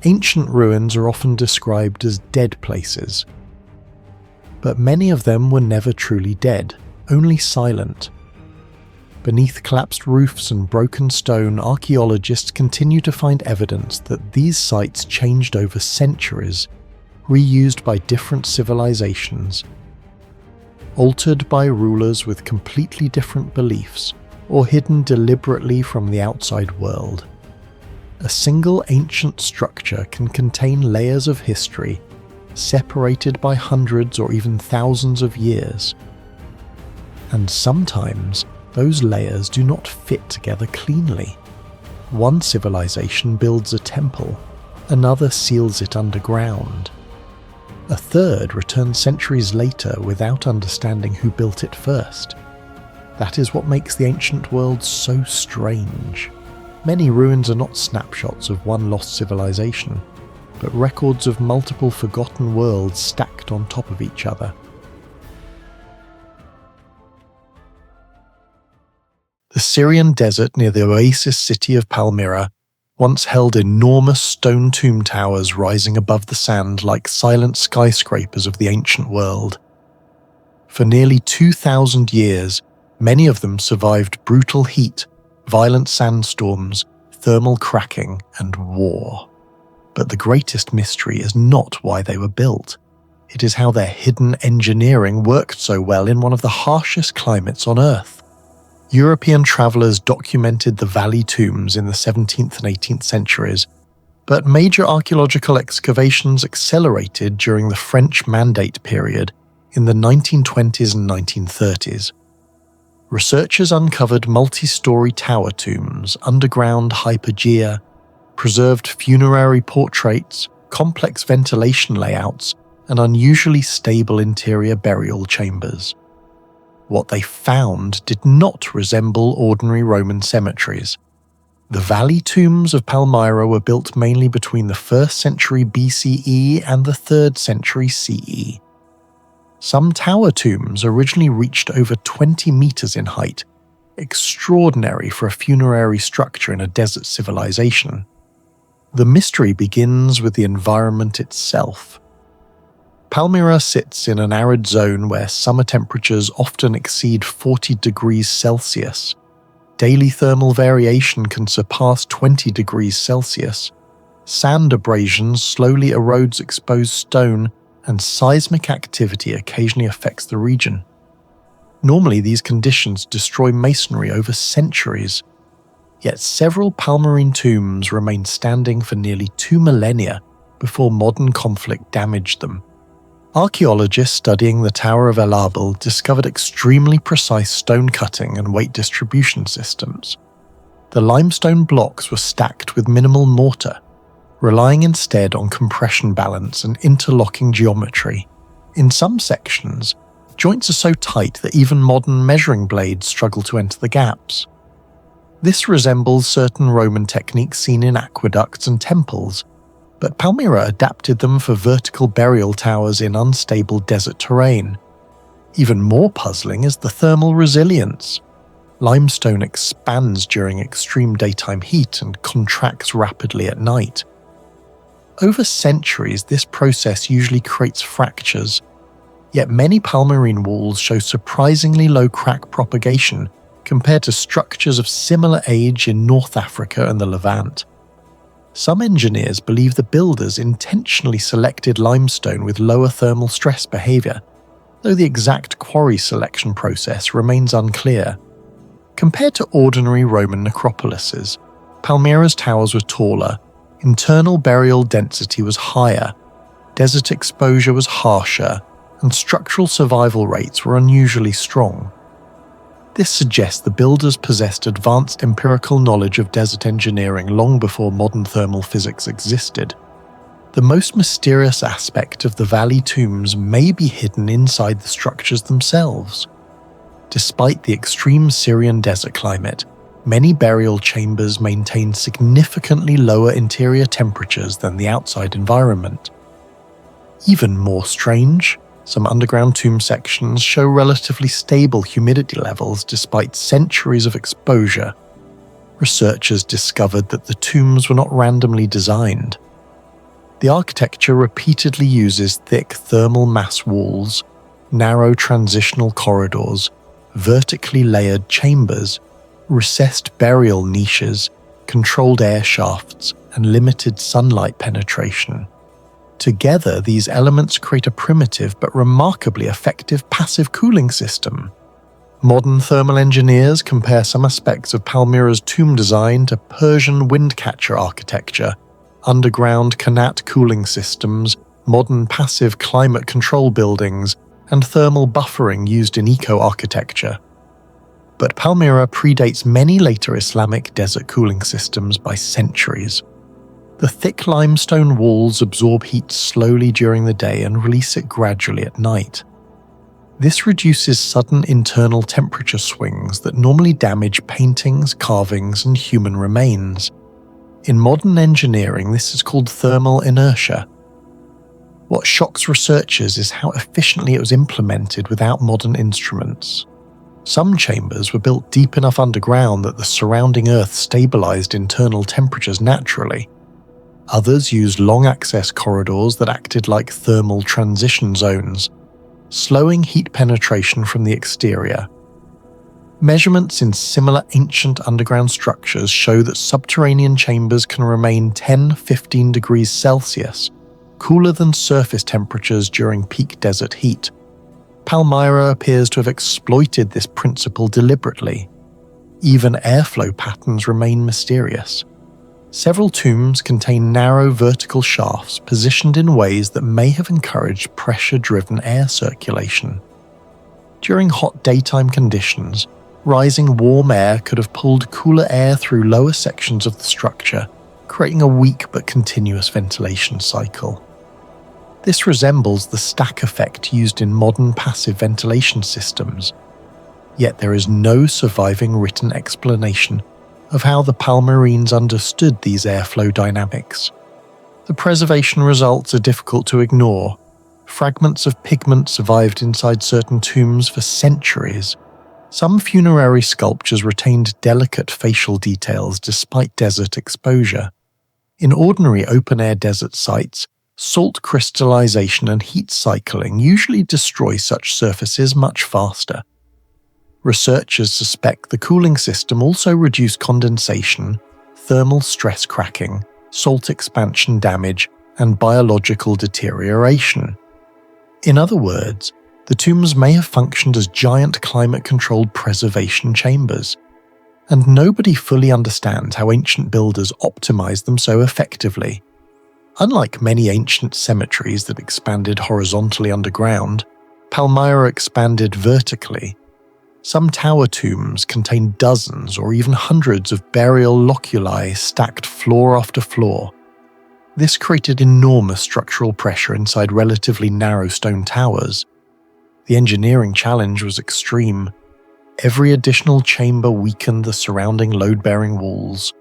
Ancient ruins are often described as dead places. But many of them were never truly dead, only silent. Beneath collapsed roofs and broken stone, archaeologists continue to find evidence that these sites changed over centuries, reused by different civilizations, altered by rulers with completely different beliefs, or hidden deliberately from the outside world. A single ancient structure can contain layers of history, separated by hundreds or even thousands of years. And sometimes, those layers do not fit together cleanly. One civilization builds a temple, another seals it underground. A third returns centuries later without understanding who built it first. That is what makes the ancient world so strange. Many ruins are not snapshots of one lost civilization, but records of multiple forgotten worlds stacked on top of each other. The Syrian desert near the oasis city of Palmyra once held enormous stone tomb towers rising above the sand like silent skyscrapers of the ancient world. For nearly 2,000 years, many of them survived brutal heat, violent sandstorms, thermal cracking, and war. But the greatest mystery is not why they were built. It is how their hidden engineering worked so well in one of the harshest climates on Earth. European travellers documented the valley tombs in the 17th and 18th centuries, but major archaeological excavations accelerated during the French Mandate period in the 1920s and 1930s. Researchers uncovered multi-story tower tombs, underground hypogea, preserved funerary portraits, complex ventilation layouts, and unusually stable interior burial chambers. What they found did not resemble ordinary Roman cemeteries. The valley tombs of Palmyra were built mainly between the 1st century BCE and the 3rd century CE. Some tower tombs originally reached over 20 meters in height, extraordinary for a funerary structure in a desert civilization. The mystery begins with the environment itself. Palmyra sits in an arid zone where summer temperatures often exceed 40 degrees Celsius. Daily thermal variation can surpass 20 degrees Celsius. Sand abrasions slowly erodes exposed stone, and seismic activity occasionally affects the region. Normally, these conditions destroy masonry over centuries. Yet several Palmyrene tombs remained standing for nearly 2 millennia before modern conflict damaged them. Archaeologists studying the Tower of El Arbel discovered extremely precise stone cutting and weight distribution systems. The limestone blocks were stacked with minimal mortar, relying instead on compression balance and interlocking geometry. In some sections, joints are so tight that even modern measuring blades struggle to enter the gaps. This resembles certain Roman techniques seen in aqueducts and temples, but Palmyra adapted them for vertical burial towers in unstable desert terrain. Even more puzzling is the thermal resilience. Limestone expands during extreme daytime heat and contracts rapidly at night. Over centuries, this process usually creates fractures, yet many Palmyrene walls show surprisingly low crack propagation compared to structures of similar age in North Africa and the Levant. Some engineers believe the builders intentionally selected limestone with lower thermal stress behavior, though the exact quarry selection process remains unclear. Compared to ordinary Roman necropolises, Palmyra's towers were taller, internal burial density was higher, desert exposure was harsher, and structural survival rates were unusually strong. This suggests the builders possessed advanced empirical knowledge of desert engineering long before modern thermal physics existed. The most mysterious aspect of the valley tombs may be hidden inside the structures themselves. Despite the extreme Syrian desert climate, many burial chambers maintain significantly lower interior temperatures than the outside environment. Even more strange, some underground tomb sections show relatively stable humidity levels despite centuries of exposure. Researchers discovered that the tombs were not randomly designed. The architecture repeatedly uses thick thermal mass walls, narrow transitional corridors, vertically layered chambers, recessed burial niches, controlled air shafts, and limited sunlight penetration. Together, these elements create a primitive but remarkably effective passive cooling system. Modern thermal engineers compare some aspects of Palmyra's tomb design to Persian windcatcher architecture, underground Qanat cooling systems, modern passive climate control buildings, and thermal buffering used in eco-architecture. But Palmyra predates many later Islamic desert cooling systems by centuries. The thick limestone walls absorb heat slowly during the day and release it gradually at night. This reduces sudden internal temperature swings that normally damage paintings, carvings, and human remains. In modern engineering, this is called thermal inertia. What shocks researchers is how efficiently it was implemented without modern instruments. Some chambers were built deep enough underground that the surrounding earth stabilized internal temperatures naturally. Others used long access corridors that acted like thermal transition zones, slowing heat penetration from the exterior. Measurements in similar ancient underground structures show that subterranean chambers can remain 10–15 degrees Celsius, cooler than surface temperatures during peak desert heat. Palmyra appears to have exploited this principle deliberately. Even airflow patterns remain mysterious. Several tombs contain narrow vertical shafts positioned in ways that may have encouraged pressure-driven air circulation. During hot daytime conditions, rising warm air could have pulled cooler air through lower sections of the structure, creating a weak but continuous ventilation cycle. This resembles the stack effect used in modern passive ventilation systems, yet there is no surviving written explanation of how the Palmyrines understood these airflow dynamics. The preservation results are difficult to ignore. Fragments of pigment survived inside certain tombs for centuries. Some funerary sculptures retained delicate facial details despite desert exposure. In ordinary open-air desert sites, salt crystallization and heat cycling usually destroy such surfaces much faster. Researchers suspect the cooling system also reduced condensation, thermal stress cracking, salt expansion damage, and biological deterioration. In other words, the tombs may have functioned as giant climate-controlled preservation chambers, and nobody fully understands how ancient builders optimized them so effectively. Unlike many ancient cemeteries that expanded horizontally underground, Palmyra expanded vertically. Some tower tombs contain dozens or even hundreds of burial loculi stacked floor after floor. This created enormous structural pressure inside relatively narrow stone towers. The engineering challenge was extreme. Every additional chamber weakened the surrounding load-bearing walls.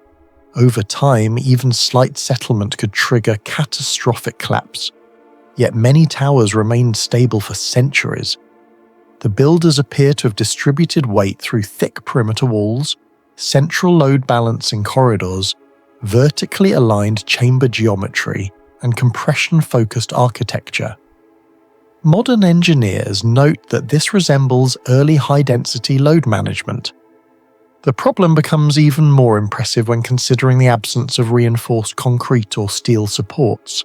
Over time, even slight settlement could trigger catastrophic collapse. Yet many towers remained stable for centuries. The builders appear to have distributed weight through thick perimeter walls, central load balancing corridors, vertically aligned chamber geometry, and compression-focused architecture. Modern engineers note that this resembles early high-density load management. The problem becomes even more impressive when considering the absence of reinforced concrete or steel supports.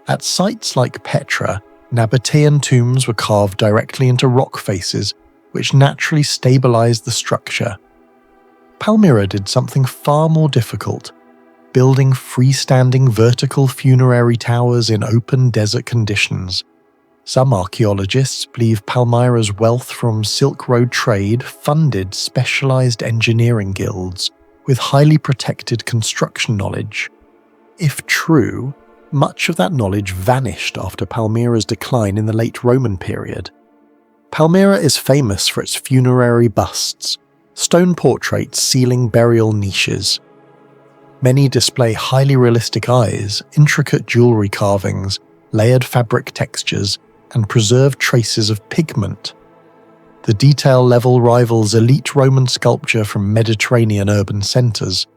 At sites like Petra, Nabatean tombs were carved directly into rock faces, which naturally stabilized the structure. Palmyra did something far more difficult, building freestanding vertical funerary towers in open desert conditions. Some archaeologists believe Palmyra's wealth from Silk Road trade funded specialized engineering guilds with highly protected construction knowledge. If true, much of that knowledge vanished after Palmyra's decline in the late Roman period. Palmyra is famous for its funerary busts, stone portraits sealing burial niches. Many display highly realistic eyes, intricate jewelry carvings, layered fabric textures, and preserved traces of pigment. The detail level rivals elite Roman sculpture from Mediterranean urban centers,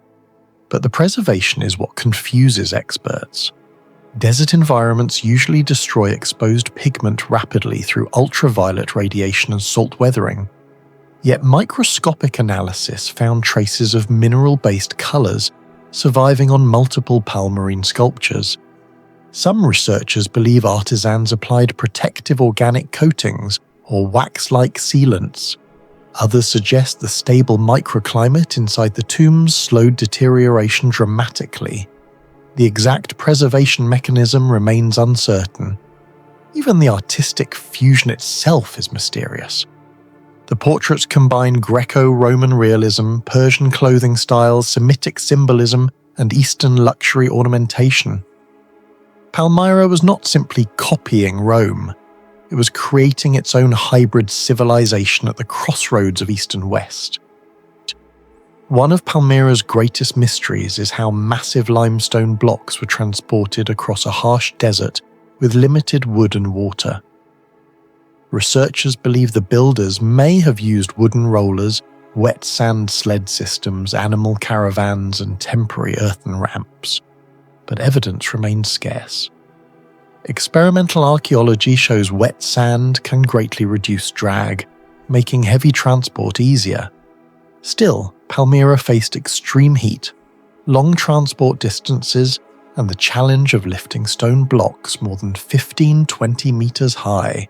but the preservation is what confuses experts. Desert environments usually destroy exposed pigment rapidly through ultraviolet radiation and salt weathering. Yet microscopic analysis found traces of mineral-based colours surviving on multiple palmarine sculptures. Some researchers believe artisans applied protective organic coatings or wax-like sealants. Others suggest the stable microclimate inside the tombs slowed deterioration dramatically. The exact preservation mechanism remains uncertain. Even the artistic fusion itself is mysterious. The portraits combine Greco-Roman realism, Persian clothing styles, Semitic symbolism, and Eastern luxury ornamentation. Palmyra was not simply copying Rome. It was creating its own hybrid civilization at the crossroads of East and West. One of Palmyra's greatest mysteries is how massive limestone blocks were transported across a harsh desert with limited wood and water. Researchers believe the builders may have used wooden rollers, wet sand sled systems, animal caravans, and temporary earthen ramps, but evidence remains scarce. Experimental archaeology shows wet sand can greatly reduce drag, making heavy transport easier. Still, Palmyra faced extreme heat, long transport distances, and the challenge of lifting stone blocks more than 15-20 meters high.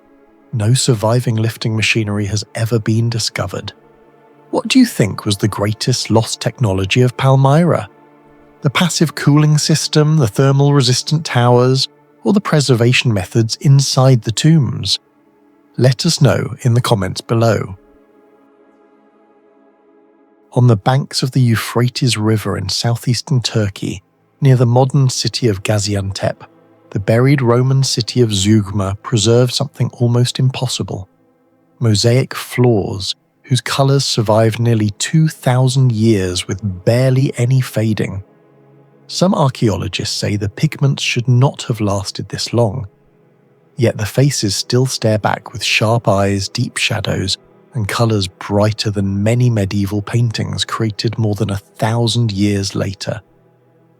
No surviving lifting machinery has ever been discovered. What do you think was the greatest lost technology of Palmyra? The passive cooling system, the thermal-resistant towers, or the preservation methods inside the tombs? Let us know in the comments below. On the banks of the Euphrates River in southeastern Turkey, near the modern city of Gaziantep, the buried Roman city of Zeugma preserved something almost impossible: mosaic floors whose colours survived nearly 2,000 years with barely any fading. Some archaeologists say the pigments should not have lasted this long, yet the faces still stare back with sharp eyes, deep shadows, and colours brighter than many medieval paintings created more than 1,000 years later.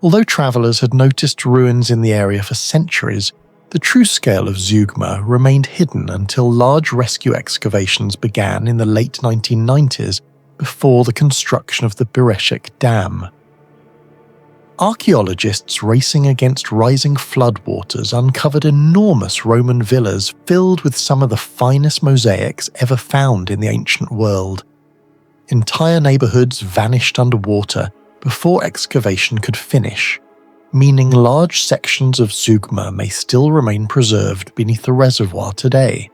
Although travellers had noticed ruins in the area for centuries, the true scale of Zeugma remained hidden until large rescue excavations began in the late 1990s before the construction of the Bereshek Dam. Archaeologists racing against rising floodwaters uncovered enormous Roman villas filled with some of the finest mosaics ever found in the ancient world. Entire neighbourhoods vanished underwater before excavation could finish, meaning large sections of Zeugma may still remain preserved beneath the reservoir today.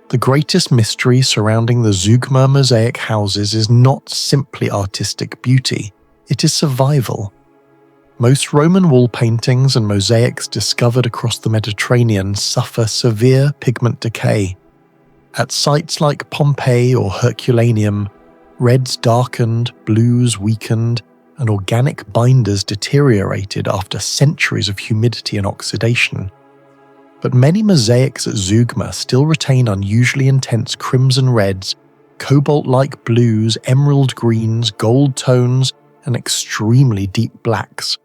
The greatest mystery surrounding the Zeugma mosaic houses is not simply artistic beauty, it is survival. Most Roman wall paintings and mosaics discovered across the Mediterranean suffer severe pigment decay. At sites like Pompeii or Herculaneum, reds darkened, blues weakened, and organic binders deteriorated after centuries of humidity and oxidation. But many mosaics at Zeugma still retain unusually intense crimson reds, cobalt-like blues, emerald greens, gold tones, and extremely deep blacks.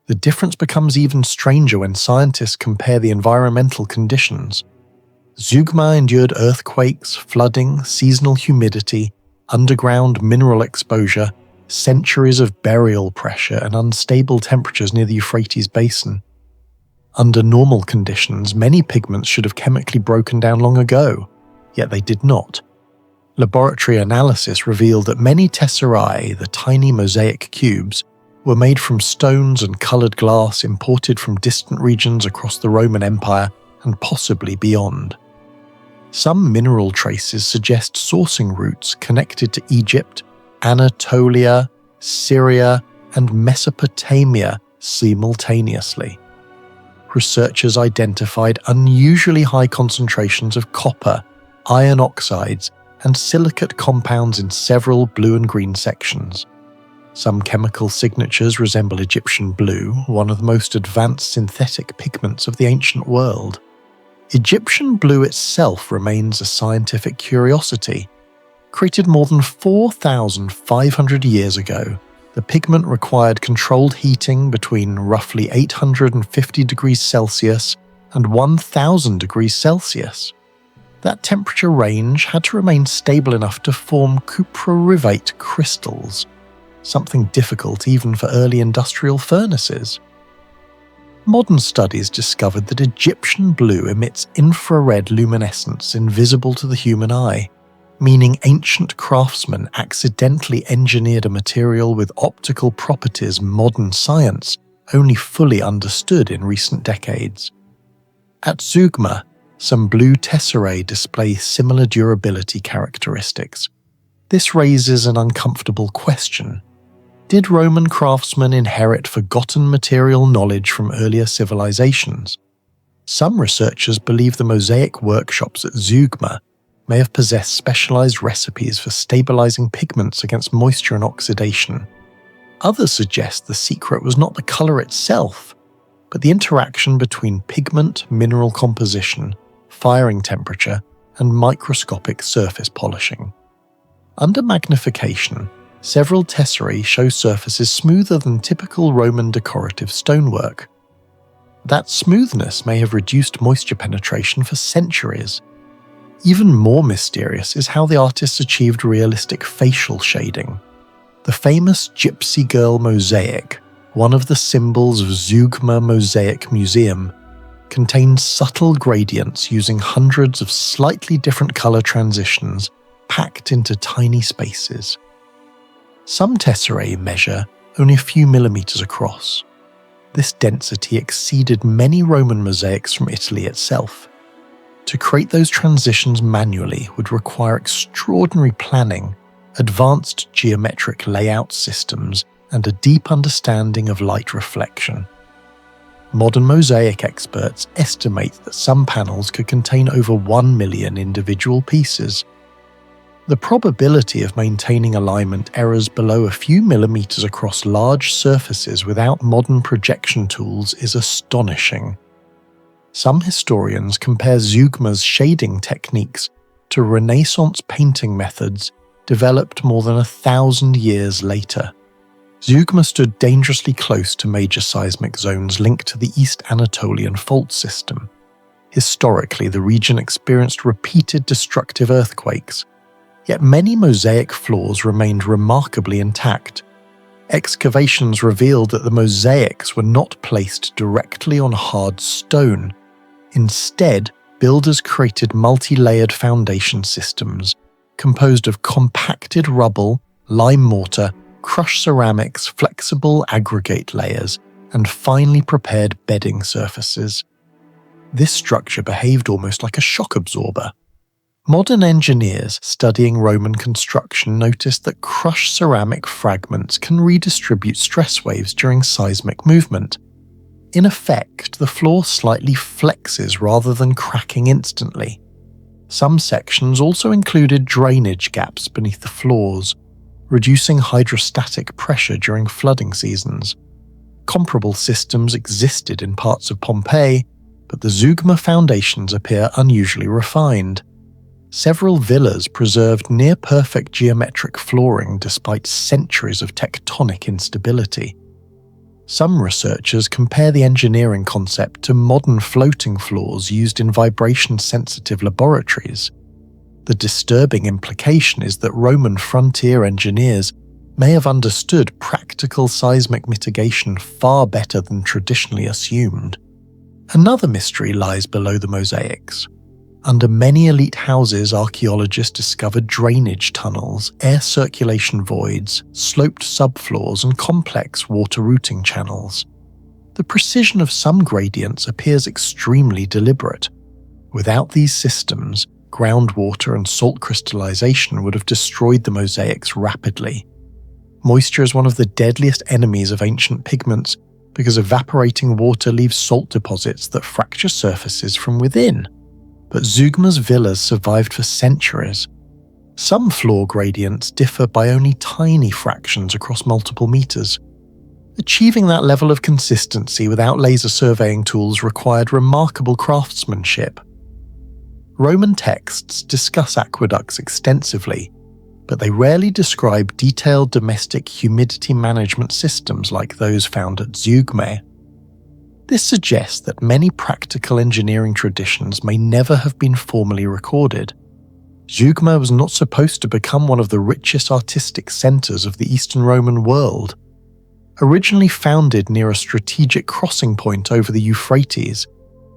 The difference becomes even stranger when scientists compare the environmental conditions. Zeugma endured earthquakes, flooding, seasonal humidity, underground mineral exposure, centuries of burial pressure, and unstable temperatures near the Euphrates basin. Under normal conditions, many pigments should have chemically broken down long ago, yet they did not. Laboratory analysis revealed that many tesserae, the tiny mosaic cubes, were made from stones and coloured glass imported from distant regions across the Roman Empire and possibly beyond. Some mineral traces suggest sourcing routes connected to Egypt, Anatolia, Syria, and Mesopotamia simultaneously. Researchers identified unusually high concentrations of copper, iron oxides, and silicate compounds in several blue and green sections. Some chemical signatures resemble Egyptian blue, one of the most advanced synthetic pigments of the ancient world. Egyptian blue itself remains a scientific curiosity. Created more than 4,500 years ago, The pigment required controlled heating between roughly 850 degrees Celsius and 1000 degrees Celsius. That temperature range had to remain stable enough to form cuprorivate crystals, something difficult even for early industrial furnaces. Modern studies discovered that Egyptian blue emits infrared luminescence invisible to the human eye, meaning ancient craftsmen accidentally engineered a material with optical properties modern science only fully understood in recent decades. At Zeugma, some blue tesserae display similar durability characteristics. This raises an uncomfortable question. Did Roman craftsmen inherit forgotten material knowledge from earlier civilizations? Some researchers believe the mosaic workshops at Zeugma may have possessed specialized recipes for stabilizing pigments against moisture and oxidation. Others suggest the secret was not the color itself, but the interaction between pigment, mineral composition, firing temperature, and microscopic surface polishing. Under magnification, several tesserae show surfaces smoother than typical Roman decorative stonework. That smoothness may have reduced moisture penetration for centuries. Even more mysterious is how the artists achieved realistic facial shading. The famous Gypsy Girl mosaic, one of the symbols of Zeugma Mosaic Museum, contains subtle gradients using hundreds of slightly different color transitions packed into tiny spaces. Some tesserae measure only a few millimeters across. This density exceeded many Roman mosaics from Italy itself. To create those transitions manually would require extraordinary planning, advanced geometric layout systems, and a deep understanding of light reflection. Modern mosaic experts estimate that some panels could contain over 1 million individual pieces. The probability of maintaining alignment errors below a few millimeters across large surfaces without modern projection tools is astonishing. Some historians compare Zeugma's shading techniques to Renaissance painting methods developed more than 1,000 years later. Zeugma stood dangerously close to major seismic zones linked to the East Anatolian fault system. Historically, the region experienced repeated destructive earthquakes, yet many mosaic floors remained remarkably intact. Excavations revealed that the mosaics were not placed directly on hard stone. Instead, builders created multi-layered foundation systems composed of compacted rubble, lime mortar, crushed ceramics, flexible aggregate layers, and finely prepared bedding surfaces. This structure behaved almost like a shock absorber. Modern engineers studying Roman construction noticed that crushed ceramic fragments can redistribute stress waves during seismic movement. In effect, the floor slightly flexes rather than cracking instantly. Some sections also included drainage gaps beneath the floors, reducing hydrostatic pressure during flooding seasons. Comparable systems existed in parts of Pompeii, but the Zeugma foundations appear unusually refined. Several villas preserved near-perfect geometric flooring despite centuries of tectonic instability. Some researchers compare the engineering concept to modern floating floors used in vibration-sensitive laboratories. The disturbing implication is that Roman frontier engineers may have understood practical seismic mitigation far better than traditionally assumed. Another mystery lies below the mosaics. Under many elite houses, archaeologists discovered drainage tunnels, air circulation voids, sloped subfloors, and complex water routing channels. The precision of some gradients appears extremely deliberate. Without these systems, groundwater and salt crystallization would have destroyed the mosaics rapidly. Moisture is one of the deadliest enemies of ancient pigments because evaporating water leaves salt deposits that fracture surfaces from within. But Zeugma's villas survived for centuries. Some floor gradients differ by only tiny fractions across multiple meters. Achieving that level of consistency without laser surveying tools required remarkable craftsmanship. Roman texts discuss aqueducts extensively, but they rarely describe detailed domestic humidity management systems like those found at Zeugma. This suggests that many practical engineering traditions may never have been formally recorded. Zeugma was not supposed to become one of the richest artistic centres of the Eastern Roman world. Originally founded near a strategic crossing point over the Euphrates,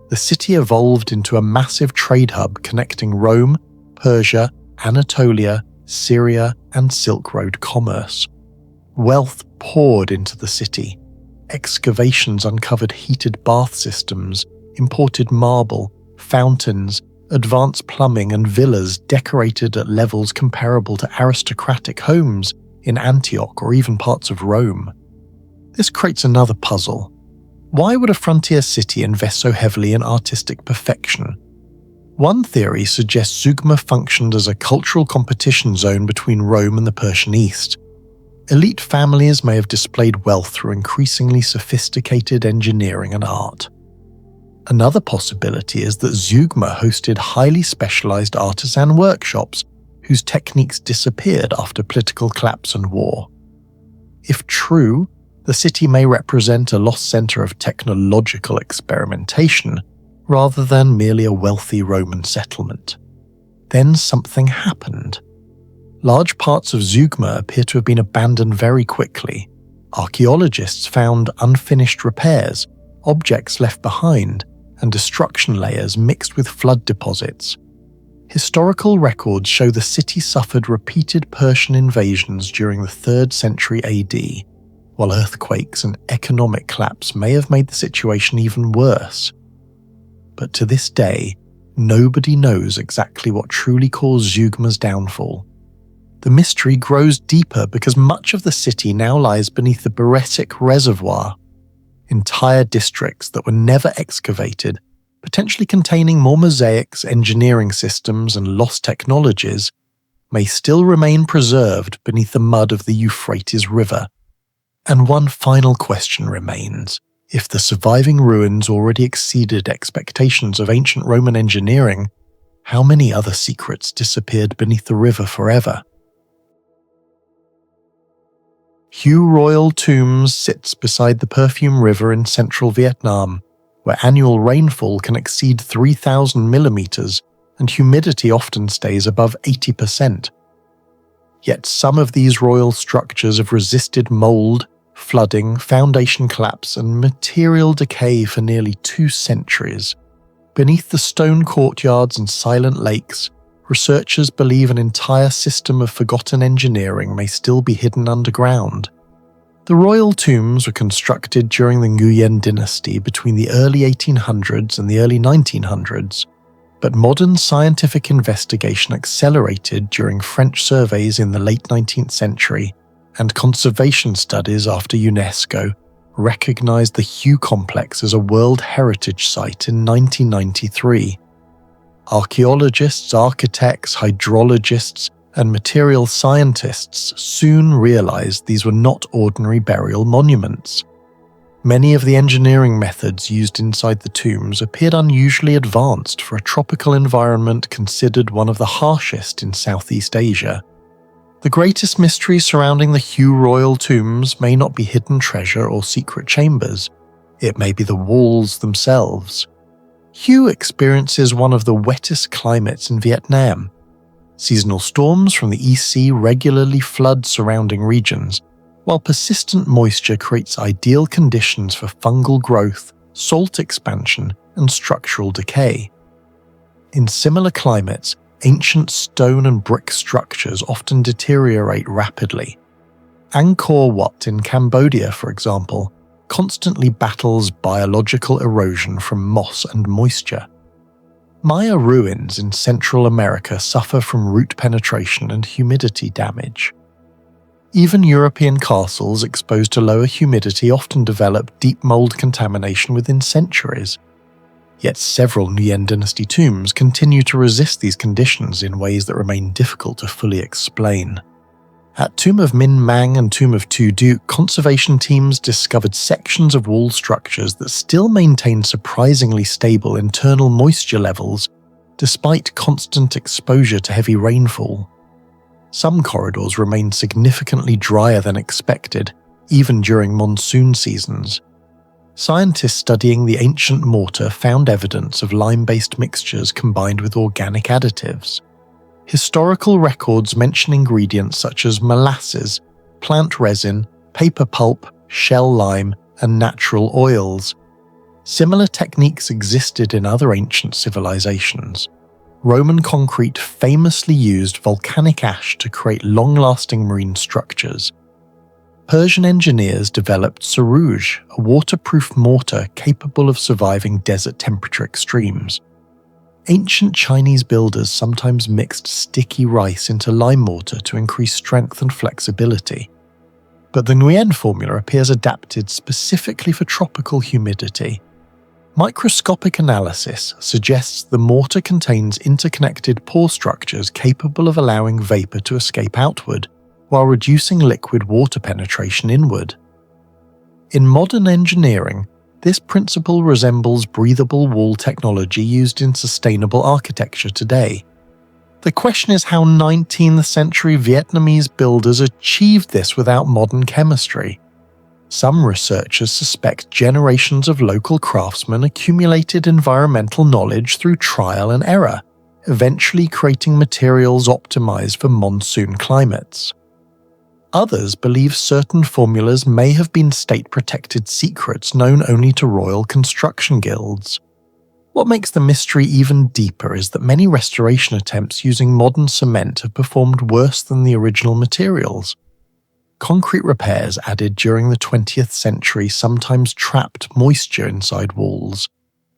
the city evolved into a massive trade hub connecting Rome, Persia, Anatolia, Syria, and Silk Road commerce. Wealth poured into the city. Excavations uncovered heated bath systems, imported marble, fountains, advanced plumbing, and villas decorated at levels comparable to aristocratic homes in Antioch or even parts of Rome. This creates another puzzle. Why would a frontier city invest so heavily in artistic perfection? One theory suggests Zeugma functioned as a cultural competition zone between Rome and the Persian East. Elite families may have displayed wealth through increasingly sophisticated engineering and art. Another possibility is that Zeugma hosted highly specialized artisan workshops whose techniques disappeared after political collapse and war. If true, the city may represent a lost center of technological experimentation rather than merely a wealthy Roman settlement. Then something happened. Large parts of Zeugma appear to have been abandoned very quickly. Archaeologists found unfinished repairs, objects left behind, and destruction layers mixed with flood deposits. Historical records show the city suffered repeated Persian invasions during the 3rd century AD, while earthquakes and economic collapse may have made the situation even worse. But to this day, nobody knows exactly what truly caused Zeugma's downfall. The mystery grows deeper because much of the city now lies beneath the Beretic Reservoir. Entire districts that were never excavated, potentially containing more mosaics, engineering systems, and lost technologies, may still remain preserved beneath the mud of the Euphrates River. And one final question remains. If the surviving ruins already exceeded expectations of ancient Roman engineering, how many other secrets disappeared beneath the river forever? Hue Royal Tombs sits beside the Perfume River in central Vietnam, where annual rainfall can exceed 3,000 millimeters and humidity often stays above 80%. Yet some of these royal structures have resisted mold, flooding, foundation collapse, and material decay for nearly 2 centuries. Beneath the stone courtyards and silent lakes, researchers believe an entire system of forgotten engineering may still be hidden underground. The royal tombs were constructed during the Nguyen dynasty between the early 1800s and the early 1900s, but modern scientific investigation accelerated during French surveys in the late 19th century, and conservation studies after UNESCO recognized the Hue Complex as a World Heritage Site in 1993. Archaeologists, architects, hydrologists, and material scientists soon realized these were not ordinary burial monuments. Many of the engineering methods used inside the tombs appeared unusually advanced for a tropical environment considered one of the harshest in Southeast Asia. The greatest mystery surrounding the Hue Royal Tombs may not be hidden treasure or secret chambers. It may be the walls themselves. Hue experiences one of the wettest climates in Vietnam. Seasonal storms from the East Sea regularly flood surrounding regions, while persistent moisture creates ideal conditions for fungal growth, salt expansion, and structural decay. In similar climates, ancient stone and brick structures often deteriorate rapidly. Angkor Wat in Cambodia, for example, constantly battles biological erosion from moss and moisture. Maya ruins in Central America suffer from root penetration and humidity damage. Even European castles exposed to lower humidity often develop deep mold contamination within centuries. Yet several Nguyen dynasty tombs continue to resist these conditions in ways that remain difficult to fully explain. At Tomb of Min Mang and Tomb of Tu Duc, conservation teams discovered sections of wall structures that still maintain surprisingly stable internal moisture levels despite constant exposure to heavy rainfall. Some corridors remain significantly drier than expected, even during monsoon seasons. Scientists studying the ancient mortar found evidence of lime-based mixtures combined with organic additives. Historical records mention ingredients such as molasses, plant resin, paper pulp, shell lime, and natural oils. Similar techniques existed in other ancient civilizations. Roman concrete famously used volcanic ash to create long-lasting marine structures. Persian engineers developed sarouj, a waterproof mortar capable of surviving desert temperature extremes. Ancient Chinese builders sometimes mixed sticky rice into lime mortar to increase strength and flexibility. But the Nguyen formula appears adapted specifically for tropical humidity. Microscopic analysis suggests the mortar contains interconnected pore structures capable of allowing vapor to escape outward, while reducing liquid water penetration inward. In modern engineering, this principle resembles breathable wall technology used in sustainable architecture today. The question is how 19th century Vietnamese builders achieved this without modern chemistry. Some researchers suspect generations of local craftsmen accumulated environmental knowledge through trial and error, eventually creating materials optimized for monsoon climates. Others believe certain formulas may have been state-protected secrets known only to royal construction guilds. What makes the mystery even deeper is that many restoration attempts using modern cement have performed worse than the original materials. Concrete repairs added during the 20th century sometimes trapped moisture inside walls,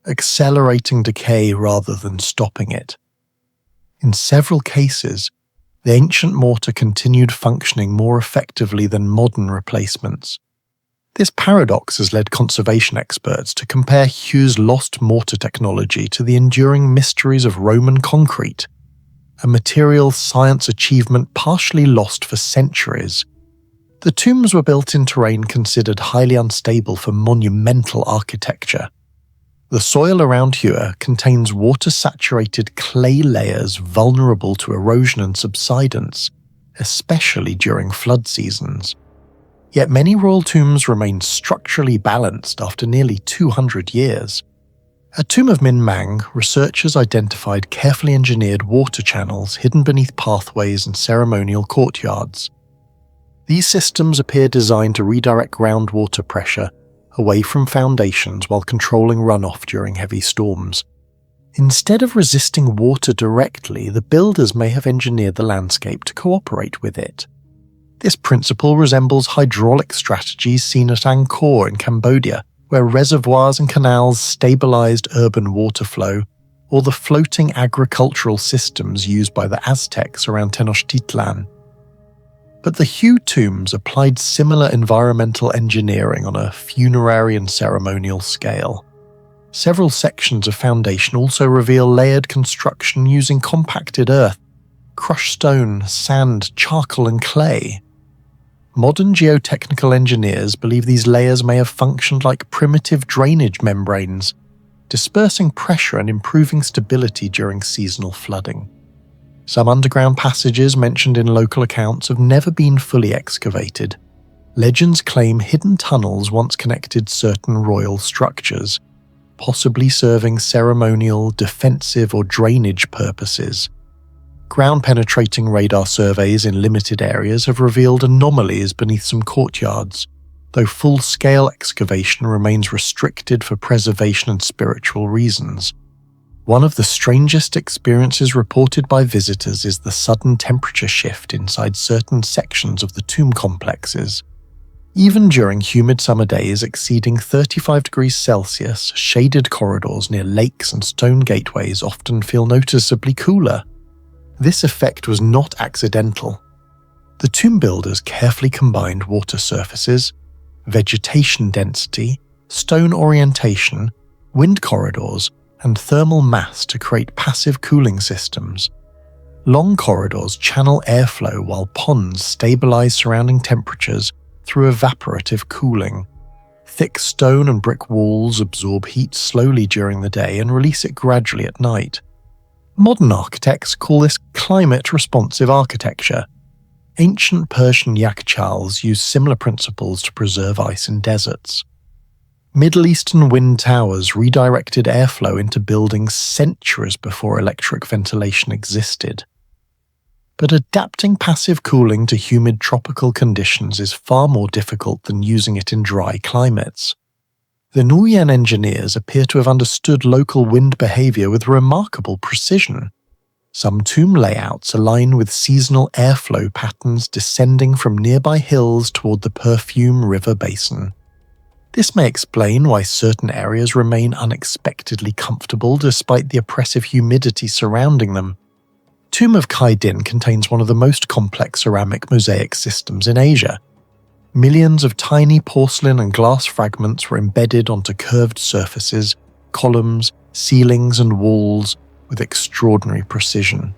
accelerating decay rather than stopping it. In several cases, the ancient mortar continued functioning more effectively than modern replacements. This paradox has led conservation experts to compare Hugh's lost mortar technology to the enduring mysteries of Roman concrete, a material science achievement partially lost for centuries. The tombs were built in terrain considered highly unstable for monumental architecture. The soil around Hua contains water-saturated clay layers vulnerable to erosion and subsidence, especially during flood seasons. Yet many royal tombs remain structurally balanced after nearly 200 years. At Tomb of Min Mang, researchers identified carefully engineered water channels hidden beneath pathways and ceremonial courtyards. These systems appear designed to redirect groundwater pressure away from foundations while controlling runoff during heavy storms. Instead of resisting water directly, the builders may have engineered the landscape to cooperate with it. This principle resembles hydraulic strategies seen at Angkor in Cambodia, where reservoirs and canals stabilized urban water flow, or the floating agricultural systems used by the Aztecs around Tenochtitlan. But the Hue tombs applied similar environmental engineering on a funerary and ceremonial scale. Several sections of foundation also reveal layered construction using compacted earth, crushed stone, sand, charcoal, and clay. Modern geotechnical engineers believe these layers may have functioned like primitive drainage membranes, dispersing pressure and improving stability during seasonal flooding. Some underground passages mentioned in local accounts have never been fully excavated. Legends claim hidden tunnels once connected certain royal structures, possibly serving ceremonial, defensive, or drainage purposes. Ground-penetrating radar surveys in limited areas have revealed anomalies beneath some courtyards, though full-scale excavation remains restricted for preservation and spiritual reasons. One of the strangest experiences reported by visitors is the sudden temperature shift inside certain sections of the tomb complexes. Even during humid summer days exceeding 35 degrees Celsius, shaded corridors near lakes and stone gateways often feel noticeably cooler. This effect was not accidental. The tomb builders carefully combined water surfaces, vegetation density, stone orientation, wind corridors, and thermal mass to create passive cooling systems. Long corridors channel airflow while ponds stabilize surrounding temperatures through evaporative cooling. Thick stone and brick walls absorb heat slowly during the day and release it gradually at night. Modern architects call this climate-responsive architecture, Ancient Persian yakhchals used similar principles to preserve ice in deserts. Middle Eastern wind towers redirected airflow into buildings centuries before electric ventilation existed. But adapting passive cooling to humid tropical conditions is far more difficult than using it in dry climates. The Nguyen engineers appear to have understood local wind behavior with remarkable precision. Some tomb layouts align with seasonal airflow patterns descending from nearby hills toward the Perfume River basin. This may explain why certain areas remain unexpectedly comfortable despite the oppressive humidity surrounding them. Tomb of Khai Din contains one of the most complex ceramic mosaic systems in Asia. Millions of tiny porcelain and glass fragments were embedded onto curved surfaces, columns, ceilings, and walls with extraordinary precision.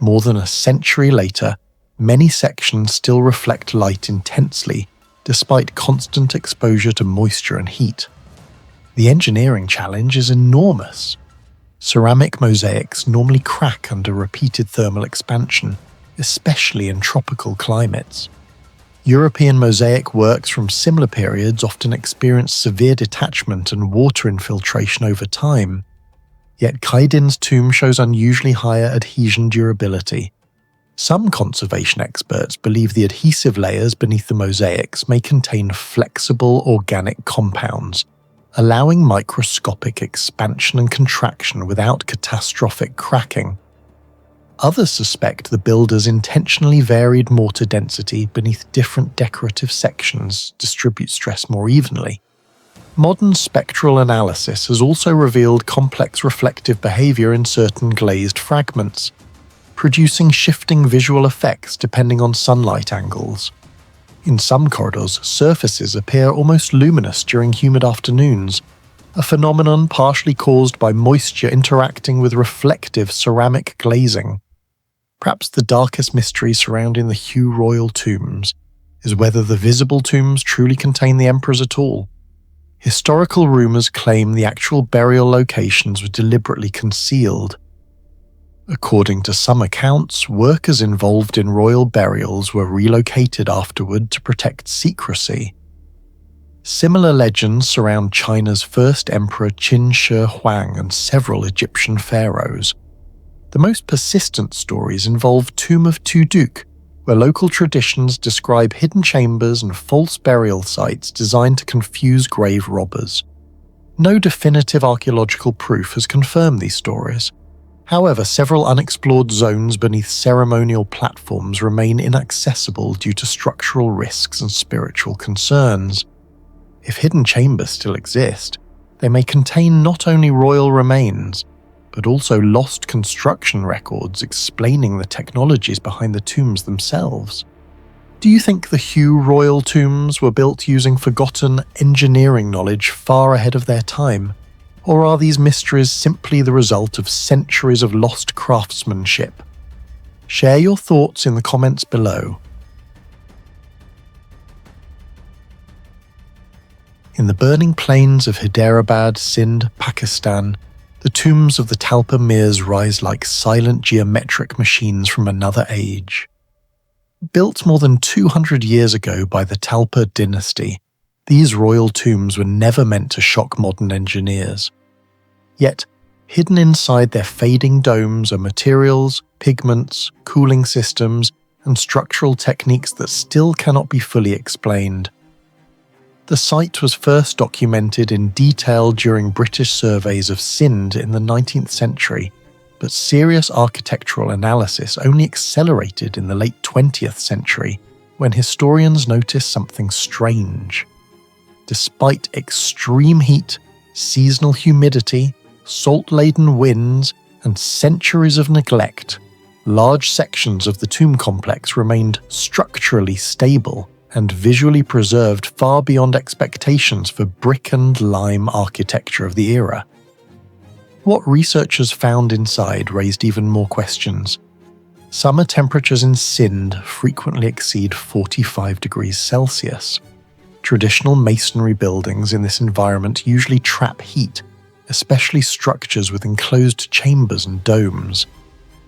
More than a century later, many sections still reflect light intensely, despite constant exposure to moisture and heat. The engineering challenge is enormous. Ceramic mosaics normally crack under repeated thermal expansion, especially in tropical climates. European mosaic works from similar periods often experience severe detachment and water infiltration over time. Yet Khai Din's tomb shows unusually higher adhesion durability. Some conservation experts believe the adhesive layers beneath the mosaics may contain flexible organic compounds, allowing microscopic expansion and contraction without catastrophic cracking. Others suspect the builders intentionally varied mortar density beneath different decorative sections to distribute stress more evenly. Modern spectral analysis has also revealed complex reflective behavior in certain glazed fragments, producing shifting visual effects depending on sunlight angles. In some corridors, surfaces appear almost luminous during humid afternoons, a phenomenon partially caused by moisture interacting with reflective ceramic glazing. Perhaps the darkest mystery surrounding the Hue royal tombs is whether the visible tombs truly contain the emperors at all. Historical rumors claim the actual burial locations were deliberately concealed. According to some accounts, workers involved in royal burials were relocated afterward to protect secrecy. Similar legends surround China's first emperor Qin Shi Huang and several Egyptian pharaohs. The most persistent stories involve Tomb of Tuduk, where local traditions describe hidden chambers and false burial sites designed to confuse grave robbers. No definitive archaeological proof has confirmed these stories. However, several unexplored zones beneath ceremonial platforms remain inaccessible due to structural risks and spiritual concerns. If hidden chambers still exist, they may contain not only royal remains, but also lost construction records explaining the technologies behind the tombs themselves. Do you think the Hue royal tombs were built using forgotten engineering knowledge far ahead of their time? Or are these mysteries simply the result of centuries of lost craftsmanship? Share your thoughts in the comments below. In the burning plains of Hyderabad, Sindh, Pakistan, the tombs of the Talpa Mirs rise like silent geometric machines from another age. Built more than 200 years ago by the Talpa dynasty, these royal tombs were never meant to shock modern engineers. Yet, hidden inside their fading domes are materials, pigments, cooling systems, and structural techniques that still cannot be fully explained. The site was first documented in detail during British surveys of Sindh in the 19th century, but serious architectural analysis only accelerated in the late 20th century when historians noticed something strange. Despite extreme heat, seasonal humidity, salt-laden winds, and centuries of neglect, large sections of the tomb complex remained structurally stable and visually preserved far beyond expectations for brick and lime architecture of the era. What researchers found inside raised even more questions. Summer temperatures in Sindh frequently exceed 45 degrees Celsius. Traditional masonry buildings in this environment usually trap heat, especially structures with enclosed chambers and domes.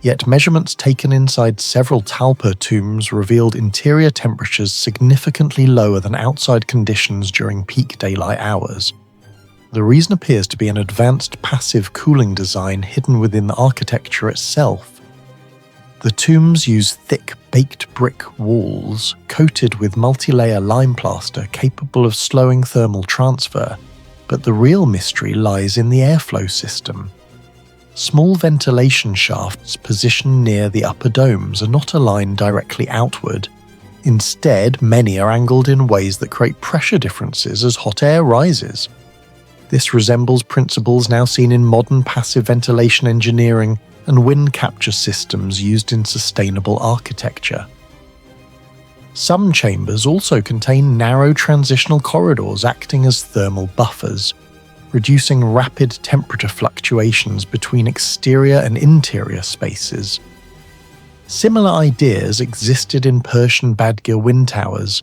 Yet measurements taken inside several Talpa tombs revealed interior temperatures significantly lower than outside conditions during peak daylight hours. The reason appears to be an advanced passive cooling design hidden within the architecture itself. The tombs use thick baked brick walls coated with multi-layer lime plaster capable of slowing thermal transfer, but the real mystery lies in the airflow system. Small ventilation shafts positioned near the upper domes are not aligned directly outward. Instead, many are angled in ways that create pressure differences as hot air rises. This resembles principles now seen in modern passive ventilation engineering and wind capture systems used in sustainable architecture. Some chambers also contain narrow transitional corridors acting as thermal buffers, reducing rapid temperature fluctuations between exterior and interior spaces. Similar ideas existed in Persian Badgir wind towers,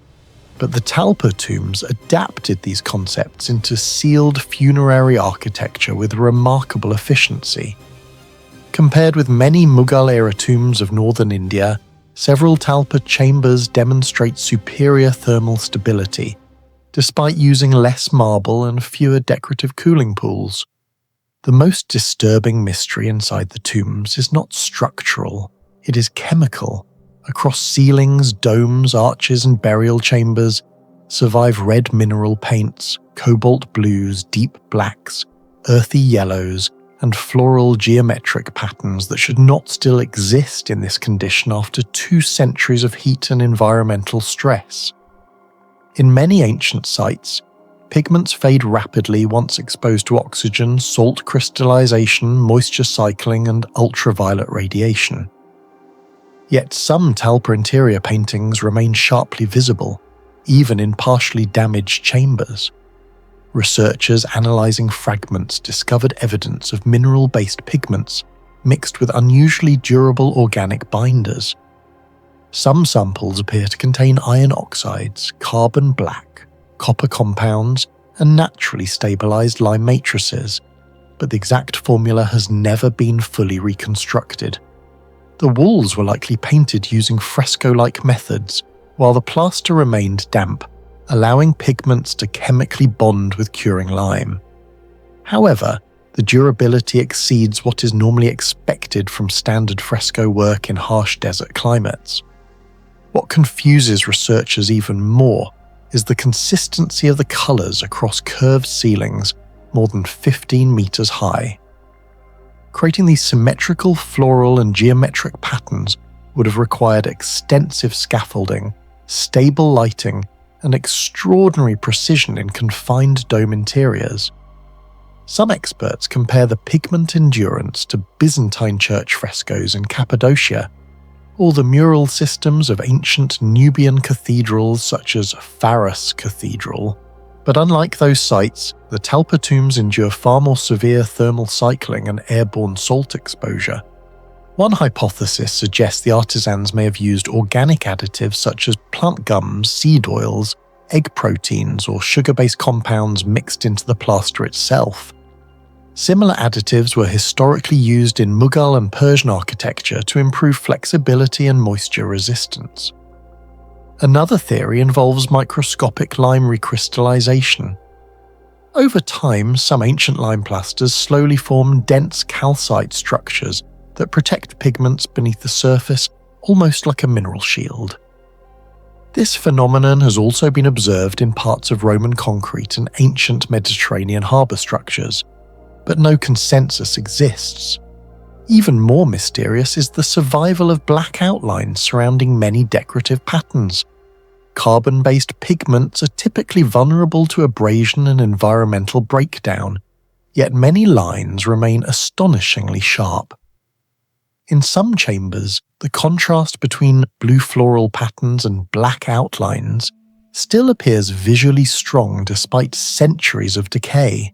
but the Talpa tombs adapted these concepts into sealed funerary architecture with remarkable efficiency. Compared with many Mughal-era tombs of northern India, several Talpa chambers demonstrate superior thermal stability, despite using less marble and fewer decorative cooling pools. The most disturbing mystery inside the tombs is not structural, it is chemical. Across ceilings, domes, arches and burial chambers survive red mineral paints, cobalt blues, deep blacks, earthy yellows, and floral geometric patterns that should not still exist in this condition after 2 centuries of heat and environmental stress. In many ancient sites, pigments fade rapidly once exposed to oxygen, salt crystallization, moisture cycling, and ultraviolet radiation. Yet some Talpa interior paintings remain sharply visible, even in partially damaged chambers. Researchers analyzing fragments discovered evidence of mineral-based pigments mixed with unusually durable organic binders. Some samples appear to contain iron oxides, carbon black, copper compounds, and naturally stabilized lime matrices, but the exact formula has never been fully reconstructed. The walls were likely painted using fresco-like methods, while the plaster remained damp, allowing pigments to chemically bond with curing lime. However, the durability exceeds what is normally expected from standard fresco work in harsh desert climates. What confuses researchers even more is the consistency of the colours across curved ceilings more than 15 meters high. Creating these symmetrical floral and geometric patterns would have required extensive scaffolding, stable lighting, and extraordinary precision in confined dome interiors. Some experts compare the pigment endurance to Byzantine church frescoes in Cappadocia, or the mural systems of ancient Nubian cathedrals such as Pharos Cathedral. But unlike those sites, the Talpa tombs endure far more severe thermal cycling and airborne salt exposure. One hypothesis suggests the artisans may have used organic additives such as plant gums, seed oils, egg proteins, or sugar-based compounds mixed into the plaster itself. Similar additives were historically used in Mughal and Persian architecture to improve flexibility and moisture resistance. Another theory involves microscopic lime recrystallization. Over time, some ancient lime plasters slowly form dense calcite structures that protect pigments beneath the surface, almost like a mineral shield. This phenomenon has also been observed in parts of Roman concrete and ancient Mediterranean harbour structures, but no consensus exists. Even more mysterious is the survival of black outlines surrounding many decorative patterns. Carbon-based pigments are typically vulnerable to abrasion and environmental breakdown, yet many lines remain astonishingly sharp. In some chambers, the contrast between blue floral patterns and black outlines still appears visually strong despite centuries of decay.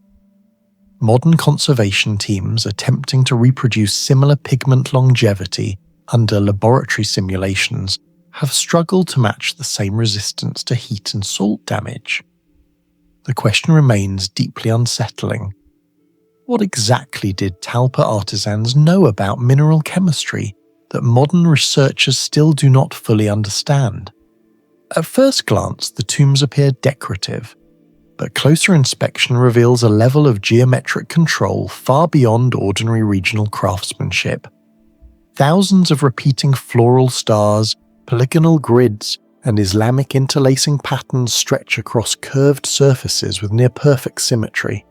Modern conservation teams attempting to reproduce similar pigment longevity under laboratory simulations have struggled to match the same resistance to heat and salt damage. The question remains deeply unsettling. What exactly did Talpa artisans know about mineral chemistry that modern researchers still do not fully understand? At first glance, the tombs appear decorative, but closer inspection reveals a level of geometric control far beyond ordinary regional craftsmanship. Thousands of repeating floral stars, polygonal grids, and Islamic interlacing patterns stretch across curved surfaces with near-perfect symmetry.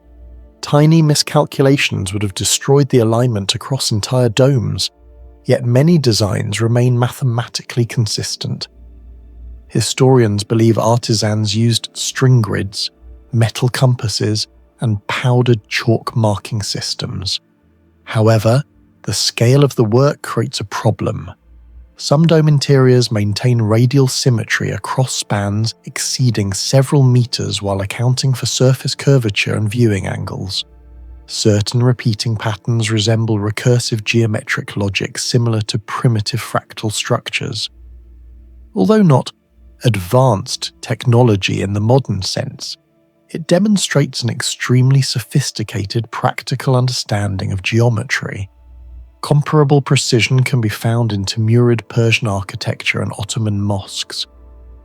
Tiny miscalculations would have destroyed the alignment across entire domes, yet many designs remain mathematically consistent. Historians believe artisans used string grids, metal compasses, and powdered chalk marking systems. However, the scale of the work creates a problem. Some dome interiors maintain radial symmetry across spans exceeding several meters while accounting for surface curvature and viewing angles. Certain repeating patterns resemble recursive geometric logic similar to primitive fractal structures. Although not advanced technology in the modern sense, it demonstrates an extremely sophisticated practical understanding of geometry. Comparable precision can be found in Timurid Persian architecture and Ottoman mosques,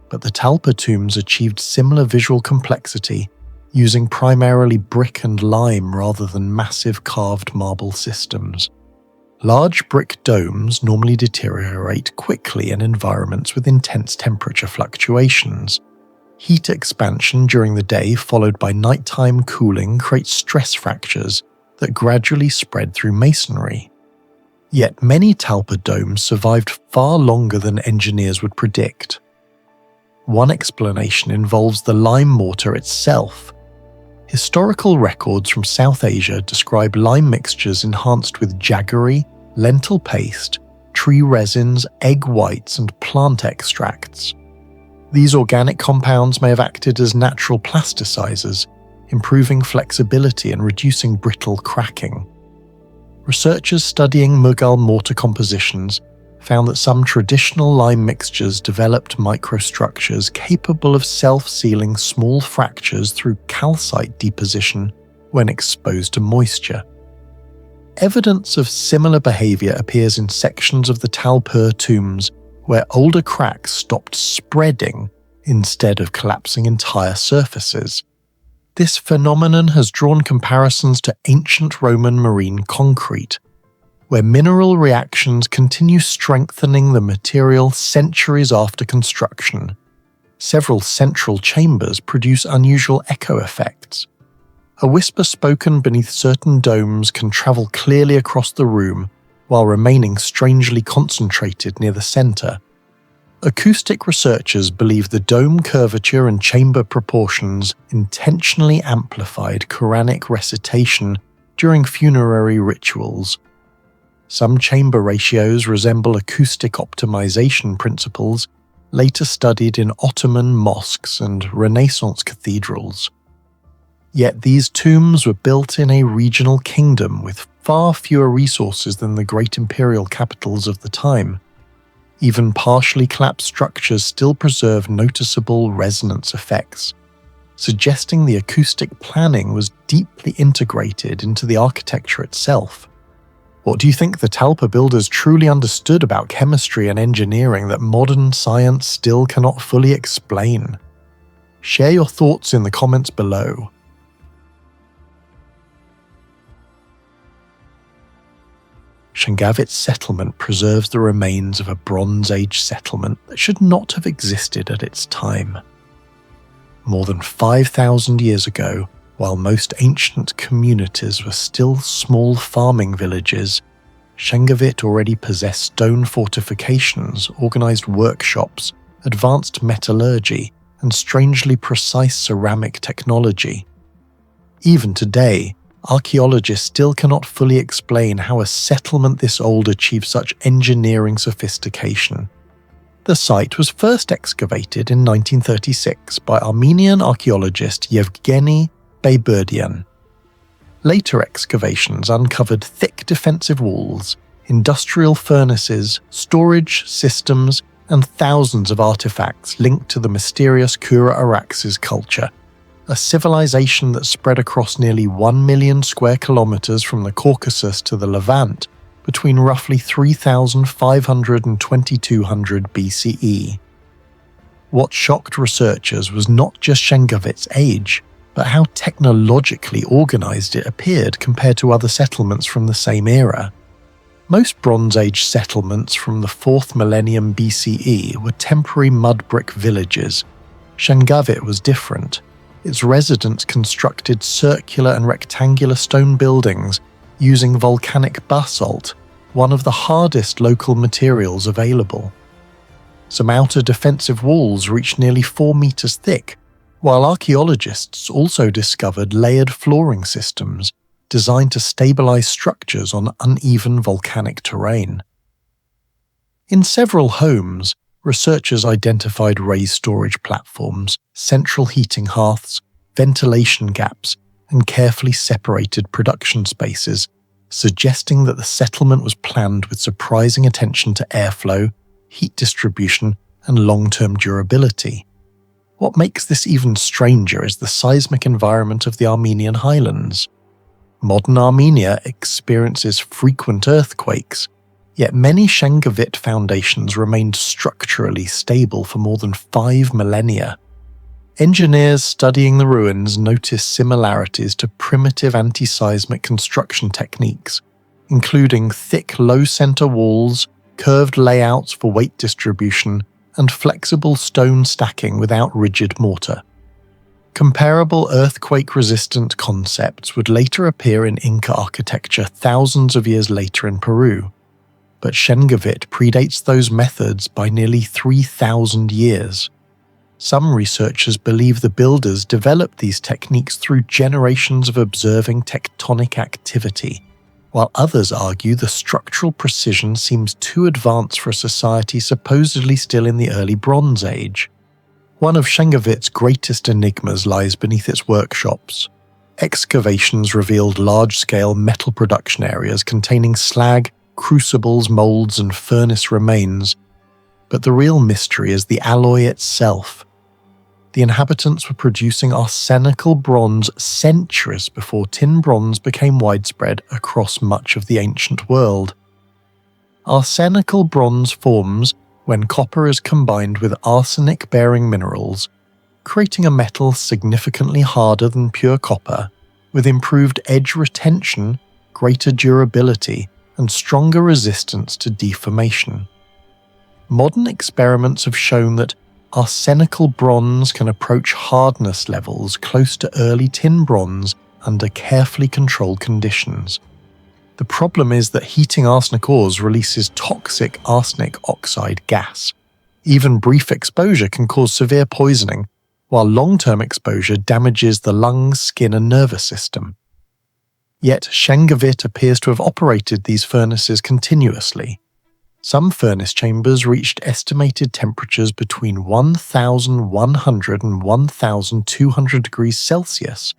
but the Talpa tombs achieved similar visual complexity using primarily brick and lime rather than massive carved marble systems. Large brick domes normally deteriorate quickly in environments with intense temperature fluctuations. Heat expansion during the day followed by nighttime cooling creates stress fractures that gradually spread through masonry. Yet many Talpa domes survived far longer than engineers would predict. One explanation involves the lime mortar itself. Historical records from South Asia describe lime mixtures enhanced with jaggery, lentil paste, tree resins, egg whites, and plant extracts. These organic compounds may have acted as natural plasticizers, improving flexibility and reducing brittle cracking. Researchers studying Mughal mortar compositions found that some traditional lime mixtures developed microstructures capable of self-sealing small fractures through calcite deposition when exposed to moisture. Evidence of similar behavior appears in sections of the Talpa tombs where older cracks stopped spreading instead of collapsing entire surfaces. This phenomenon has drawn comparisons to ancient Roman marine concrete, where mineral reactions continue strengthening the material centuries after construction. Several central chambers produce unusual echo effects. A whisper spoken beneath certain domes can travel clearly across the room while remaining strangely concentrated near the center. Acoustic researchers believe the dome curvature and chamber proportions intentionally amplified Quranic recitation during funerary rituals. Some chamber ratios resemble acoustic optimization principles later studied in Ottoman mosques and Renaissance cathedrals. Yet these tombs were built in a regional kingdom with far fewer resources than the great imperial capitals of the time. Even partially collapsed structures still preserve noticeable resonance effects, suggesting the acoustic planning was deeply integrated into the architecture itself. What do you think the Talpa builders truly understood about chemistry and engineering that modern science still cannot fully explain? Share your thoughts in the comments below. Shengavit's settlement preserves the remains of a Bronze Age settlement that should not have existed at its time. More than 5,000 years ago, while most ancient communities were still small farming villages, Shengavit already possessed stone fortifications, organized workshops, advanced metallurgy, and strangely precise ceramic technology. Even today, archaeologists still cannot fully explain how a settlement this old achieved such engineering sophistication. The site was first excavated in 1936 by Armenian archaeologist Yevgeny Bayburdian. Later excavations uncovered thick defensive walls, industrial furnaces, storage systems, and thousands of artifacts linked to the mysterious Kura Araxes culture. a civilization that spread across nearly 1 million square kilometers from the Caucasus to the Levant between roughly 3,500 and 2200 BCE. What shocked researchers was not just Shengavit's age, but how technologically organized it appeared compared to other settlements from the same era. Most Bronze Age settlements from the 4th millennium BCE were temporary mud brick villages. Shengavit was different. Its residents constructed circular and rectangular stone buildings using volcanic basalt, one of the hardest local materials available. Some outer defensive walls reached nearly 4 meters thick, while archaeologists also discovered layered flooring systems designed to stabilize structures on uneven volcanic terrain. In several homes, researchers identified raised storage platforms, central heating hearths, ventilation gaps, and carefully separated production spaces, suggesting that the settlement was planned with surprising attention to airflow, heat distribution, and long-term durability. What makes this even stranger is the seismic environment of the Armenian highlands. Modern Armenia experiences frequent earthquakes, yet many Shengavit foundations remained structurally stable for more than 5 millennia. Engineers studying the ruins noticed similarities to primitive anti-seismic construction techniques, including thick low-center walls, curved layouts for weight distribution, and flexible stone stacking without rigid mortar. Comparable earthquake-resistant concepts would later appear in Inca architecture thousands of years later in Peru, but Shengavit predates those methods by nearly 3,000 years. Some researchers believe the builders developed these techniques through generations of observing tectonic activity, while others argue the structural precision seems too advanced for a society supposedly still in the early Bronze Age. One of Shengavit's greatest enigmas lies beneath its workshops. Excavations revealed large-scale metal production areas containing slag, crucibles, molds, and furnace remains. But the real mystery is the alloy itself. The inhabitants were producing arsenical bronze centuries before tin bronze became widespread across much of the ancient world. Arsenical bronze forms when copper is combined with arsenic-bearing minerals, creating a metal significantly harder than pure copper, with improved edge retention, greater durability, and stronger resistance to deformation. Modern experiments have shown that arsenical bronze can approach hardness levels close to early tin bronze under carefully controlled conditions. The problem is that heating arsenic ores releases toxic arsenic oxide gas. Even brief exposure can cause severe poisoning, while long-term exposure damages the lungs, skin, and nervous system. Yet Shengavit appears to have operated these furnaces continuously. Some furnace chambers reached estimated temperatures between 1,100 and 1,200 degrees Celsius,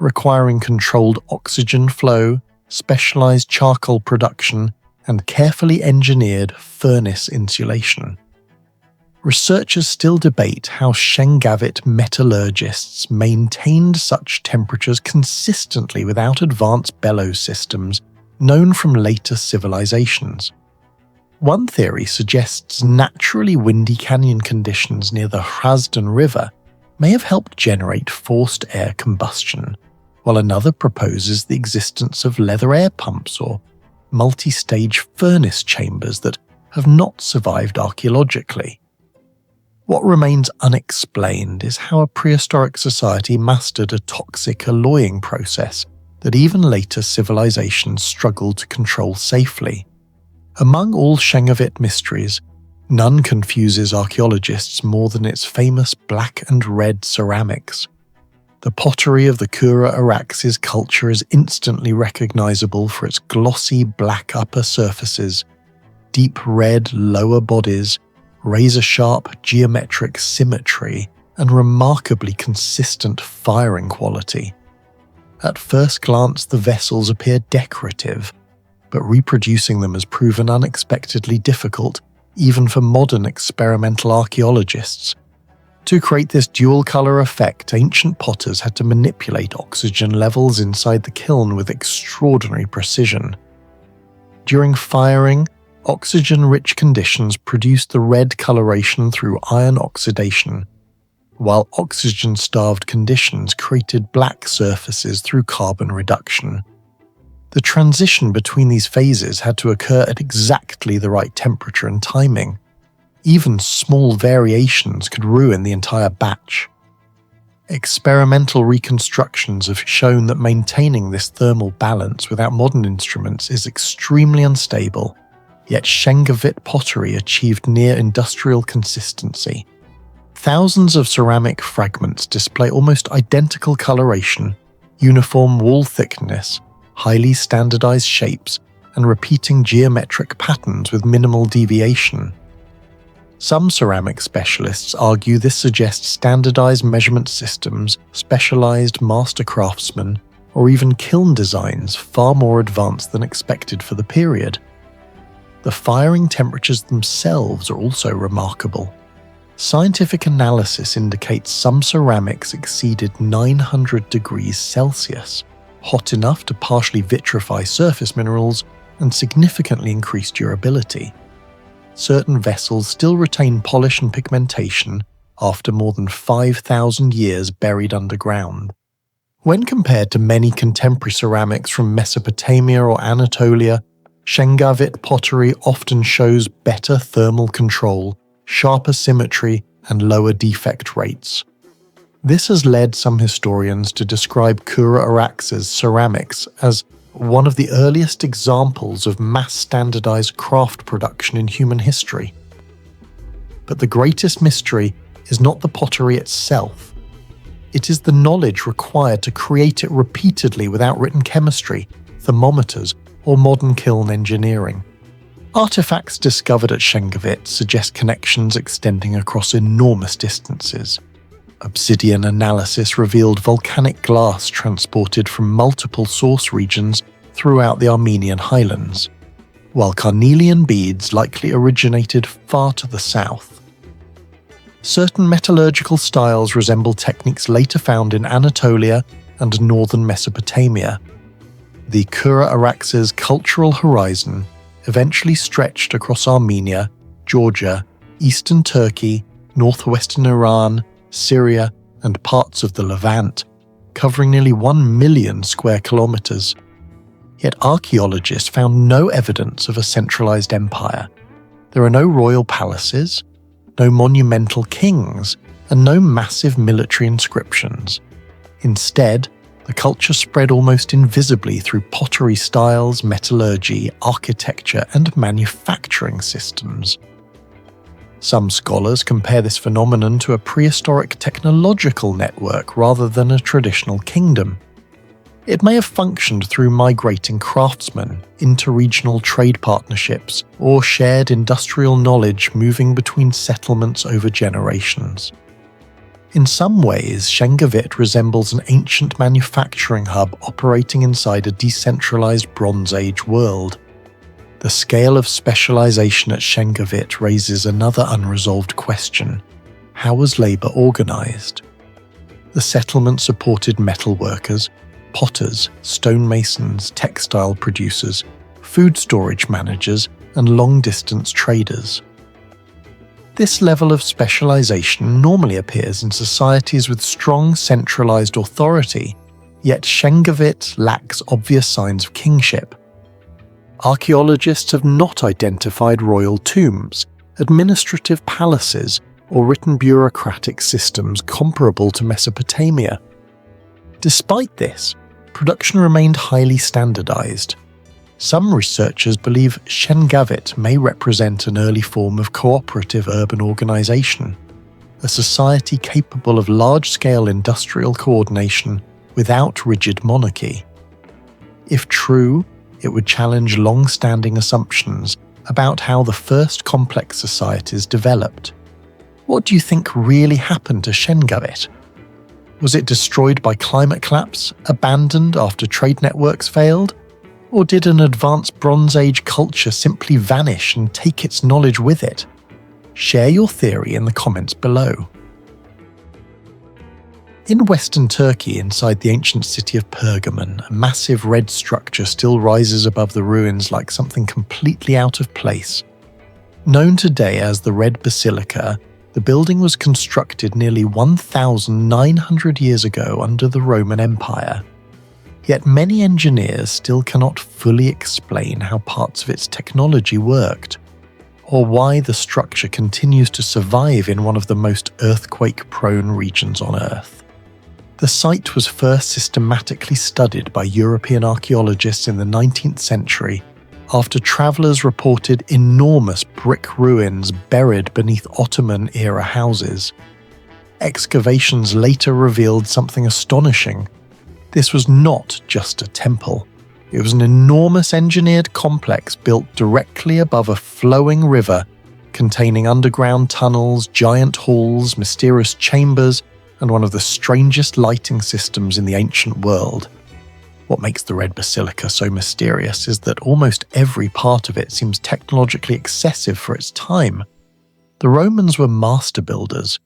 requiring controlled oxygen flow, specialized charcoal production, and carefully engineered furnace insulation. Researchers still debate how Shengavit metallurgists maintained such temperatures consistently without advanced bellows systems known from later civilizations. One theory suggests naturally windy canyon conditions near the Hrazdan River may have helped generate forced air combustion, while another proposes the existence of leather air pumps or multi-stage furnace chambers that have not survived archaeologically. What remains unexplained is how a prehistoric society mastered a toxic alloying process that even later civilizations struggled to control safely. Among all Shengavit mysteries, none confuses archaeologists more than its famous black and red ceramics. The pottery of the Kura Araxes culture is instantly recognizable for its glossy black upper surfaces, deep red lower bodies, razor-sharp geometric symmetry, and remarkably consistent firing quality. At first glance, the vessels appear decorative, but reproducing them has proven unexpectedly difficult, even for modern experimental archaeologists. To create this dual-colour effect, ancient potters had to manipulate oxygen levels inside the kiln with extraordinary precision. During firing, oxygen-rich conditions produced the red coloration through iron oxidation, while oxygen-starved conditions created black surfaces through carbon reduction. The transition between these phases had to occur at exactly the right temperature and timing. Even small variations could ruin the entire batch. Experimental reconstructions have shown that maintaining this thermal balance without modern instruments is extremely unstable, yet Shengavit pottery achieved near-industrial consistency. Thousands of ceramic fragments display almost identical coloration, uniform wall thickness, highly standardized shapes, and repeating geometric patterns with minimal deviation. Some ceramic specialists argue this suggests standardized measurement systems, specialized master craftsmen, or even kiln designs far more advanced than expected for the period. The firing temperatures themselves are also remarkable. Scientific analysis indicates some ceramics exceeded 900 degrees Celsius, hot enough to partially vitrify surface minerals and significantly increase durability. Certain vessels still retain polish and pigmentation after more than 5,000 years buried underground. When compared to many contemporary ceramics from Mesopotamia or Anatolia, Shengavit pottery often shows better thermal control, sharper symmetry, and lower defect rates. This has led some historians to describe Kura-Araxes ceramics as one of the earliest examples of mass-standardized craft production in human history. But the greatest mystery is not the pottery itself. It is the knowledge required to create it repeatedly without written chemistry, thermometers, or modern kiln engineering. Artifacts discovered at Shengavit suggest connections extending across enormous distances. Obsidian analysis revealed volcanic glass transported from multiple source regions throughout the Armenian highlands, while carnelian beads likely originated far to the south. Certain metallurgical styles resemble techniques later found in Anatolia and northern Mesopotamia. The Kura-Araxes cultural horizon eventually stretched across Armenia, Georgia, eastern Turkey, northwestern Iran, Syria, and parts of the Levant, covering nearly 1 million square kilometers. Yet archaeologists found no evidence of a centralized empire. There are no royal palaces, no monumental kings, and no massive military inscriptions. Instead, the culture spread almost invisibly through pottery styles, metallurgy, architecture, and manufacturing systems. Some scholars compare this phenomenon to a prehistoric technological network rather than a traditional kingdom. It may have functioned through migrating craftsmen, interregional trade partnerships, or shared industrial knowledge moving between settlements over generations. In some ways, Shengavit resembles an ancient manufacturing hub operating inside a decentralized Bronze Age world. The scale of specialization at Shengavit raises another unresolved question. How was labor organized? The settlement supported metalworkers, potters, stonemasons, textile producers, food storage managers, and long-distance traders. This level of specialization normally appears in societies with strong centralized authority, yet Shengavit lacks obvious signs of kingship. Archaeologists have not identified royal tombs, administrative palaces, or written bureaucratic systems comparable to Mesopotamia. Despite this, production remained highly standardized. Some researchers believe Shengavit may represent an early form of cooperative urban organization, a society capable of large-scale industrial coordination without rigid monarchy. If true, it would challenge long-standing assumptions about how the first complex societies developed. What do you think really happened to Shengavit? Was it destroyed by climate collapse, abandoned after trade networks failed? Or did an advanced Bronze Age culture simply vanish and take its knowledge with it? Share your theory in the comments below. In western Turkey, inside the ancient city of Pergamon, a massive red structure still rises above the ruins like something completely out of place. Known today as the Red Basilica, the building was constructed nearly 1,900 years ago under the Roman Empire. Yet many engineers still cannot fully explain how parts of its technology worked, or why the structure continues to survive in one of the most earthquake-prone regions on Earth. The site was first systematically studied by European archaeologists in the 19th century after travellers reported enormous brick ruins buried beneath Ottoman-era houses. Excavations later revealed something astonishing. This was not just a temple. It was an enormous engineered complex built directly above a flowing river, containing underground tunnels, giant halls, mysterious chambers, and one of the strangest lighting systems in the ancient world. What makes the Red Basilica so mysterious is that almost every part of it seems technologically excessive for its time. The Romans were master builders,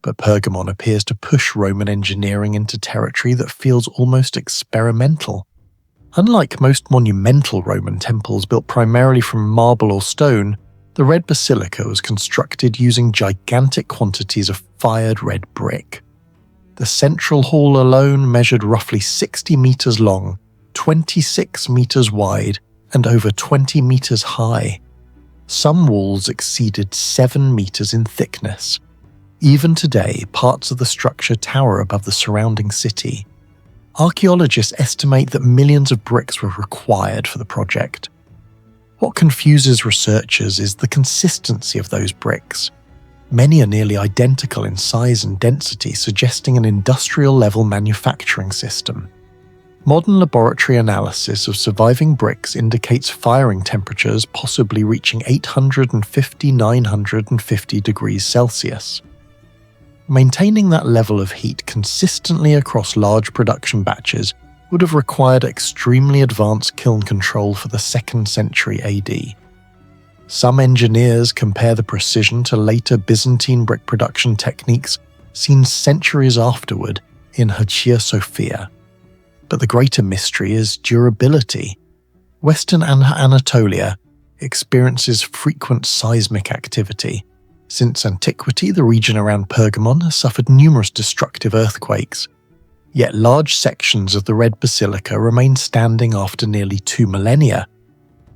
but Pergamon appears to push Roman engineering into territory that feels almost experimental. Unlike most monumental Roman temples built primarily from marble or stone, the Red Basilica was constructed using gigantic quantities of fired red brick. The central hall alone measured roughly 60 meters long, 26 meters wide, and over 20 meters high. Some walls exceeded 7 meters in thickness. Even today, parts of the structure tower above the surrounding city. Archaeologists estimate that millions of bricks were required for the project. What confuses researchers is the consistency of those bricks. Many are nearly identical in size and density, suggesting an industrial-level manufacturing system. Modern laboratory analysis of surviving bricks indicates firing temperatures possibly reaching 850–950 degrees Celsius. Maintaining that level of heat consistently across large production batches would have required extremely advanced kiln control for the 2nd century AD. Some engineers compare the precision to later Byzantine brick production techniques seen centuries afterward in Hagia Sophia. But the greater mystery is durability. Western Anatolia experiences frequent seismic activity. Since antiquity, the region around Pergamon has suffered numerous destructive earthquakes. Yet large sections of the Red Basilica remain standing after nearly 2 millennia.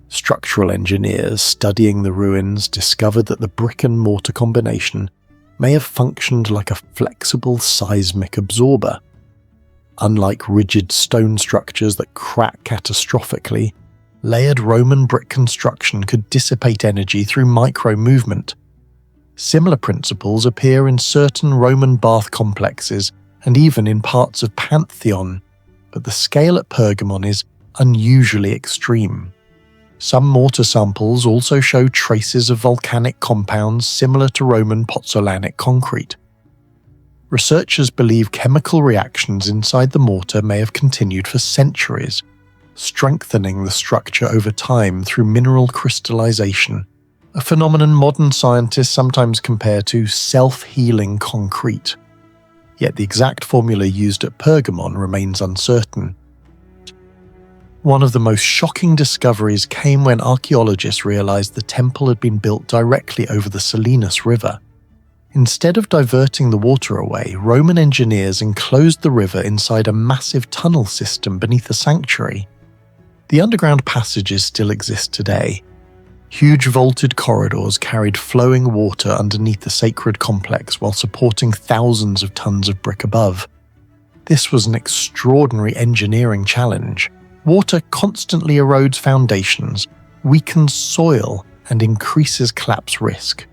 Structural engineers studying the ruins discovered that the brick and mortar combination may have functioned like a flexible seismic absorber. Unlike rigid stone structures that crack catastrophically, layered Roman brick construction could dissipate energy through micro-movement. Similar principles appear in certain Roman bath complexes and even in parts of Pantheon, but the scale at Pergamon is unusually extreme. Some mortar samples also show traces of volcanic compounds similar to Roman pozzolanic concrete. Researchers believe chemical reactions inside the mortar may have continued for centuries, strengthening the structure over time through mineral crystallization, a phenomenon modern scientists sometimes compare to self-healing concrete. Yet the exact formula used at Pergamon remains uncertain. One of the most shocking discoveries came when archaeologists realized the temple had been built directly over the Selinus River. Instead of diverting the water away, Roman engineers enclosed the river inside a massive tunnel system beneath the sanctuary. The underground passages still exist today. Huge vaulted corridors carried flowing water underneath the sacred complex while supporting thousands of tons of brick above. This was an extraordinary engineering challenge. Water constantly erodes foundations, weakens soil, and increases collapse risk.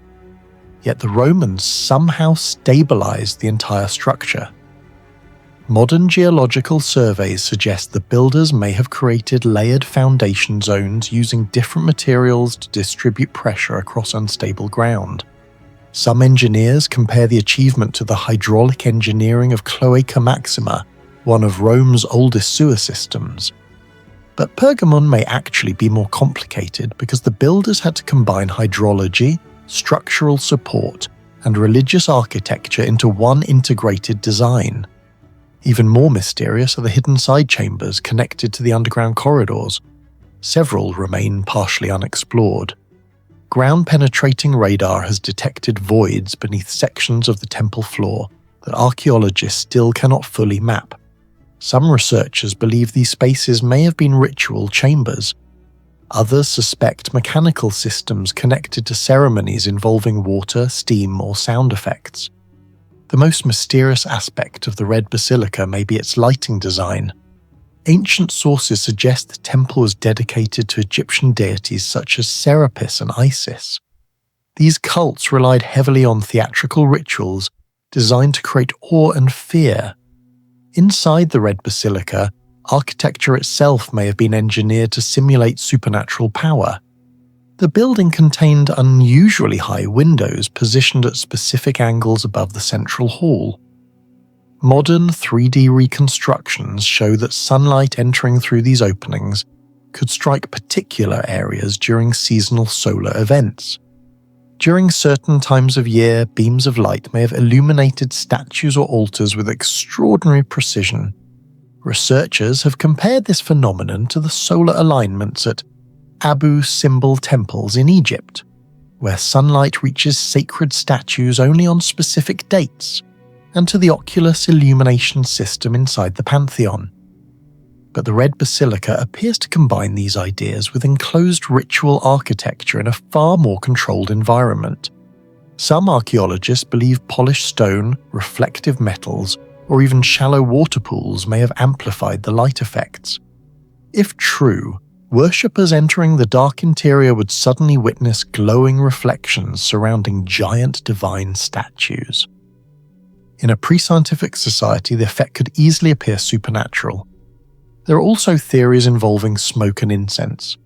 Yet the Romans somehow stabilized the entire structure. Modern geological surveys suggest the builders may have created layered foundation zones using different materials to distribute pressure across unstable ground. Some engineers compare the achievement to the hydraulic engineering of Cloaca Maxima, one of Rome's oldest sewer systems. But Pergamon may actually be more complicated because the builders had to combine hydrology, structural support, and religious architecture into one integrated design. Even more mysterious are the hidden side chambers connected to the underground corridors. Several remain partially unexplored. Ground-penetrating radar has detected voids beneath sections of the temple floor that archaeologists still cannot fully map. Some researchers believe these spaces may have been ritual chambers. Others suspect mechanical systems connected to ceremonies involving water, steam, or sound effects. The most mysterious aspect of the Red Basilica may be its lighting design. Ancient sources suggest the temple was dedicated to Egyptian deities such as Serapis and Isis. These cults relied heavily on theatrical rituals designed to create awe and fear. Inside the Red Basilica, architecture itself may have been engineered to simulate supernatural power. The building contained unusually high windows positioned at specific angles above the central hall. Modern 3D reconstructions show that sunlight entering through these openings could strike particular areas during seasonal solar events. During certain times of year, beams of light may have illuminated statues or altars with extraordinary precision. Researchers have compared this phenomenon to the solar alignments at Abu Simbel temples in Egypt, where sunlight reaches sacred statues only on specific dates, and to the oculus illumination system inside the Pantheon. But the Red Basilica appears to combine these ideas with enclosed ritual architecture in a far more controlled environment. Some archaeologists believe polished stone, reflective metals, or even shallow water pools may have amplified the light effects. If true, worshippers entering the dark interior would suddenly witness glowing reflections surrounding giant divine statues. In a pre-scientific society, the effect could easily appear supernatural. There are also theories involving smoke and incense.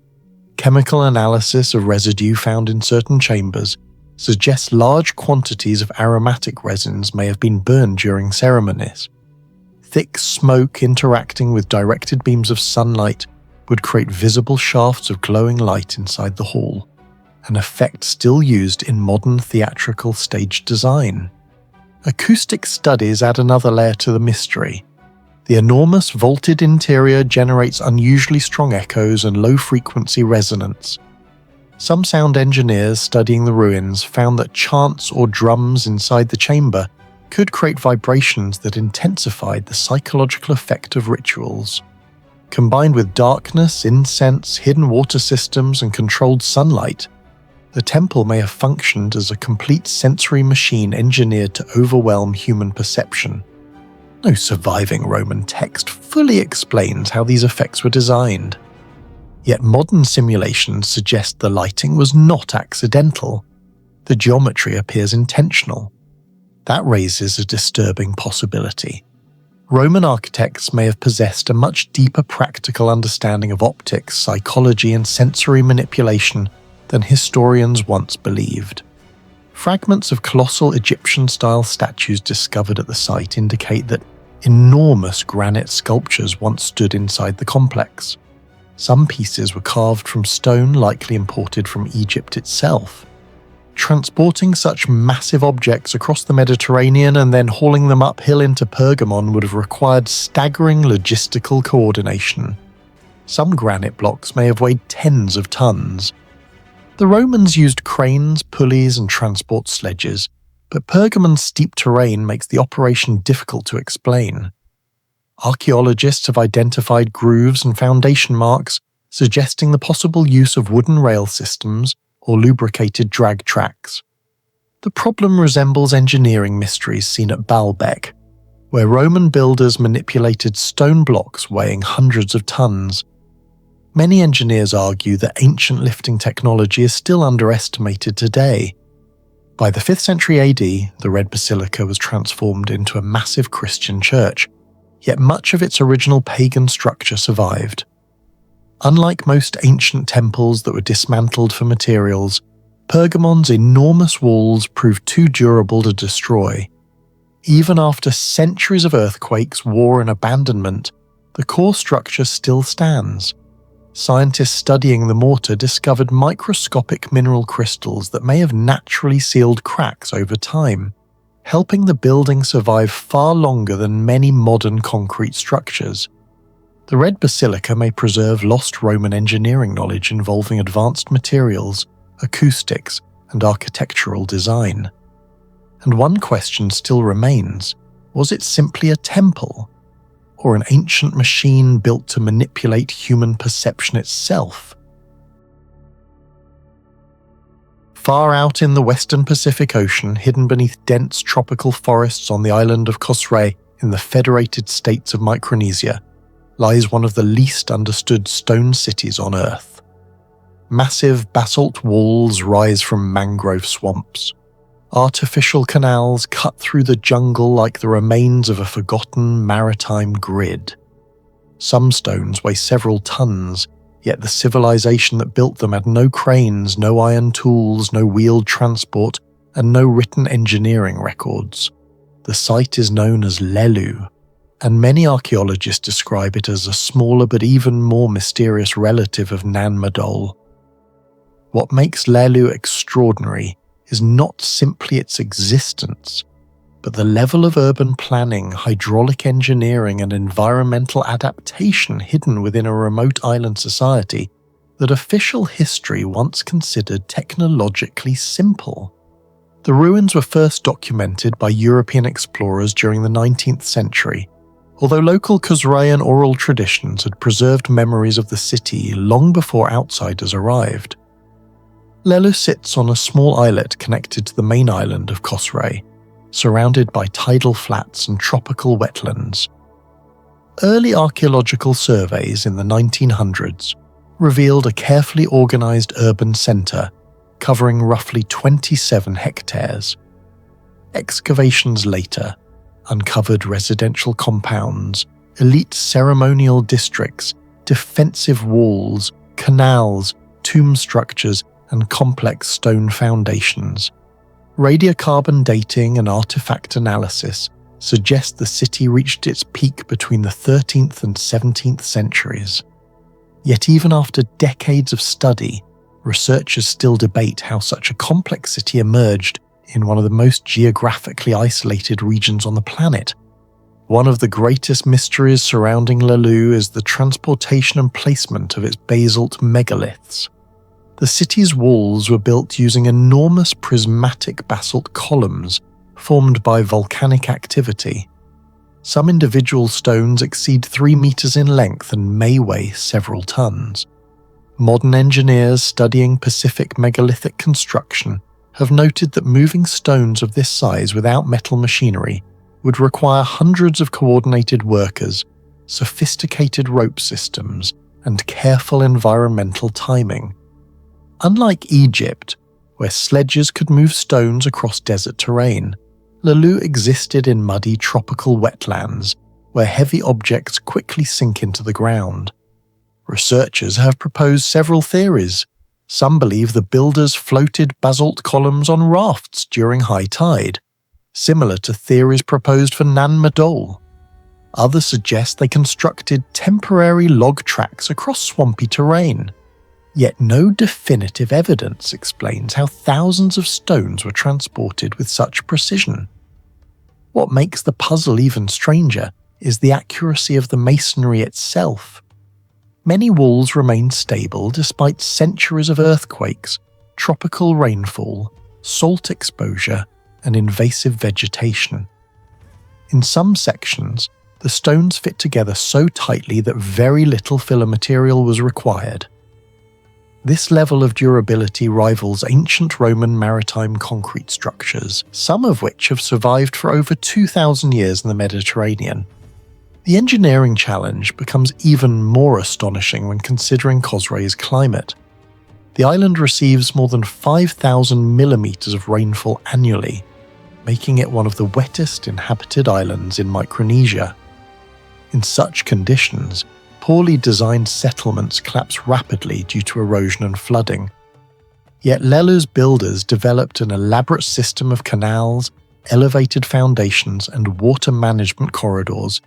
Chemical analysis of residue found in certain chambers suggests large quantities of aromatic resins may have been burned during ceremonies. Thick smoke interacting with directed beams of sunlight would create visible shafts of glowing light inside the hall, an effect still used in modern theatrical stage design. Acoustic studies add another layer to the mystery. The enormous vaulted interior generates unusually strong echoes and low-frequency resonance. Some sound engineers studying the ruins found that chants or drums inside the chamber could create vibrations that intensified the psychological effect of rituals. Combined with darkness, incense, hidden water systems, and controlled sunlight, the temple may have functioned as a complete sensory machine engineered to overwhelm human perception. No surviving Roman text fully explains how these effects were designed. Yet modern simulations suggest the lighting was not accidental. The geometry appears intentional. That raises a disturbing possibility. Roman architects may have possessed a much deeper practical understanding of optics, psychology, and sensory manipulation than historians once believed. Fragments of colossal Egyptian-style statues discovered at the site indicate that enormous granite sculptures once stood inside the complex. Some pieces were carved from stone likely imported from Egypt itself. Transporting such massive objects across the Mediterranean and then hauling them uphill into Pergamon would have required staggering logistical coordination. Some granite blocks may have weighed tens of tons. The Romans used cranes, pulleys, and transport sledges, but Pergamon's steep terrain makes the operation difficult to explain. Archaeologists have identified grooves and foundation marks, suggesting the possible use of wooden rail systems or lubricated drag tracks. The problem resembles engineering mysteries seen at Baalbek, where Roman builders manipulated stone blocks weighing hundreds of tons. Many engineers argue that ancient lifting technology is still underestimated today. By the 5th century AD, the Red Basilica was transformed into a massive Christian church, yet much of its original pagan structure survived. Unlike most ancient temples that were dismantled for materials, Pergamon's enormous walls proved too durable to destroy. Even after centuries of earthquakes, war, and abandonment, the core structure still stands. Scientists studying the mortar discovered microscopic mineral crystals that may have naturally sealed cracks over time. helping the building survive far longer than many modern concrete structures. The Red Basilica may preserve lost Roman engineering knowledge involving advanced materials, acoustics, and architectural design. And one question still remains: was it simply a temple, or an ancient machine built to manipulate human perception itself? Far out in the western Pacific Ocean, hidden beneath dense tropical forests on the island of Kosrae in the Federated States of Micronesia, lies one of the least understood stone cities on Earth. Massive basalt walls rise from mangrove swamps. Artificial canals cut through the jungle like the remains of a forgotten maritime grid. Some stones weigh several tons, yet the civilization that built them had no cranes, no iron tools, no wheeled transport, and no written engineering records. The site is known as Lelu, and many archaeologists describe it as a smaller but even more mysterious relative of Nan Madol. What makes Lelu extraordinary is not simply its existence, but the level of urban planning, hydraulic engineering, and environmental adaptation hidden within a remote island society that official history once considered technologically simple. The ruins were first documented by European explorers during the 19th century, although local Kosraean oral traditions had preserved memories of the city long before outsiders arrived. Lelu sits on a small islet connected to the main island of Kosrae, surrounded by tidal flats and tropical wetlands. Early archaeological surveys in the 1900s revealed a carefully organized urban center covering roughly 27 hectares. Excavations later uncovered residential compounds, elite ceremonial districts, defensive walls, canals, tomb structures, and complex stone foundations. Radiocarbon dating and artifact analysis suggest the city reached its peak between the 13th and 17th centuries. Yet even after decades of study, researchers still debate how such a complex city emerged in one of the most geographically isolated regions on the planet. One of the greatest mysteries surrounding Lelu is the transportation and placement of its basalt megaliths. The city's walls were built using enormous prismatic basalt columns formed by volcanic activity. Some individual stones exceed 3 meters in length and may weigh several tons. Modern engineers studying Pacific megalithic construction have noted that moving stones of this size without metal machinery would require hundreds of coordinated workers, sophisticated rope systems, and careful environmental timing. Unlike Egypt, where sledges could move stones across desert terrain, Lelu existed in muddy tropical wetlands where heavy objects quickly sink into the ground. Researchers have proposed several theories. Some believe the builders floated basalt columns on rafts during high tide, similar to theories proposed for Nan Madol. Others suggest they constructed temporary log tracks across swampy terrain. Yet no definitive evidence explains how thousands of stones were transported with such precision. What makes the puzzle even stranger is the accuracy of the masonry itself. Many walls remain stable despite centuries of earthquakes, tropical rainfall, salt exposure, and invasive vegetation. In some sections, the stones fit together so tightly that very little filler material was required. This level of durability rivals ancient Roman maritime concrete structures, some of which have survived for over 2,000 years in the Mediterranean. The engineering challenge becomes even more astonishing when considering Kosrae's climate. The island receives more than 5,000 millimeters of rainfall annually, making it one of the wettest inhabited islands in Micronesia. In such conditions, poorly designed settlements collapse rapidly due to erosion and flooding. Yet Lelu's builders developed an elaborate system of canals, elevated foundations, and water management corridors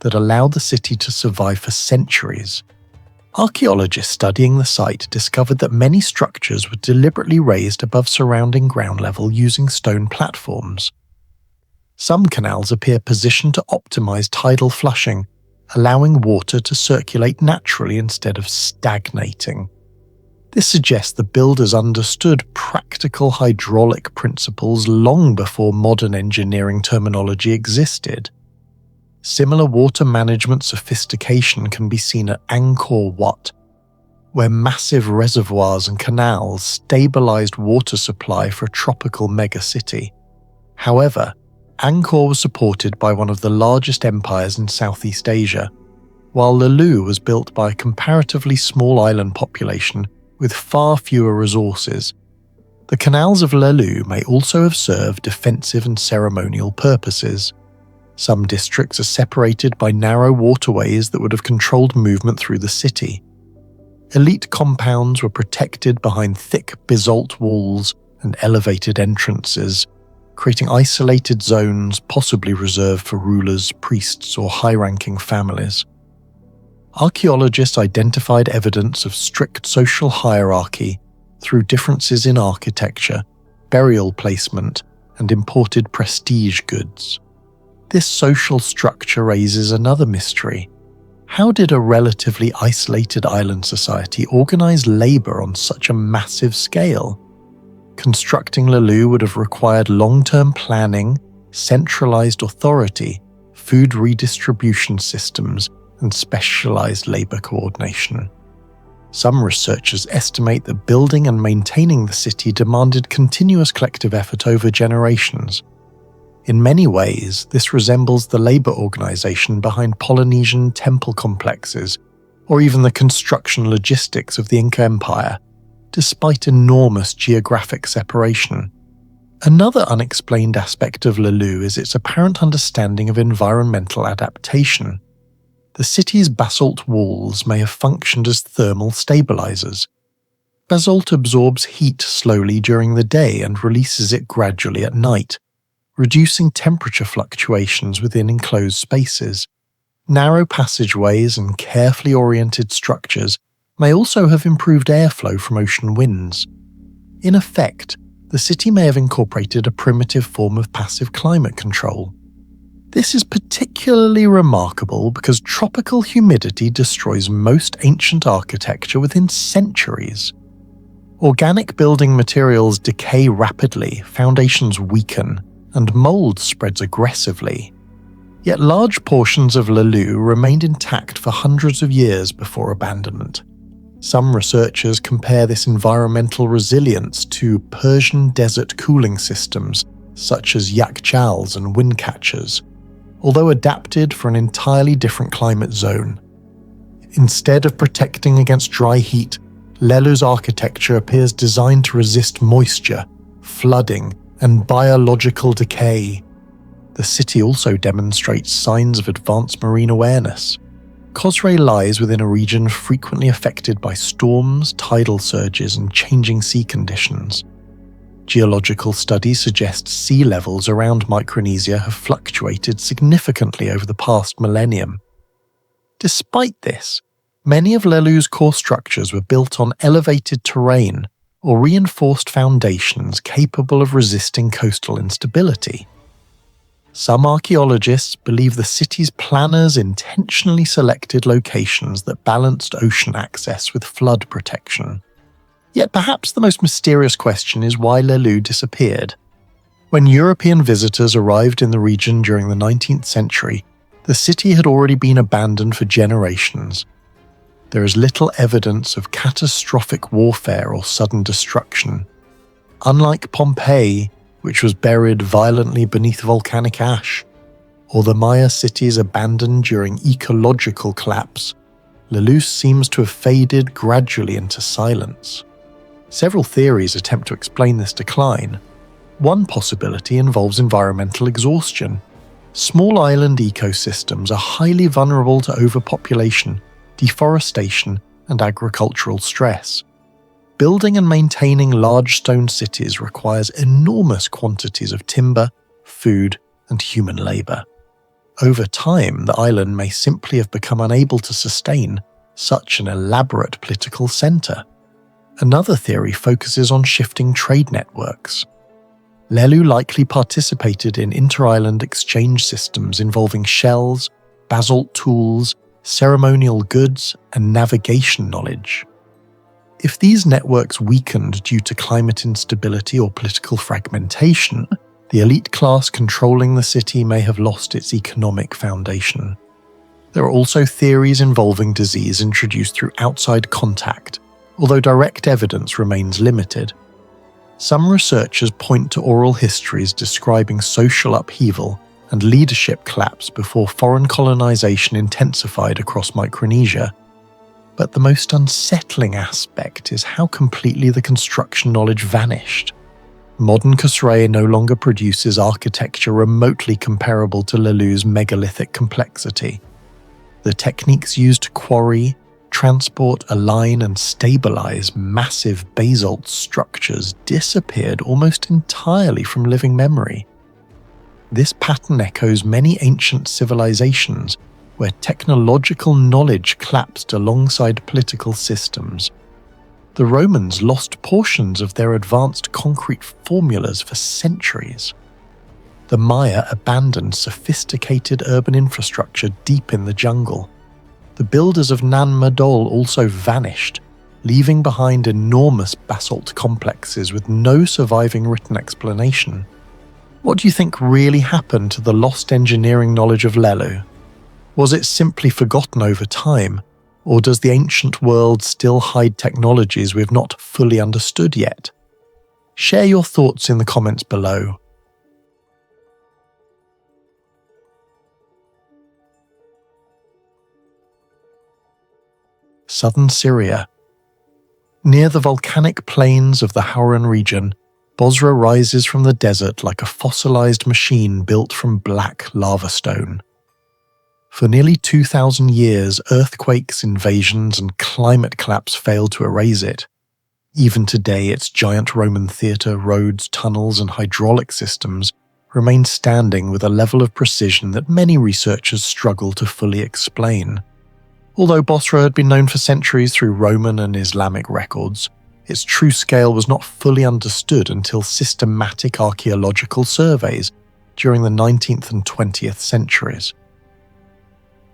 that allowed the city to survive for centuries. Archaeologists studying the site discovered that many structures were deliberately raised above surrounding ground level using stone platforms. Some canals appear positioned to optimize tidal flushing, allowing water to circulate naturally instead of stagnating. This suggests the builders understood practical hydraulic principles long before modern engineering terminology existed. Similar water management sophistication can be seen at Angkor Wat, where massive reservoirs and canals stabilized water supply for a tropical megacity. However, Angkor was supported by one of the largest empires in Southeast Asia, while Lulu was built by a comparatively small island population with far fewer resources. The canals of Lulu may also have served defensive and ceremonial purposes. Some districts are separated by narrow waterways that would have controlled movement through the city. Elite compounds were protected behind thick basalt walls and elevated entrances, creating isolated zones possibly reserved for rulers, priests, or high-ranking families. Archaeologists identified evidence of strict social hierarchy through differences in architecture, burial placement, and imported prestige goods. This social structure raises another mystery. How did a relatively isolated island society organize labor on such a massive scale? Constructing Lulu would have required long-term planning, centralized authority, food redistribution systems, and specialized labor coordination. Some researchers estimate that building and maintaining the city demanded continuous collective effort over generations. In many ways, this resembles the labor organization behind Polynesian temple complexes, or even the construction logistics of the Inca Empire, despite enormous geographic separation. Another unexplained aspect of Lulu is its apparent understanding of environmental adaptation. The city's basalt walls may have functioned as thermal stabilizers. Basalt absorbs heat slowly during the day and releases it gradually at night, reducing temperature fluctuations within enclosed spaces. Narrow passageways and carefully oriented structures may also have improved airflow from ocean winds. In effect, the city may have incorporated a primitive form of passive climate control. This is particularly remarkable because tropical humidity destroys most ancient architecture within centuries. Organic building materials decay rapidly, foundations weaken, and mold spreads aggressively. Yet large portions of Lulu remained intact for hundreds of years before abandonment. Some researchers compare this environmental resilience to Persian desert cooling systems such as yakchals and wind catchers, although adapted for an entirely different climate zone. Instead of protecting against dry heat, Lulu's architecture appears designed to resist moisture, flooding, and biological decay. The city also demonstrates signs of advanced marine awareness. Cosray lies within a region frequently affected by storms, tidal surges, and changing sea conditions. Geological studies suggest sea levels around Micronesia have fluctuated significantly over the past millennium. Despite this, many of Lulu's core structures were built on elevated terrain or reinforced foundations capable of resisting coastal instability. Some archaeologists believe the city's planners intentionally selected locations that balanced ocean access with flood protection. Yet perhaps the most mysterious question is why Lulu disappeared. When European visitors arrived in the region during the 19th century, the city had already been abandoned for generations. There is little evidence of catastrophic warfare or sudden destruction. Unlike Pompeii, which was buried violently beneath volcanic ash, or the Maya cities abandoned during ecological collapse, Lulu seems to have faded gradually into silence. Several theories attempt to explain this decline. One possibility involves environmental exhaustion. Small island ecosystems are highly vulnerable to overpopulation, deforestation, and agricultural stress. Building and maintaining large stone cities requires enormous quantities of timber, food, and human labor. Over time, the island may simply have become unable to sustain such an elaborate political center. Another theory focuses on shifting trade networks. Lelu likely participated in inter-island exchange systems involving shells, basalt tools, ceremonial goods, and navigation knowledge. If these networks weakened due to climate instability or political fragmentation, the elite class controlling the city may have lost its economic foundation. There are also theories involving disease introduced through outside contact, although direct evidence remains limited. Some researchers point to oral histories describing social upheaval and leadership collapse before foreign colonization intensified across Micronesia. But the most unsettling aspect is how completely the construction knowledge vanished. Modern Khosrae no longer produces architecture remotely comparable to Lelu's megalithic complexity. The techniques used to quarry, transport, align, and stabilize massive basalt structures disappeared almost entirely from living memory. This pattern echoes many ancient civilizations where technological knowledge collapsed alongside political systems. The Romans lost portions of their advanced concrete formulas for centuries. The Maya abandoned sophisticated urban infrastructure deep in the jungle. The builders of Nan Madol also vanished, leaving behind enormous basalt complexes with no surviving written explanation. What do you think really happened to the lost engineering knowledge of Lelu? Was it simply forgotten over time, or does the ancient world still hide technologies we've not fully understood yet? Share your thoughts in the comments below. Southern Syria. Near the volcanic plains of the Hauran region, Bosra rises from the desert like a fossilized machine built from black lava stone. For nearly 2,000 years, earthquakes, invasions, and climate collapse failed to erase it. Even today, its giant Roman theatre, roads, tunnels, and hydraulic systems remain standing with a level of precision that many researchers struggle to fully explain. Although Bosra had been known for centuries through Roman and Islamic records, its true scale was not fully understood until systematic archaeological surveys during the 19th and 20th centuries.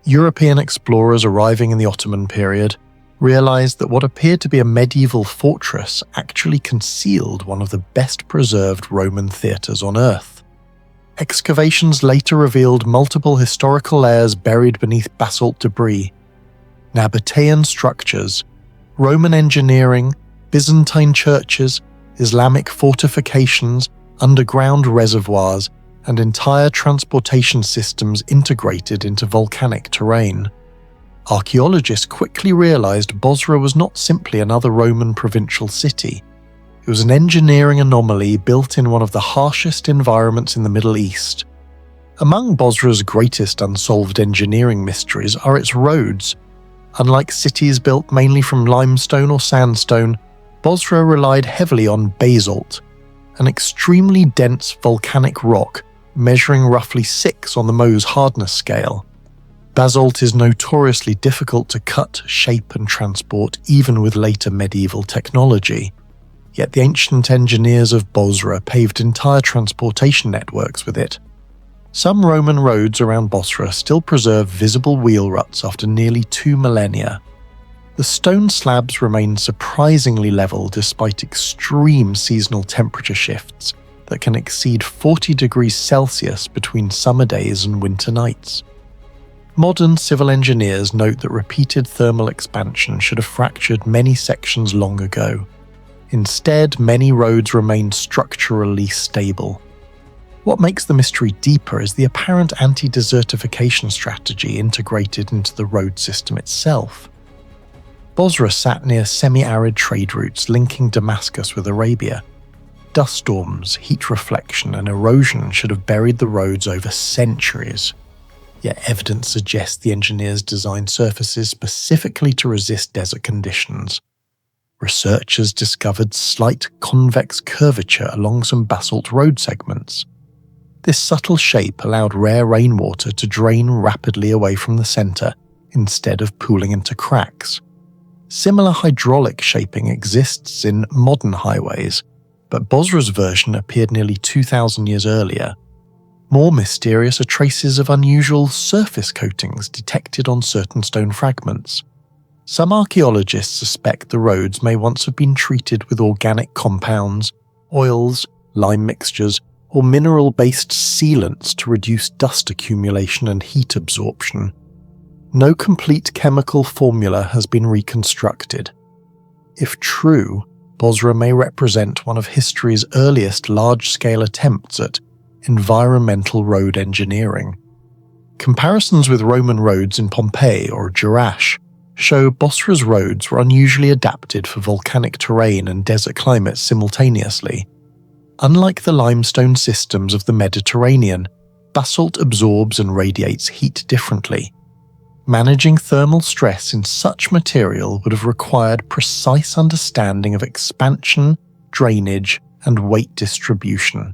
European explorers arriving in the Ottoman period realized that what appeared to be a medieval fortress actually concealed one of the best preserved Roman theatres on Earth. Excavations later revealed multiple historical layers buried beneath basalt debris. Nabatean structures, Roman engineering, Byzantine churches, Islamic fortifications, underground reservoirs, and entire transportation systems integrated into volcanic terrain. Archaeologists quickly realized Bosra was not simply another Roman provincial city. It was an engineering anomaly built in one of the harshest environments in the Middle East. Among Bosra's greatest unsolved engineering mysteries are its roads. Unlike cities built mainly from limestone or sandstone, Bosra relied heavily on basalt, an extremely dense volcanic rock measuring roughly 6 on the Mohs hardness scale. Basalt is notoriously difficult to cut, shape, and transport even with later medieval technology. Yet the ancient engineers of Bosra paved entire transportation networks with it. Some Roman roads around Bosra still preserve visible wheel ruts after nearly 2 millennia. The stone slabs remain surprisingly level despite extreme seasonal temperature shifts that can exceed 40 degrees Celsius between summer days and winter nights. Modern civil engineers note that repeated thermal expansion should have fractured many sections long ago. Instead, many roads remain structurally stable. What makes the mystery deeper is the apparent anti-desertification strategy integrated into the road system itself. Bosra sat near semi-arid trade routes linking Damascus with Arabia. Dust storms, heat reflection, and erosion should have buried the roads over centuries. Yet evidence suggests the engineers designed surfaces specifically to resist desert conditions. Researchers discovered slight convex curvature along some basalt road segments. This subtle shape allowed rare rainwater to drain rapidly away from the center instead of pooling into cracks. Similar hydraulic shaping exists in modern highways, but Bosra's version appeared nearly 2,000 years earlier. More mysterious are traces of unusual surface coatings detected on certain stone fragments. Some archaeologists suspect the roads may once have been treated with organic compounds, oils, lime mixtures, or mineral-based sealants to reduce dust accumulation and heat absorption. No complete chemical formula has been reconstructed. If true, Bosra may represent one of history's earliest large-scale attempts at environmental road engineering. Comparisons with Roman roads in Pompeii or Jerash show Bosra's roads were unusually adapted for volcanic terrain and desert climates simultaneously. Unlike the limestone systems of the Mediterranean, basalt absorbs and radiates heat differently. Managing thermal stress in such material would have required precise understanding of expansion, drainage, and weight distribution.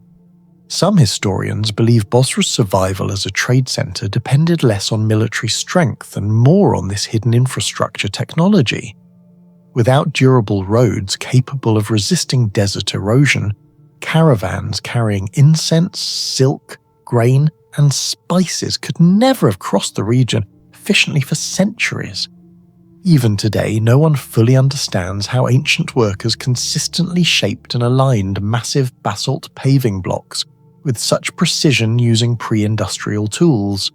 Some historians believe Bosra's survival as a trade centre depended less on military strength and more on this hidden infrastructure technology. Without durable roads capable of resisting desert erosion, caravans carrying incense, silk, grain, and spices could never have crossed the region efficiently for centuries. Even today, no one fully understands how ancient workers consistently shaped and aligned massive basalt paving blocks with such precision using pre-industrial tools.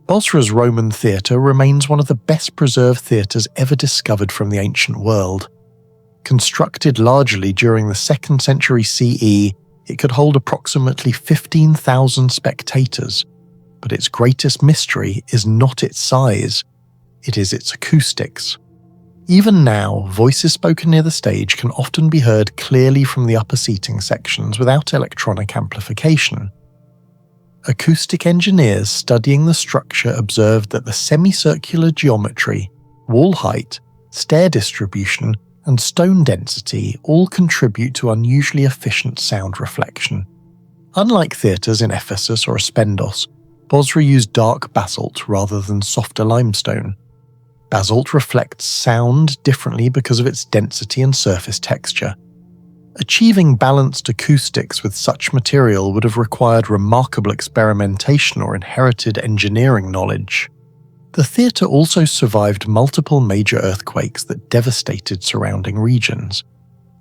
Bosra's Roman theatre remains one of the best preserved theatres ever discovered from the ancient world. Constructed largely during the 2nd century CE, it could hold approximately 15,000 spectators, but its greatest mystery is not its size, it is its acoustics. Even now, voices spoken near the stage can often be heard clearly from the upper seating sections without electronic amplification. Acoustic engineers studying the structure observed that the semicircular geometry, wall height, stair distribution, and stone density all contribute to unusually efficient sound reflection. Unlike theatres in Ephesus or Aspendos, Bosra used dark basalt rather than softer limestone. Basalt reflects sound differently because of its density and surface texture. Achieving balanced acoustics with such material would have required remarkable experimentation or inherited engineering knowledge. The theatre also survived multiple major earthquakes that devastated surrounding regions.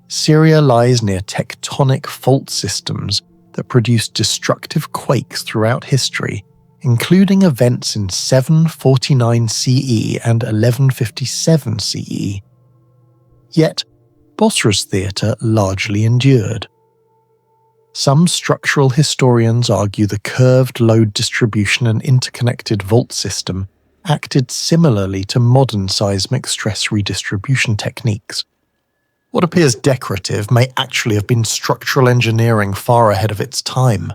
Syria lies near tectonic fault systems that produced destructive quakes throughout history, including events in 749 CE and 1157 CE. Yet, Bosra's theatre largely endured. Some structural historians argue the curved load distribution and interconnected vault system acted similarly to modern seismic stress redistribution techniques. What appears decorative may actually have been structural engineering far ahead of its time.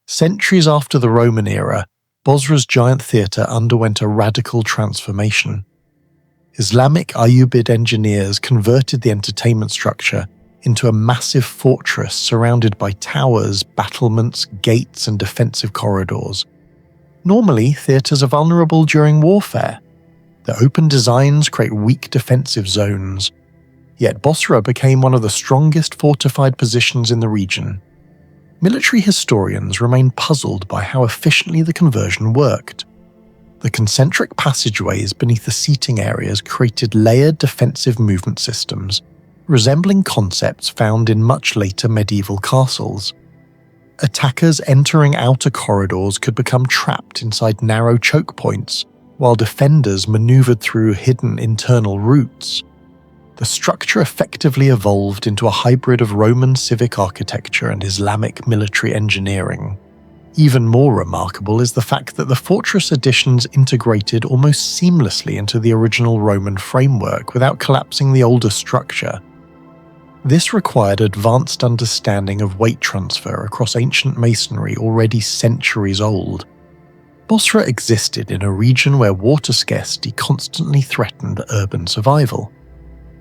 Centuries after the Roman era, Bosra's giant theatre underwent a radical transformation. Islamic Ayyubid engineers converted the entertainment structure into a massive fortress surrounded by towers, battlements, gates, and defensive corridors. Normally, theatres are vulnerable during warfare. Their open designs create weak defensive zones. Yet Bosra became one of the strongest fortified positions in the region. Military historians remain puzzled by how efficiently the conversion worked. The concentric passageways beneath the seating areas created layered defensive movement systems, resembling concepts found in much later medieval castles. Attackers entering outer corridors could become trapped inside narrow choke points, while defenders maneuvered through hidden internal routes. The structure effectively evolved into a hybrid of Roman civic architecture and Islamic military engineering. Even more remarkable is the fact that the fortress additions integrated almost seamlessly into the original Roman framework without collapsing the older structure. This required advanced understanding of weight transfer across ancient masonry already centuries old. Bosra existed in a region where water scarcity constantly threatened urban survival.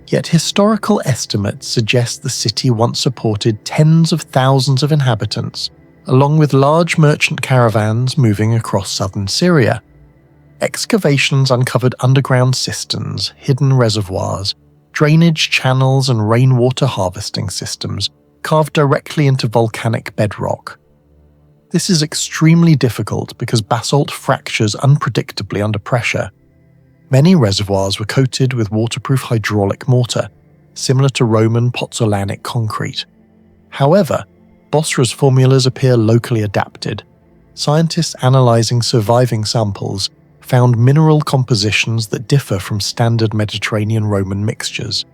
Yet historical estimates suggest the city once supported tens of thousands of inhabitants, along with large merchant caravans moving across southern Syria. Excavations uncovered underground cisterns, hidden reservoirs, drainage channels and rainwater harvesting systems, carved directly into volcanic bedrock. This is extremely difficult because basalt fractures unpredictably under pressure. Many reservoirs were coated with waterproof hydraulic mortar, similar to Roman pozzolanic concrete. However, Bosra's formulas appear locally adapted. Scientists analyzing surviving samples found mineral compositions that differ from standard Mediterranean Roman mixtures.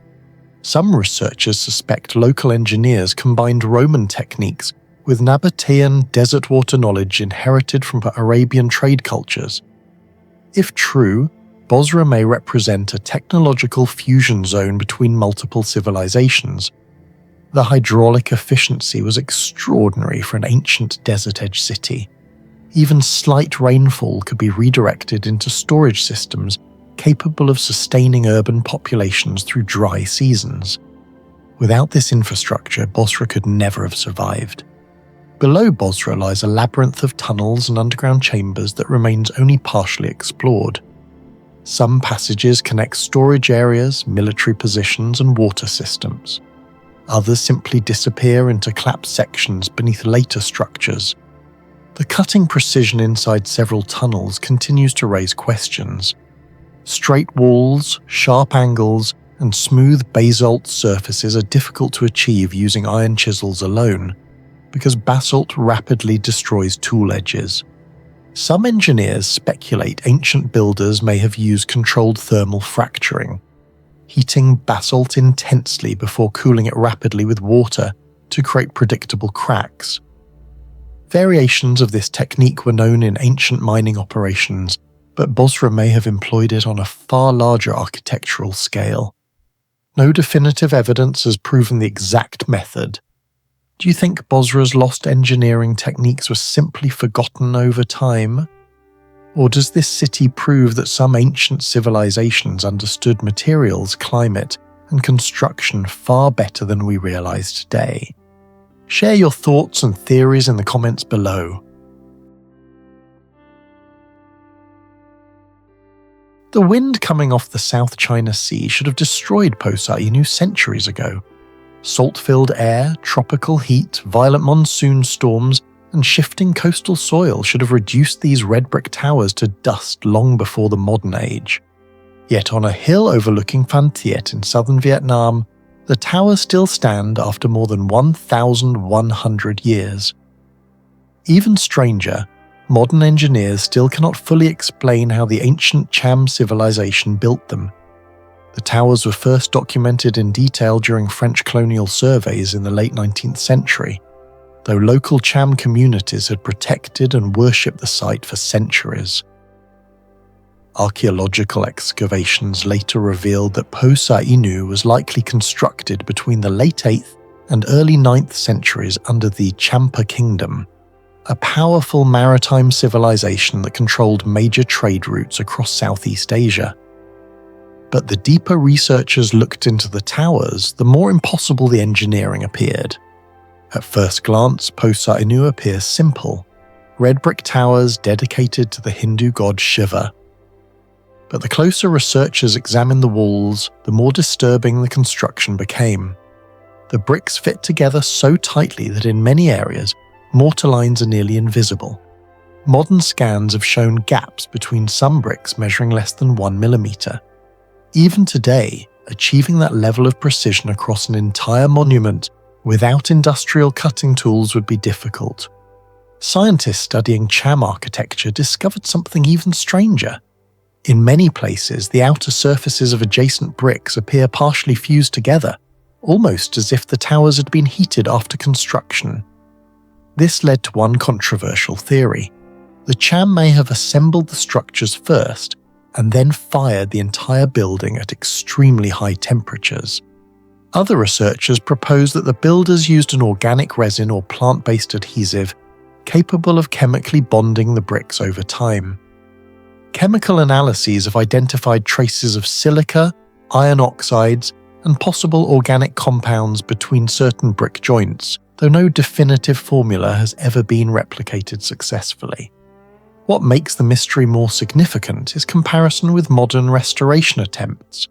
Some researchers suspect local engineers combined Roman techniques with Nabatean desert water knowledge inherited from Arabian trade cultures. If true, Bosra may represent a technological fusion zone between multiple civilizations. The hydraulic efficiency was extraordinary for an ancient desert-edge city. Even slight rainfall could be redirected into storage systems capable of sustaining urban populations through dry seasons. Without this infrastructure, Bosra could never have survived. Below Bosra lies a labyrinth of tunnels and underground chambers that remains only partially explored. Some passages connect storage areas, military positions, and water systems. Others simply disappear into collapsed sections beneath later structures. The cutting precision inside several tunnels continues to raise questions. Straight walls, sharp angles, and smooth basalt surfaces are difficult to achieve using iron chisels alone, because basalt rapidly destroys tool edges. Some engineers speculate ancient builders may have used controlled thermal fracturing, heating basalt intensely before cooling it rapidly with water to create predictable cracks. Variations of this technique were known in ancient mining operations, but Bosra may have employed it on a far larger architectural scale. No definitive evidence has proven the exact method. Do you think Bosra's lost engineering techniques were simply forgotten over time? Or does this city prove that some ancient civilizations understood materials, climate, and construction far better than we realize today? Share your thoughts and theories in the comments below. The wind coming off the South China Sea should have destroyed Posa Inu centuries ago. Salt-filled air, tropical heat, violent monsoon storms, and shifting coastal soil should have reduced these red brick towers to dust long before the modern age. Yet on a hill overlooking Phan Thiet in southern Vietnam, the towers still stand after more than 1,100 years. Even stranger, modern engineers still cannot fully explain how the ancient Cham civilization built them. The towers were first documented in detail during French colonial surveys in the late 19th century, though local Cham communities had protected and worshipped the site for centuries. Archaeological excavations later revealed that Posa Inu was likely constructed between the late 8th and early 9th centuries under the Champa Kingdom, a powerful maritime civilization that controlled major trade routes across Southeast Asia. But the deeper researchers looked into the towers, the more impossible the engineering appeared. At first glance, Posa Inu appears simple, red brick towers dedicated to the Hindu god Shiva. But the closer researchers examined the walls, the more disturbing the construction became. The bricks fit together so tightly that in many areas, mortar lines are nearly invisible. Modern scans have shown gaps between some bricks measuring less than 1 millimeter. Even today, achieving that level of precision across an entire monument without industrial cutting tools would be difficult. Scientists studying Cham architecture discovered something even stranger. In many places, the outer surfaces of adjacent bricks appear partially fused together, almost as if the towers had been heated after construction. This led to one controversial theory. The Cham may have assembled the structures first and then fired the entire building at extremely high temperatures. Other researchers propose that the builders used an organic resin or plant-based adhesive capable of chemically bonding the bricks over time. Chemical analyses have identified traces of silica, iron oxides, and possible organic compounds between certain brick joints, though no definitive formula has ever been replicated successfully. What makes the mystery more significant is comparison with modern restoration attempts.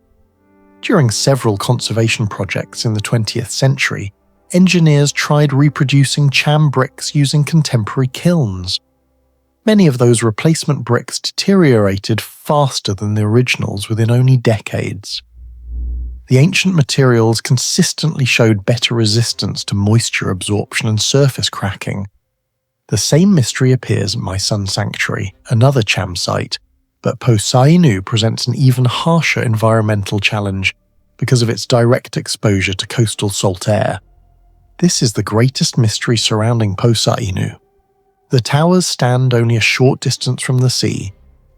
During several conservation projects in the 20th century, engineers tried reproducing cham bricks using contemporary kilns. Many of those replacement bricks deteriorated faster than the originals within only decades. The ancient materials consistently showed better resistance to moisture absorption and surface cracking. The same mystery appears at my Sun Sanctuary, another cham site, but Poseidon presents an even harsher environmental challenge because of its direct exposure to coastal salt air. This is the greatest mystery surrounding Poseidon. The towers stand only a short distance from the sea,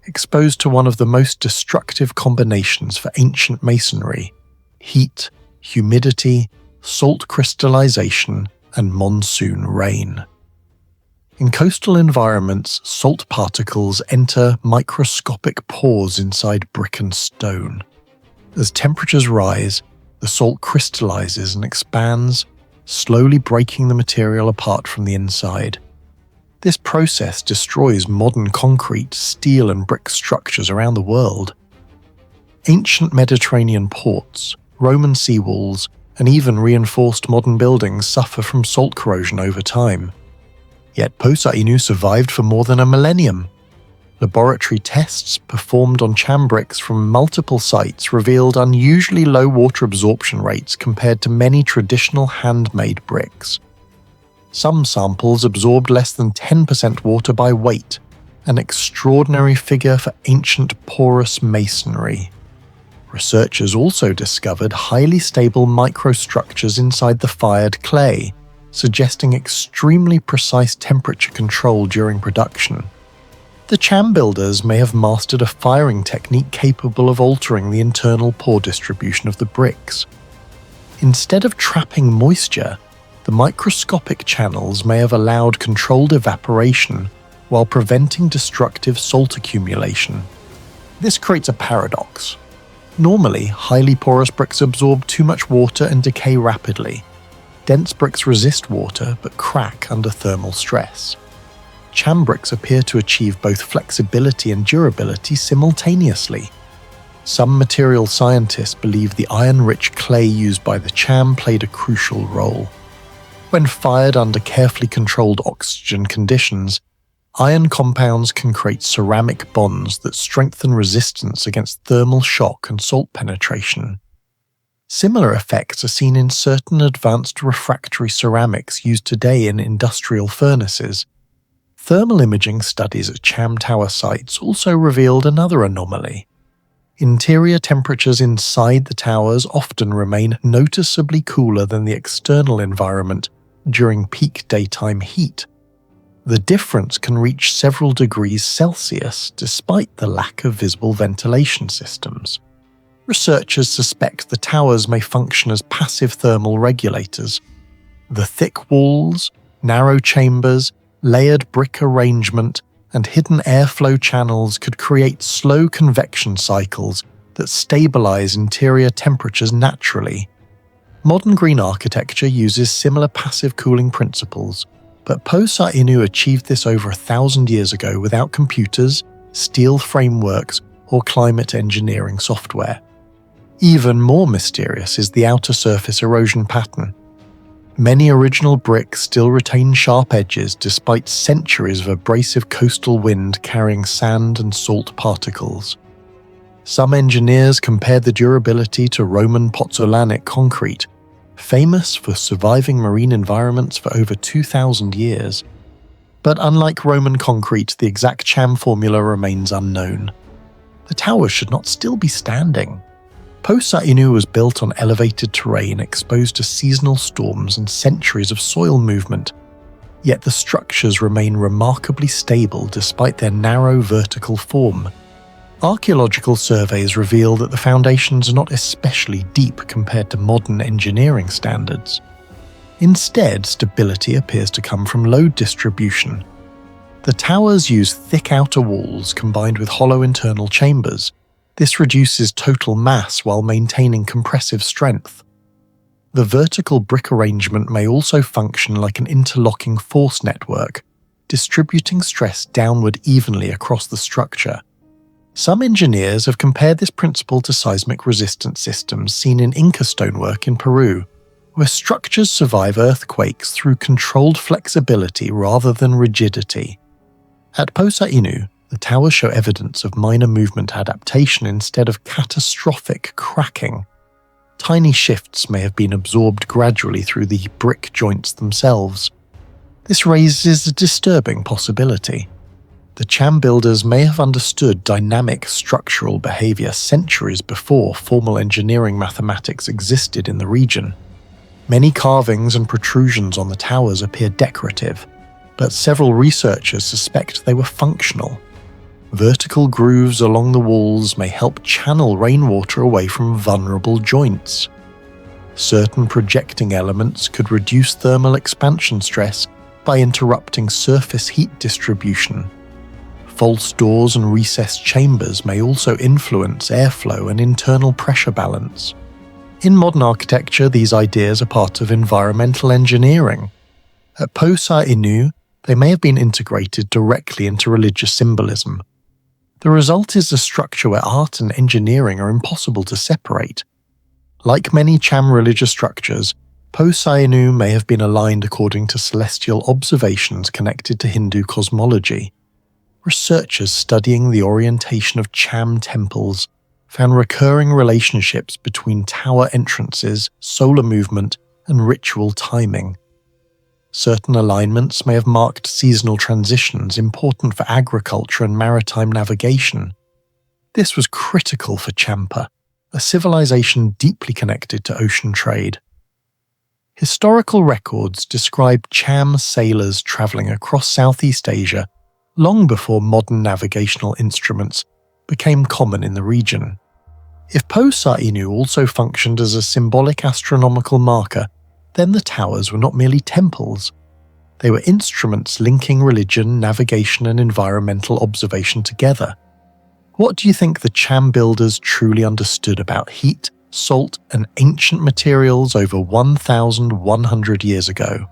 exposed to one of the most destructive combinations for ancient masonry: heat, humidity, salt crystallization, and monsoon rain. In coastal environments, salt particles enter microscopic pores inside brick and stone. As temperatures rise, the salt crystallizes and expands, slowly breaking the material apart from the inside. This process destroys modern concrete, steel, and brick structures around the world. Ancient Mediterranean ports, Roman seawalls, and even reinforced modern buildings suffer from salt corrosion over time. Yet Poseidon survived for more than a millennium. Laboratory tests performed on cham bricks from multiple sites revealed unusually low water absorption rates compared to many traditional handmade bricks. Some samples absorbed less than 10% water by weight, an extraordinary figure for ancient porous masonry. Researchers also discovered highly stable microstructures inside the fired clay, suggesting extremely precise temperature control during production. The cham builders may have mastered a firing technique capable of altering the internal pore distribution of the bricks. Instead of trapping moisture, the microscopic channels may have allowed controlled evaporation while preventing destructive salt accumulation. This creates a paradox. Normally, highly porous bricks absorb too much water and decay rapidly. Dense bricks resist water but crack under thermal stress. Cham bricks appear to achieve both flexibility and durability simultaneously. Some material scientists believe the iron-rich clay used by the cham played a crucial role. When fired under carefully controlled oxygen conditions, iron compounds can create ceramic bonds that strengthen resistance against thermal shock and salt penetration. Similar effects are seen in certain advanced refractory ceramics used today in industrial furnaces. Thermal imaging studies at cham tower sites also revealed another anomaly. Interior temperatures inside the towers often remain noticeably cooler than the external environment during peak daytime heat. The difference can reach several degrees Celsius despite the lack of visible ventilation systems. Researchers suspect the towers may function as passive thermal regulators. The thick walls, narrow chambers, layered brick arrangement, and hidden airflow channels could create slow convection cycles that stabilize interior temperatures naturally. Modern green architecture uses similar passive cooling principles, but Poseidon achieved this over 1,000 years ago without computers, steel frameworks, or climate engineering software. Even more mysterious is the outer surface erosion pattern. Many original bricks still retain sharp edges despite centuries of abrasive coastal wind carrying sand and salt particles. Some engineers compared the durability to Roman pozzolanic concrete, famous for surviving marine environments for over 2,000 years. But unlike Roman concrete, the exact cham formula remains unknown. The towers should not still be standing. Poseidon was built on elevated terrain exposed to seasonal storms and centuries of soil movement, yet the structures remain remarkably stable despite their narrow vertical form. Archaeological surveys reveal that the foundations are not especially deep compared to modern engineering standards. Instead, stability appears to come from load distribution. The towers use thick outer walls combined with hollow internal chambers. This reduces total mass while maintaining compressive strength. The vertical brick arrangement may also function like an interlocking force network, distributing stress downward evenly across the structure. Some engineers have compared this principle to seismic resistance systems seen in Inca stonework in Peru, where structures survive earthquakes through controlled flexibility rather than rigidity. At Posa Inu, the towers show evidence of minor movement adaptation instead of catastrophic cracking. Tiny shifts may have been absorbed gradually through the brick joints themselves. This raises a disturbing possibility. The Cham builders may have understood dynamic structural behavior centuries before formal engineering mathematics existed in the region. Many carvings and protrusions on the towers appear decorative, but several researchers suspect they were functional. Vertical grooves along the walls may help channel rainwater away from vulnerable joints. Certain projecting elements could reduce thermal expansion stress by interrupting surface heat distribution. False doors and recessed chambers may also influence airflow and internal pressure balance. In modern architecture, these ideas are part of environmental engineering. At Posa Inu, they may have been integrated directly into religious symbolism. The result is a structure where art and engineering are impossible to separate. Like many Cham religious structures, Posa Inu may have been aligned according to celestial observations connected to Hindu cosmology. Researchers studying the orientation of Cham temples found recurring relationships between tower entrances, solar movement, and ritual timing. Certain alignments may have marked seasonal transitions important for agriculture and maritime navigation. This was critical for Champa, a civilization deeply connected to ocean trade. Historical records describe Cham sailors travelling across Southeast Asia long before modern navigational instruments became common in the region. If Posa Inu also functioned as a symbolic astronomical marker, then the towers were not merely temples. They were instruments linking religion, navigation, and environmental observation together. What do you think the Cham builders truly understood about heat, salt, and ancient materials over 1,100 years ago?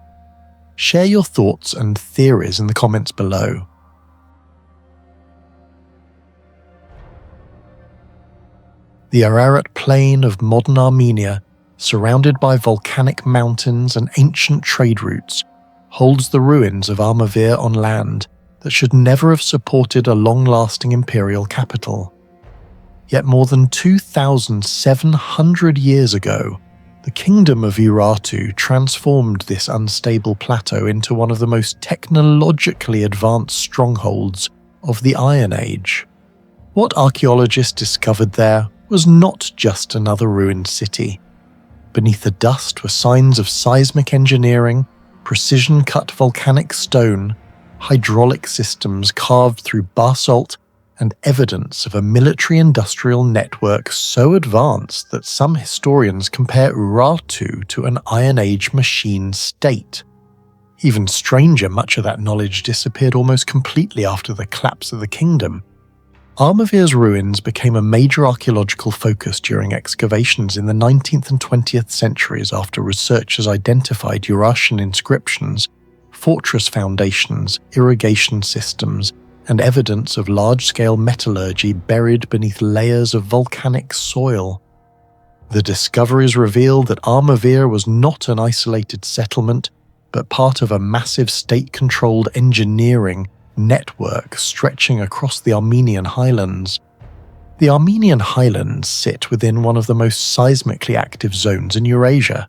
Share your thoughts and theories in the comments below. The Ararat Plain of modern Armenia, surrounded by volcanic mountains and ancient trade routes, holds the ruins of Armavir on land that should never have supported a long-lasting imperial capital. Yet more than 2,700 years ago, the kingdom of Urartu transformed this unstable plateau into one of the most technologically advanced strongholds of the Iron Age. What archaeologists discovered there was not just another ruined city. Beneath the dust were signs of seismic engineering, precision-cut volcanic stone, hydraulic systems carved through basalt, and evidence of a military-industrial network so advanced that some historians compare Urartu to an Iron Age machine state. Even stranger, much of that knowledge disappeared almost completely after the collapse of the kingdom. Armavir's ruins became a major archaeological focus during excavations in the 19th and 20th centuries after researchers identified Urartian inscriptions, fortress foundations, irrigation systems, and evidence of large-scale metallurgy buried beneath layers of volcanic soil. The discoveries revealed that Armavir was not an isolated settlement, but part of a massive state-controlled engineering network stretching across the Armenian highlands. The Armenian highlands sit within one of the most seismically active zones in Eurasia.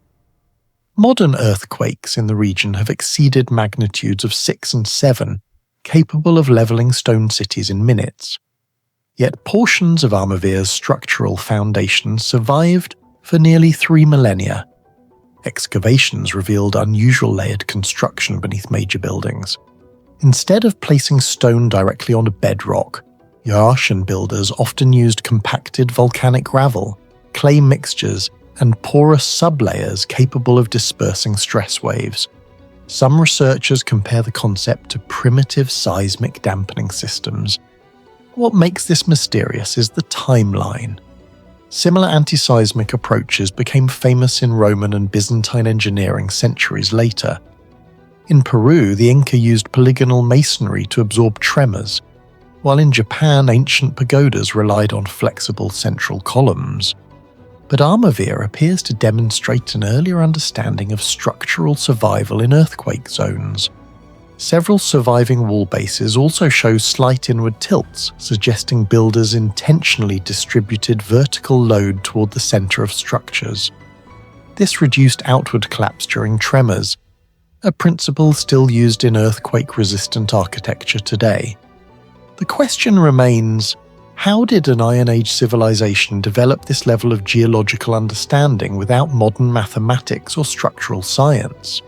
Modern earthquakes in the region have exceeded magnitudes of 6 and 7, capable of levelling stone cities in minutes. Yet portions of Armavir's structural foundations survived for nearly 3 millennia. Excavations revealed unusual layered construction beneath major buildings. Instead of placing stone directly on bedrock, Urartian builders often used compacted volcanic gravel, clay mixtures, and porous sublayers capable of dispersing stress waves. Some researchers compare the concept to primitive seismic dampening systems. What makes this mysterious is the timeline. Similar anti-seismic approaches became famous in Roman and Byzantine engineering centuries later. In Peru, the Inca used polygonal masonry to absorb tremors, while in Japan, ancient pagodas relied on flexible central columns. But Armavir appears to demonstrate an earlier understanding of structural survival in earthquake zones. Several surviving wall bases also show slight inward tilts, suggesting builders intentionally distributed vertical load toward the center of structures. This reduced outward collapse during tremors, a principle still used in earthquake-resistant architecture today. The question remains, how did an Iron Age civilization develop this level of geological understanding without modern mathematics or structural science?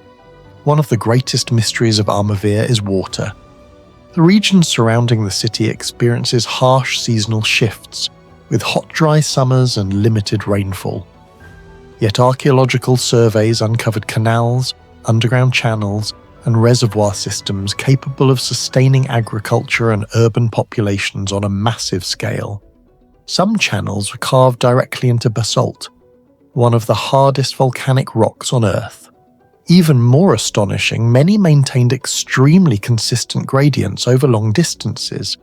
One of the greatest mysteries of Armavir is water. The region surrounding the city experiences harsh seasonal shifts, with hot, dry summers and limited rainfall. Yet archaeological surveys uncovered canals, underground channels, and reservoir systems capable of sustaining agriculture and urban populations on a massive scale. Some channels were carved directly into basalt, one of the hardest volcanic rocks on Earth. Even more astonishing, many maintained extremely consistent gradients over long distances.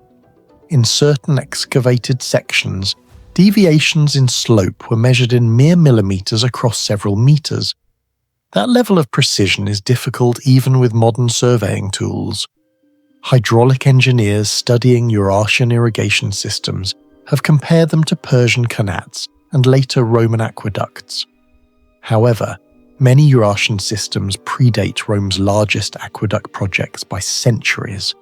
In certain excavated sections, deviations in slope were measured in mere millimeters across several meters. That level of precision is difficult even with modern surveying tools. Hydraulic engineers studying Eurasian irrigation systems have compared them to Persian qanats and later Roman aqueducts. However, many Eurasian systems predate Rome's largest aqueduct projects by centuries.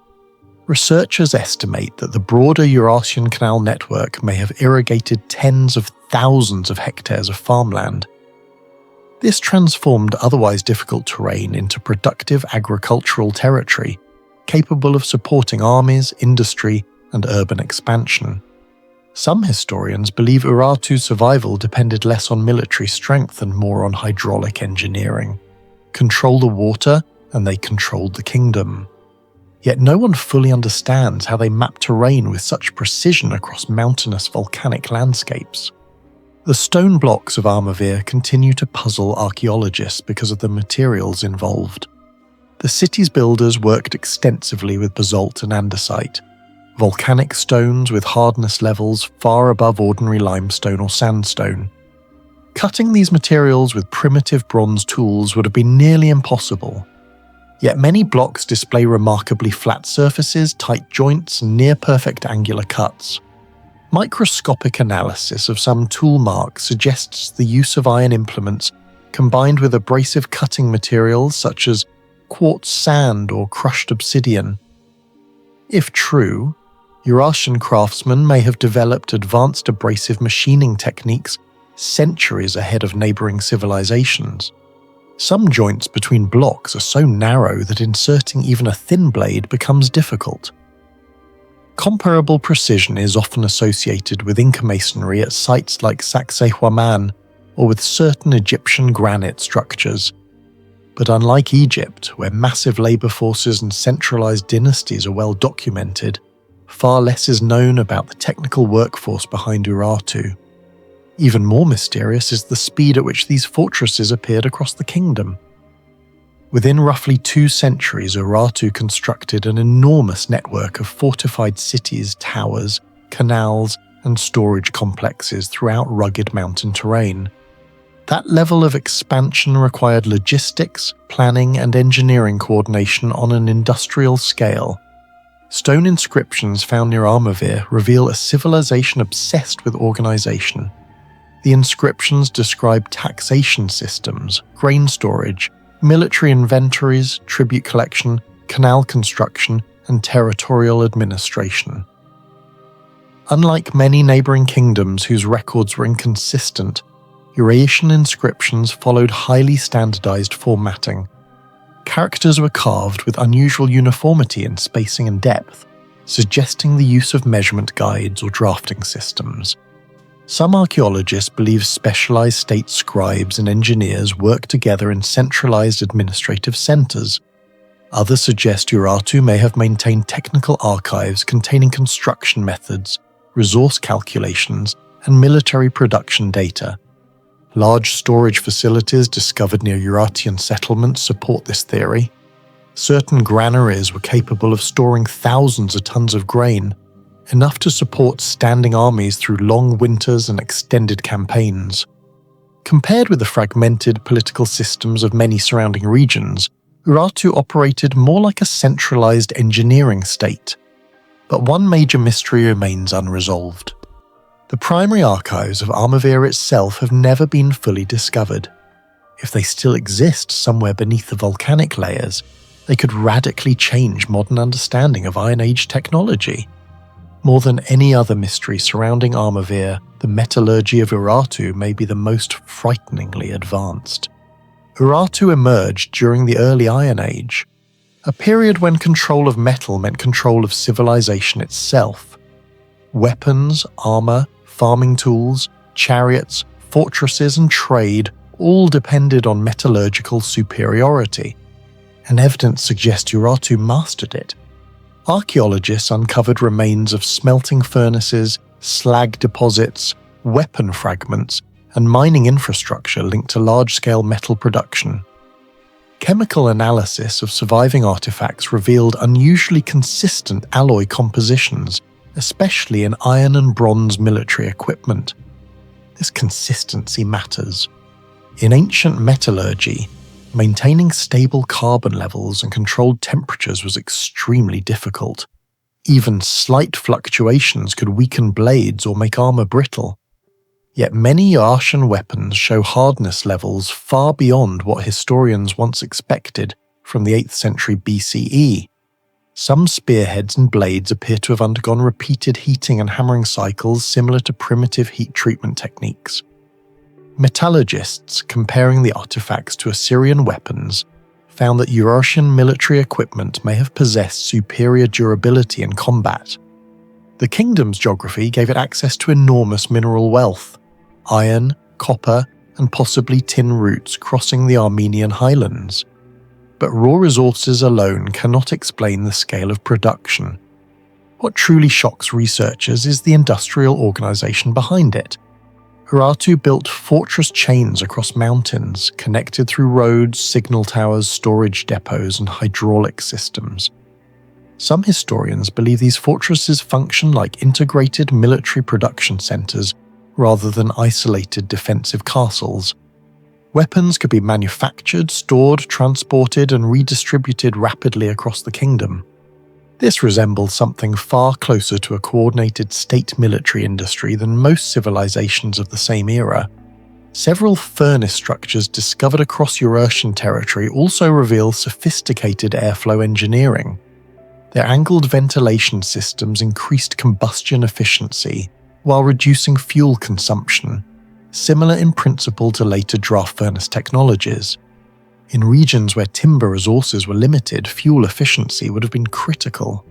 Researchers estimate that the broader Eurasian canal network may have irrigated tens of thousands of hectares of farmland. This transformed otherwise difficult terrain into productive agricultural territory, capable of supporting armies, industry, and urban expansion. Some historians believe Urartu's survival depended less on military strength and more on hydraulic engineering. Control the water, and they controlled the kingdom. Yet no one fully understands how they map terrain with such precision across mountainous volcanic landscapes. The stone blocks of Armavir continue to puzzle archaeologists because of the materials involved. The city's builders worked extensively with basalt and andesite, volcanic stones with hardness levels far above ordinary limestone or sandstone. Cutting these materials with primitive bronze tools would have been nearly impossible. Yet many blocks display remarkably flat surfaces, tight joints, and near-perfect angular cuts. Microscopic analysis of some tool marks suggests the use of iron implements combined with abrasive cutting materials such as quartz sand or crushed obsidian. If true, Eurasian craftsmen may have developed advanced abrasive machining techniques centuries ahead of neighboring civilizations. Some joints between blocks are so narrow that inserting even a thin blade becomes difficult. Comparable precision is often associated with Inca masonry at sites like Sacsayhuaman or with certain Egyptian granite structures. But unlike Egypt, where massive labor forces and centralized dynasties are well documented, far less is known about the technical workforce behind Urartu. Even more mysterious is the speed at which these fortresses appeared across the kingdom. Within roughly 2 centuries, Urartu constructed an enormous network of fortified cities, towers, canals, and storage complexes throughout rugged mountain terrain. That level of expansion required logistics, planning, and engineering coordination on an industrial scale. Stone inscriptions found near Armavir reveal a civilization obsessed with organization. The inscriptions describe taxation systems, grain storage, military inventories, tribute collection, canal construction, and territorial administration. Unlike many neighboring kingdoms whose records were inconsistent, Eurasian inscriptions followed highly standardized formatting. Characters were carved with unusual uniformity in spacing and depth, suggesting the use of measurement guides or drafting systems. Some archaeologists believe specialized state scribes and engineers work together in centralized administrative centers. Others suggest Urartu may have maintained technical archives containing construction methods, resource calculations, and military production data. Large storage facilities discovered near Urartian settlements support this theory. Certain granaries were capable of storing thousands of tons of grain, enough to support standing armies through long winters and extended campaigns. Compared with the fragmented political systems of many surrounding regions, Urartu operated more like a centralized engineering state. But one major mystery remains unresolved. The primary archives of Armavir itself have never been fully discovered. If they still exist somewhere beneath the volcanic layers, they could radically change modern understanding of Iron Age technology. More than any other mystery surrounding Armavir, the metallurgy of Urartu may be the most frighteningly advanced. Urartu emerged during the early Iron Age, a period when control of metal meant control of civilization itself. Weapons, armor, farming tools, chariots, fortresses and trade all depended on metallurgical superiority, and evidence suggests Urartu mastered it. Archaeologists uncovered remains of smelting furnaces, slag deposits, weapon fragments, and mining infrastructure linked to large-scale metal production. Chemical analysis of surviving artifacts revealed unusually consistent alloy compositions, especially in iron and bronze military equipment. This consistency matters. In ancient metallurgy, maintaining stable carbon levels and controlled temperatures was extremely difficult. Even slight fluctuations could weaken blades or make armor brittle. Yet many Artian weapons show hardness levels far beyond what historians once expected from the 8th century BCE. Some spearheads and blades appear to have undergone repeated heating and hammering cycles similar to primitive heat treatment techniques. Metallurgists comparing the artifacts to Assyrian weapons found that Urartian military equipment may have possessed superior durability in combat. The kingdom's geography gave it access to enormous mineral wealth: iron, copper, and possibly tin roots crossing the Armenian highlands. But raw resources alone cannot explain the scale of production. What truly shocks researchers is the industrial organization behind it. Urartu built fortress chains across mountains, connected through roads, signal towers, storage depots, and hydraulic systems. Some historians believe these fortresses function like integrated military production centers rather than isolated defensive castles. Weapons could be manufactured, stored, transported, and redistributed rapidly across the kingdom. This resembled something far closer to a coordinated state military industry than most civilizations of the same era. Several furnace structures discovered across Urartian territory also reveal sophisticated airflow engineering. Their angled ventilation systems increased combustion efficiency while reducing fuel consumption, similar in principle to later draft furnace technologies. In regions where timber resources were limited, fuel efficiency would have been critical.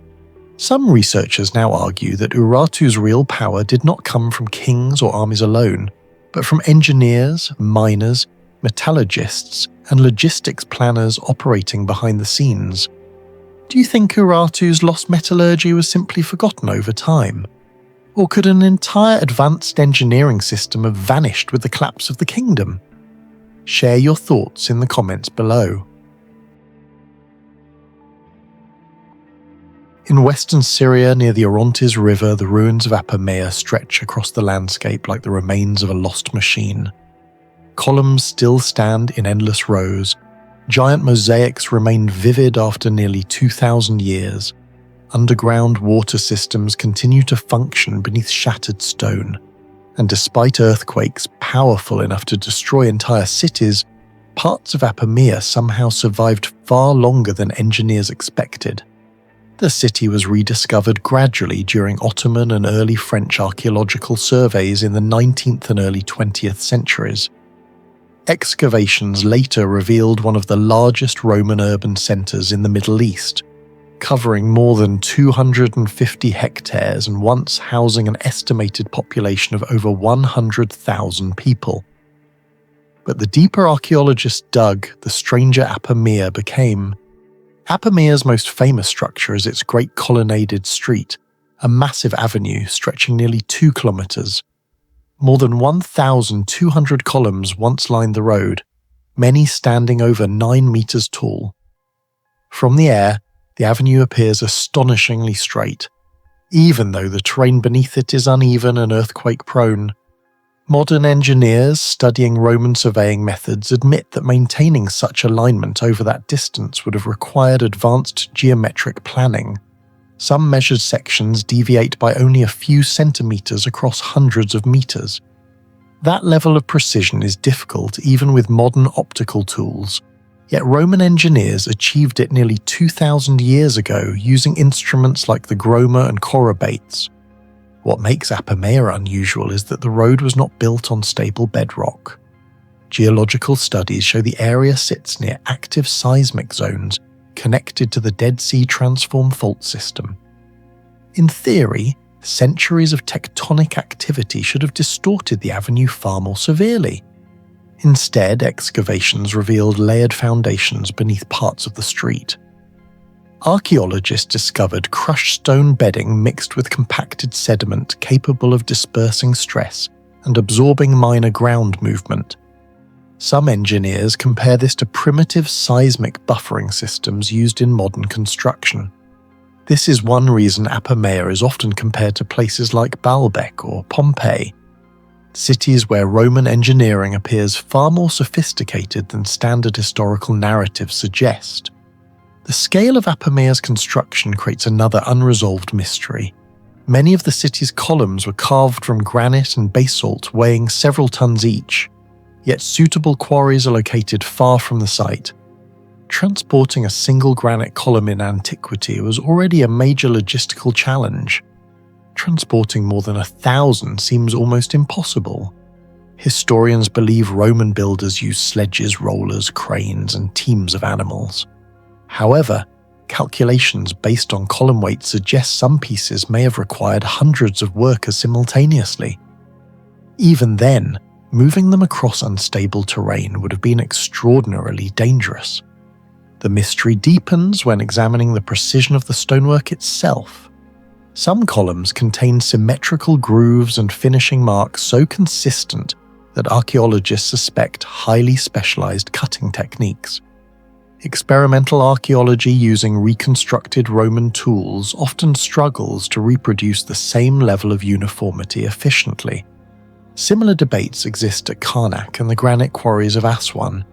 Some researchers now argue that Urartu's real power did not come from kings or armies alone, but from engineers, miners, metallurgists, and logistics planners operating behind the scenes. Do you think Urartu's lost metallurgy was simply forgotten over time? Or could an entire advanced engineering system have vanished with the collapse of the kingdom? Share your thoughts in the comments below. In western Syria, near the Orontes River, the ruins of Apamea stretch across the landscape like the remains of a lost machine. Columns still stand in endless rows. Giant mosaics remain vivid after nearly 2,000 years. Underground water systems continue to function beneath shattered stone. And despite earthquakes powerful enough to destroy entire cities, parts of Apamea somehow survived far longer than engineers expected. The city was rediscovered gradually during Ottoman and early French archaeological surveys in the 19th and early 20th centuries. Excavations later revealed one of the largest Roman urban centers in the Middle East, covering more than 250 hectares and once housing an estimated population of over 100,000 people. But the deeper archaeologists dug, the stranger Apamea became. Apamea's most famous structure is its great colonnaded street, a massive avenue stretching nearly 2 kilometers. More than 1,200 columns once lined the road, many standing over 9 meters tall. From the air, the avenue appears astonishingly straight, even though the terrain beneath it is uneven and earthquake-prone. Modern engineers studying Roman surveying methods admit that maintaining such alignment over that distance would have required advanced geometric planning. Some measured sections deviate by only a few centimeters across hundreds of meters. That level of precision is difficult even with modern optical tools, yet Roman engineers achieved it nearly 2,000 years ago using instruments like the groma and chorobates. What makes Apamea unusual is that the road was not built on stable bedrock. Geological studies show the area sits near active seismic zones connected to the Dead Sea Transform fault system. In theory, centuries of tectonic activity should have distorted the avenue far more severely. Instead, excavations revealed layered foundations beneath parts of the street. Archaeologists discovered crushed stone bedding mixed with compacted sediment capable of dispersing stress and absorbing minor ground movement. Some engineers compare this to primitive seismic buffering systems used in modern construction. This is one reason Apamea is often compared to places like Baalbek or Pompeii, cities where Roman engineering appears far more sophisticated than standard historical narratives suggest. The scale of Apamea's construction creates another unresolved mystery. Many of the city's columns were carved from granite and basalt weighing several tons each, yet suitable quarries are located far from the site. Transporting a single granite column in antiquity was already a major logistical challenge. Transporting more than 1,000 seems almost impossible. Historians believe Roman builders used sledges, rollers, cranes, and teams of animals. However, calculations based on column weight suggest some pieces may have required hundreds of workers simultaneously. Even then, moving them across unstable terrain would have been extraordinarily dangerous. The mystery deepens when examining the precision of the stonework itself. Some columns contain symmetrical grooves and finishing marks so consistent that archaeologists suspect highly specialized cutting techniques. Experimental archaeology using reconstructed Roman tools often struggles to reproduce the same level of uniformity efficiently. Similar debates exist at Karnak and the granite quarries of Aswan,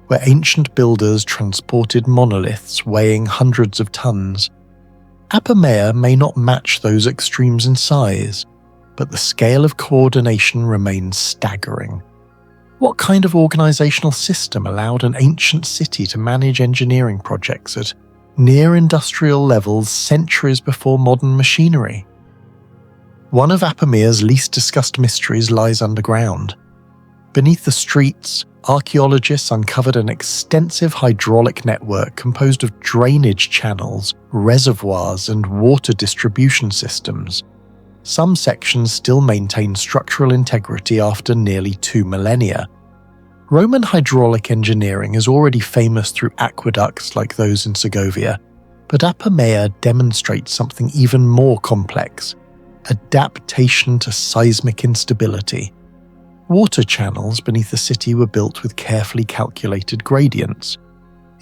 where ancient builders transported monoliths weighing hundreds of tons. Apamea may not match those extremes in size, but the scale of coordination remains staggering. What kind of organizational system allowed an ancient city to manage engineering projects at near-industrial levels centuries before modern machinery? One of Apamea's least discussed mysteries lies underground. Beneath the streets, archaeologists uncovered an extensive hydraulic network composed of drainage channels, reservoirs, and water distribution systems. Some sections still maintain structural integrity after nearly 2 millennia. Roman hydraulic engineering is already famous through aqueducts like those in Segovia, but Apamea demonstrates something even more complex: adaptation to seismic instability. Water channels beneath the city were built with carefully calculated gradients.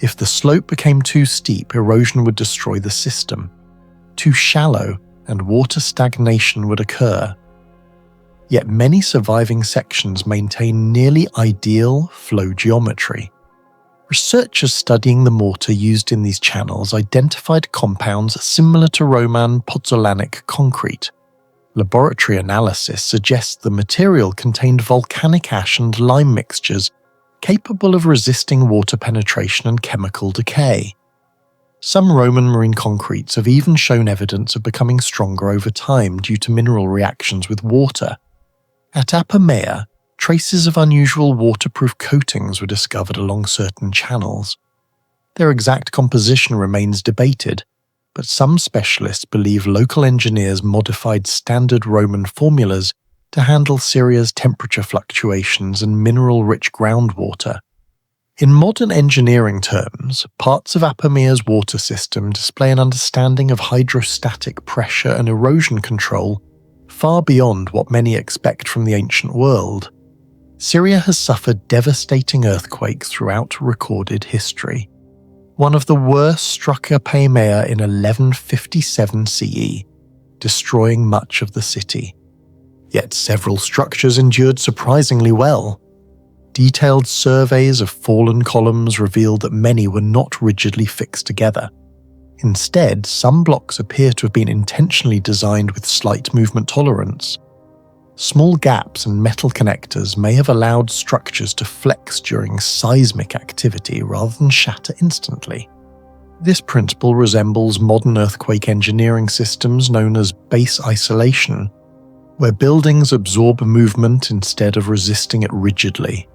If the slope became too steep, erosion would destroy the system. Too shallow, and water stagnation would occur. Yet many surviving sections maintain nearly ideal flow geometry. Researchers studying the mortar used in these channels identified compounds similar to Roman pozzolanic concrete. Laboratory analysis suggests the material contained volcanic ash and lime mixtures capable of resisting water penetration and chemical decay. Some Roman marine concretes have even shown evidence of becoming stronger over time due to mineral reactions with water. At Apamea, traces of unusual waterproof coatings were discovered along certain channels. Their exact composition remains debated, but some specialists believe local engineers modified standard Roman formulas to handle Syria's temperature fluctuations and mineral-rich groundwater. In modern engineering terms, parts of Apamea's water system display an understanding of hydrostatic pressure and erosion control far beyond what many expect from the ancient world. Syria has suffered devastating earthquakes throughout recorded history. One of the worst struck Apamea in 1157 CE, destroying much of the city. Yet several structures endured surprisingly well. Detailed surveys of fallen columns revealed that many were not rigidly fixed together. Instead, some blocks appear to have been intentionally designed with slight movement tolerance. Small gaps and metal connectors may have allowed structures to flex during seismic activity rather than shatter instantly. This principle resembles modern earthquake engineering systems known as base isolation, where buildings absorb movement instead of resisting it rigidly.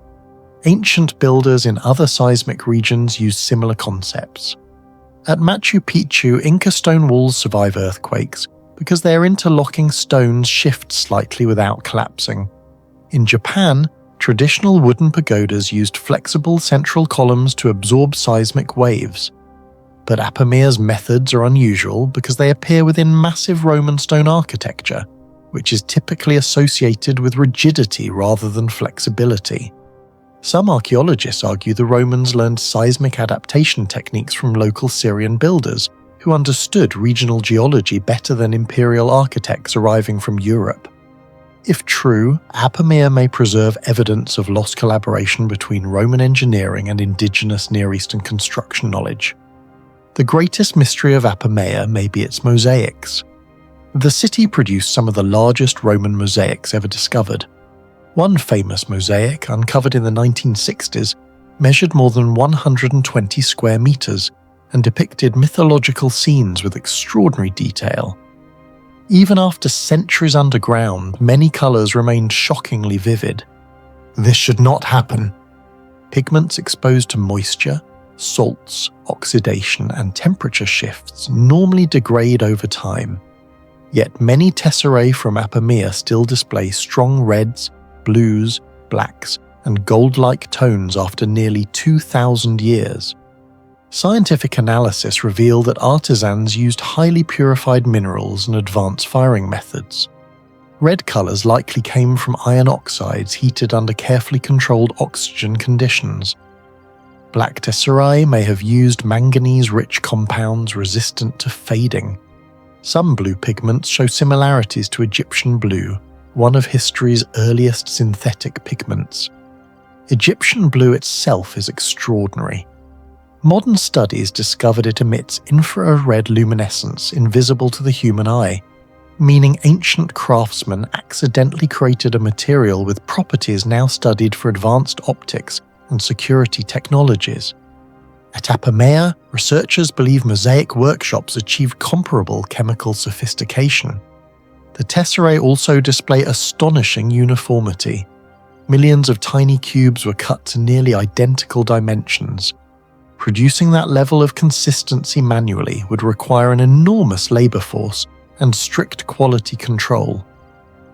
Ancient builders in other seismic regions used similar concepts. At Machu Picchu, Inca stone walls survive earthquakes because their interlocking stones shift slightly without collapsing. In Japan, traditional wooden pagodas used flexible central columns to absorb seismic waves. But Apamea's methods are unusual because they appear within massive Roman stone architecture, which is typically associated with rigidity rather than flexibility. Some archaeologists argue the Romans learned seismic adaptation techniques from local Syrian builders, who understood regional geology better than imperial architects arriving from Europe. If true, Apamea may preserve evidence of lost collaboration between Roman engineering and indigenous Near Eastern construction knowledge. The greatest mystery of Apamea may be its mosaics. The city produced some of the largest Roman mosaics ever discovered. One famous mosaic, uncovered in the 1960s, measured more than 120 square meters and depicted mythological scenes with extraordinary detail. Even after centuries underground, many colors remained shockingly vivid. This should not happen. Pigments exposed to moisture, salts, oxidation, and temperature shifts normally degrade over time. Yet many tesserae from Apamea still display strong reds, blues, blacks, and gold-like tones after nearly 2,000 years. Scientific analysis revealed that artisans used highly purified minerals and advanced firing methods. Red colors likely came from iron oxides heated under carefully controlled oxygen conditions. Black tesserae may have used manganese-rich compounds resistant to fading. Some blue pigments show similarities to Egyptian blue, one of history's earliest synthetic pigments. Egyptian blue itself is extraordinary. Modern studies discovered it emits infrared luminescence invisible to the human eye, meaning ancient craftsmen accidentally created a material with properties now studied for advanced optics and security technologies. At Apamea, researchers believe mosaic workshops achieved comparable chemical sophistication. The tesserae also display astonishing uniformity. Millions of tiny cubes were cut to nearly identical dimensions. Producing that level of consistency manually would require an enormous labor force and strict quality control.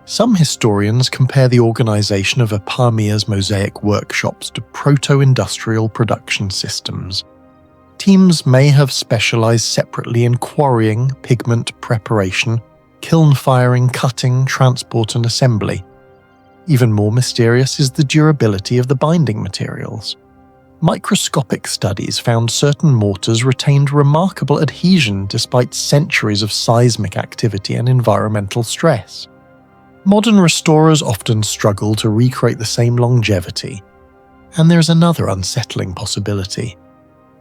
Some historians compare the organization of Apamea's mosaic workshops to proto-industrial production systems. Teams may have specialized separately in quarrying, pigment preparation, kiln firing, cutting, transport, and assembly. Even more mysterious is the durability of the binding materials. Microscopic studies found certain mortars retained remarkable adhesion despite centuries of seismic activity and environmental stress. Modern restorers often struggle to recreate the same longevity. And there's another unsettling possibility.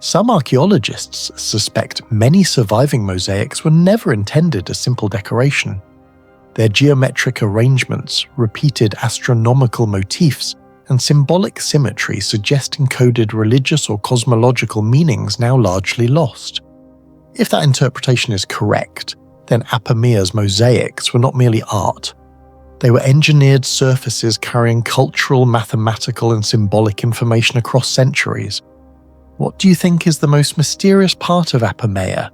Some archaeologists suspect many surviving mosaics were never intended as simple decoration. Their geometric arrangements, repeated astronomical motifs, and symbolic symmetry suggest encoded religious or cosmological meanings now largely lost. If that interpretation is correct, then Apamea's mosaics were not merely art. They were engineered surfaces carrying cultural, mathematical, and symbolic information across centuries. What do you think is the most mysterious part of Apamea?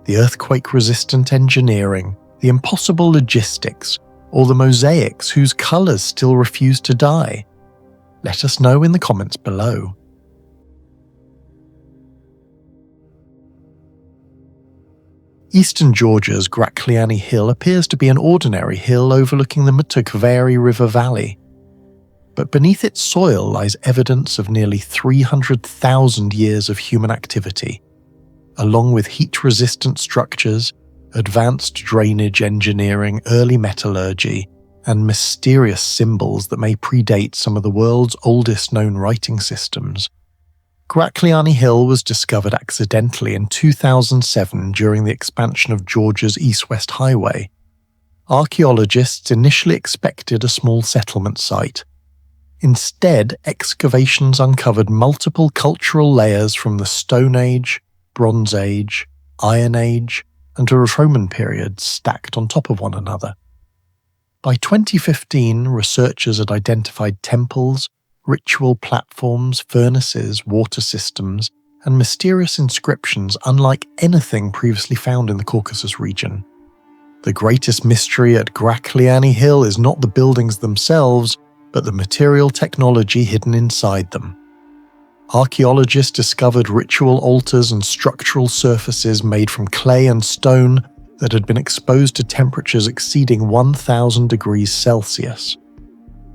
The earthquake-resistant engineering, the impossible logistics, or the mosaics whose colors still refuse to die? Let us know in the comments below. Eastern Georgia's Grakliani Hill appears to be an ordinary hill overlooking the Mtukveri River Valley. But beneath its soil lies evidence of nearly 300,000 years of human activity, along with heat-resistant structures, advanced drainage engineering, early metallurgy, and mysterious symbols that may predate some of the world's oldest known writing systems. Grackliani Hill was discovered accidentally in 2007 during the expansion of Georgia's east-west highway. Archaeologists initially expected a small settlement site. Instead, excavations uncovered multiple cultural layers from the Stone Age, Bronze Age, Iron Age, and a Roman period stacked on top of one another. By 2015, researchers had identified temples, ritual platforms, furnaces, water systems, and mysterious inscriptions unlike anything previously found in the Caucasus region. The greatest mystery at Grackliani Hill is not the buildings themselves, but the material technology hidden inside them. Archaeologists discovered ritual altars and structural surfaces made from clay and stone that had been exposed to temperatures exceeding 1,000 degrees Celsius.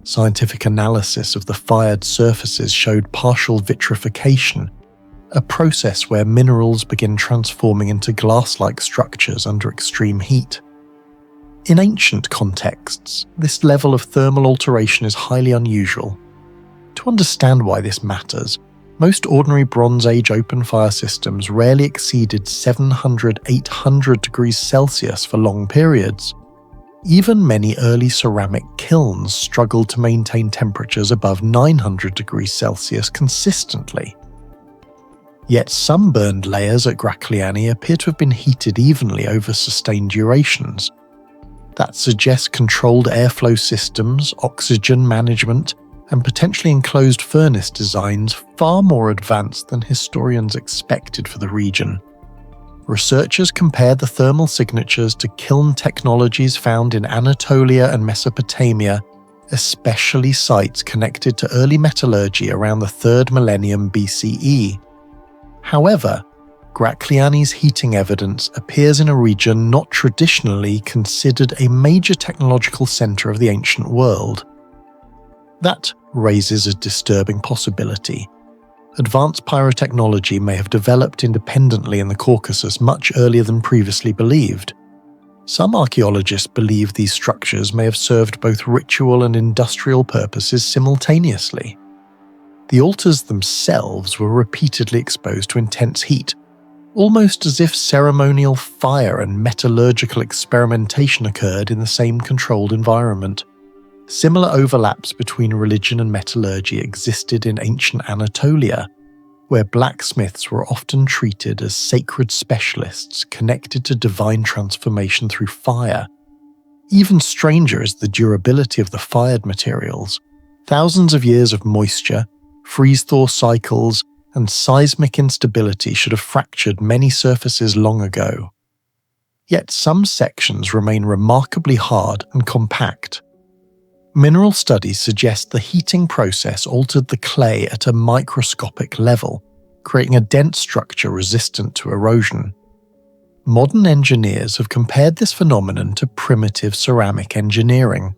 Scientific analysis of the fired surfaces showed partial vitrification, a process where minerals begin transforming into glass-like structures under extreme heat. In ancient contexts, this level of thermal alteration is highly unusual. To understand why this matters, most ordinary Bronze Age open-fire systems rarely exceeded 700–800 degrees Celsius for long periods. Even many early ceramic kilns struggled to maintain temperatures above 900 degrees Celsius consistently. Yet some burned layers at Grackliani appear to have been heated evenly over sustained durations. That suggests controlled airflow systems, oxygen management, and potentially enclosed furnace designs far more advanced than historians expected for the region. Researchers compared the thermal signatures to kiln technologies found in Anatolia and Mesopotamia, especially sites connected to early metallurgy around the 3rd millennium BCE. However, Grackliani's heating evidence appears in a region not traditionally considered a major technological center of the ancient world. That raises a disturbing possibility. Advanced pyrotechnology may have developed independently in the Caucasus much earlier than previously believed. Some archaeologists believe these structures may have served both ritual and industrial purposes simultaneously. The altars themselves were repeatedly exposed to intense heat, almost as if ceremonial fire and metallurgical experimentation occurred in the same controlled environment. Similar overlaps between religion and metallurgy existed in ancient Anatolia, where blacksmiths were often treated as sacred specialists connected to divine transformation through fire. Even stranger is the durability of the fired materials. Thousands of years of moisture, freeze-thaw cycles, and seismic instability should have fractured many surfaces long ago. Yet some sections remain remarkably hard and compact. Mineral studies suggest the heating process altered the clay at a microscopic level, creating a dense structure resistant to erosion. Modern engineers have compared this phenomenon to primitive ceramic engineering,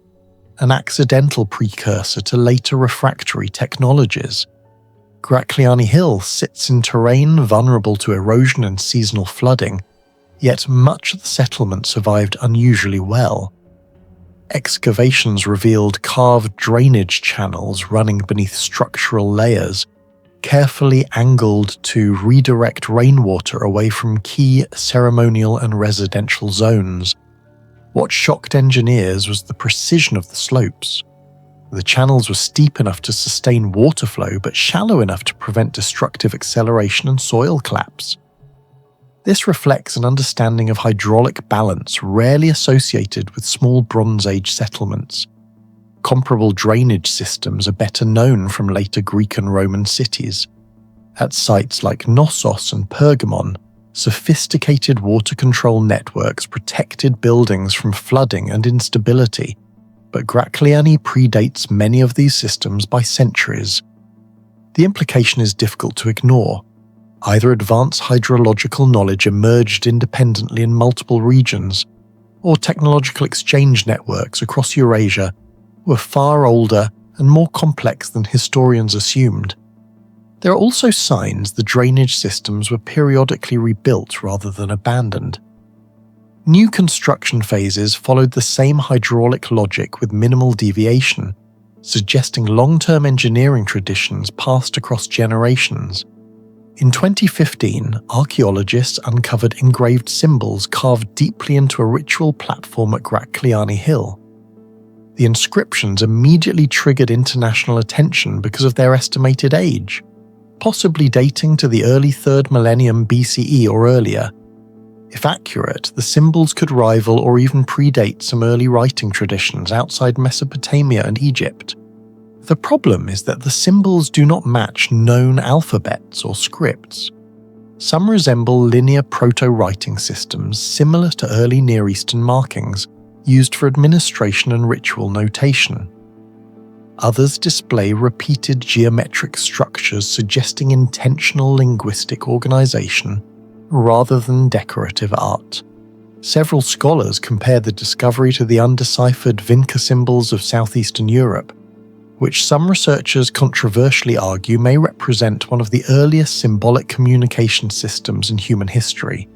an accidental precursor to later refractory technologies. Grackliani Hill sits in terrain vulnerable to erosion and seasonal flooding, yet much of the settlement survived unusually well. Excavations revealed carved drainage channels running beneath structural layers, carefully angled to redirect rainwater away from key ceremonial and residential zones. What shocked engineers was the precision of the slopes. The channels were steep enough to sustain water flow but shallow enough to prevent destructive acceleration and soil collapse. This reflects an understanding of hydraulic balance rarely associated with small Bronze Age settlements. Comparable drainage systems are better known from later Greek and Roman cities. At sites like Knossos and Pergamon, sophisticated water control networks protected buildings from flooding and instability, but Grackliani predates many of these systems by centuries. The implication is difficult to ignore. Either advanced hydrological knowledge emerged independently in multiple regions, or technological exchange networks across Eurasia were far older and more complex than historians assumed. There are also signs the drainage systems were periodically rebuilt rather than abandoned. New construction phases followed the same hydraulic logic with minimal deviation, suggesting long-term engineering traditions passed across generations. In 2015, archaeologists uncovered engraved symbols carved deeply into a ritual platform at Gracliani Hill. The inscriptions immediately triggered international attention because of their estimated age, possibly dating to the early 3rd millennium BCE or earlier. If accurate, the symbols could rival or even predate some early writing traditions outside Mesopotamia and Egypt. The problem is that the symbols do not match known alphabets or scripts. Some resemble linear proto-writing systems similar to early Near Eastern markings used for administration and ritual notation. Others display repeated geometric structures suggesting intentional linguistic organization rather than decorative art. Several scholars compare the discovery to the undeciphered Vinca symbols of southeastern Europe, which some researchers controversially argue may represent one of the earliest symbolic communication systems in human history.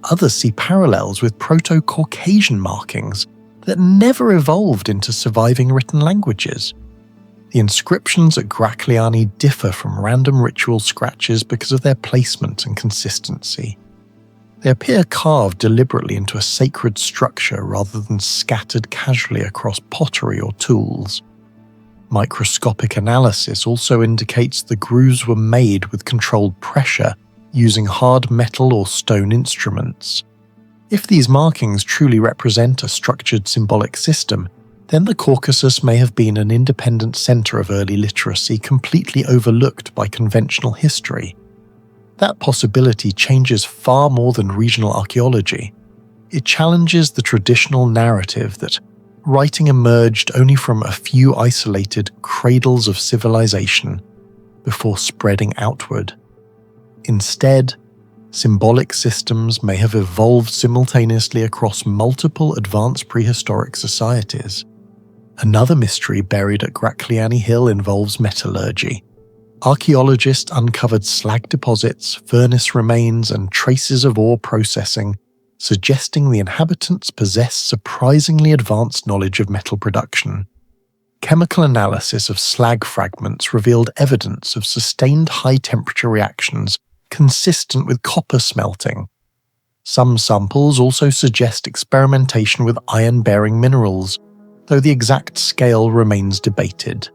Others see parallels with Proto-Caucasian markings that never evolved into surviving written languages. The inscriptions at Gracliani differ from random ritual scratches because of their placement and consistency. They appear carved deliberately into a sacred structure rather than scattered casually across pottery or tools. Microscopic analysis also indicates the grooves were made with controlled pressure using hard metal or stone instruments. If these markings truly represent a structured symbolic system, then the Caucasus may have been an independent center of early literacy completely overlooked by conventional history. That possibility changes far more than regional archaeology. It challenges the traditional narrative that writing emerged only from a few isolated cradles of civilization before spreading outward. Instead, symbolic systems may have evolved simultaneously across multiple advanced prehistoric societies. Another mystery buried at Gracliani Hill involves metallurgy. Archaeologists uncovered slag deposits, furnace remains, and traces of ore processing, suggesting the inhabitants possessed surprisingly advanced knowledge of metal production. Chemical analysis of slag fragments revealed evidence of sustained high-temperature reactions consistent with copper smelting. Some samples also suggest experimentation with iron-bearing minerals, though the exact scale remains debated.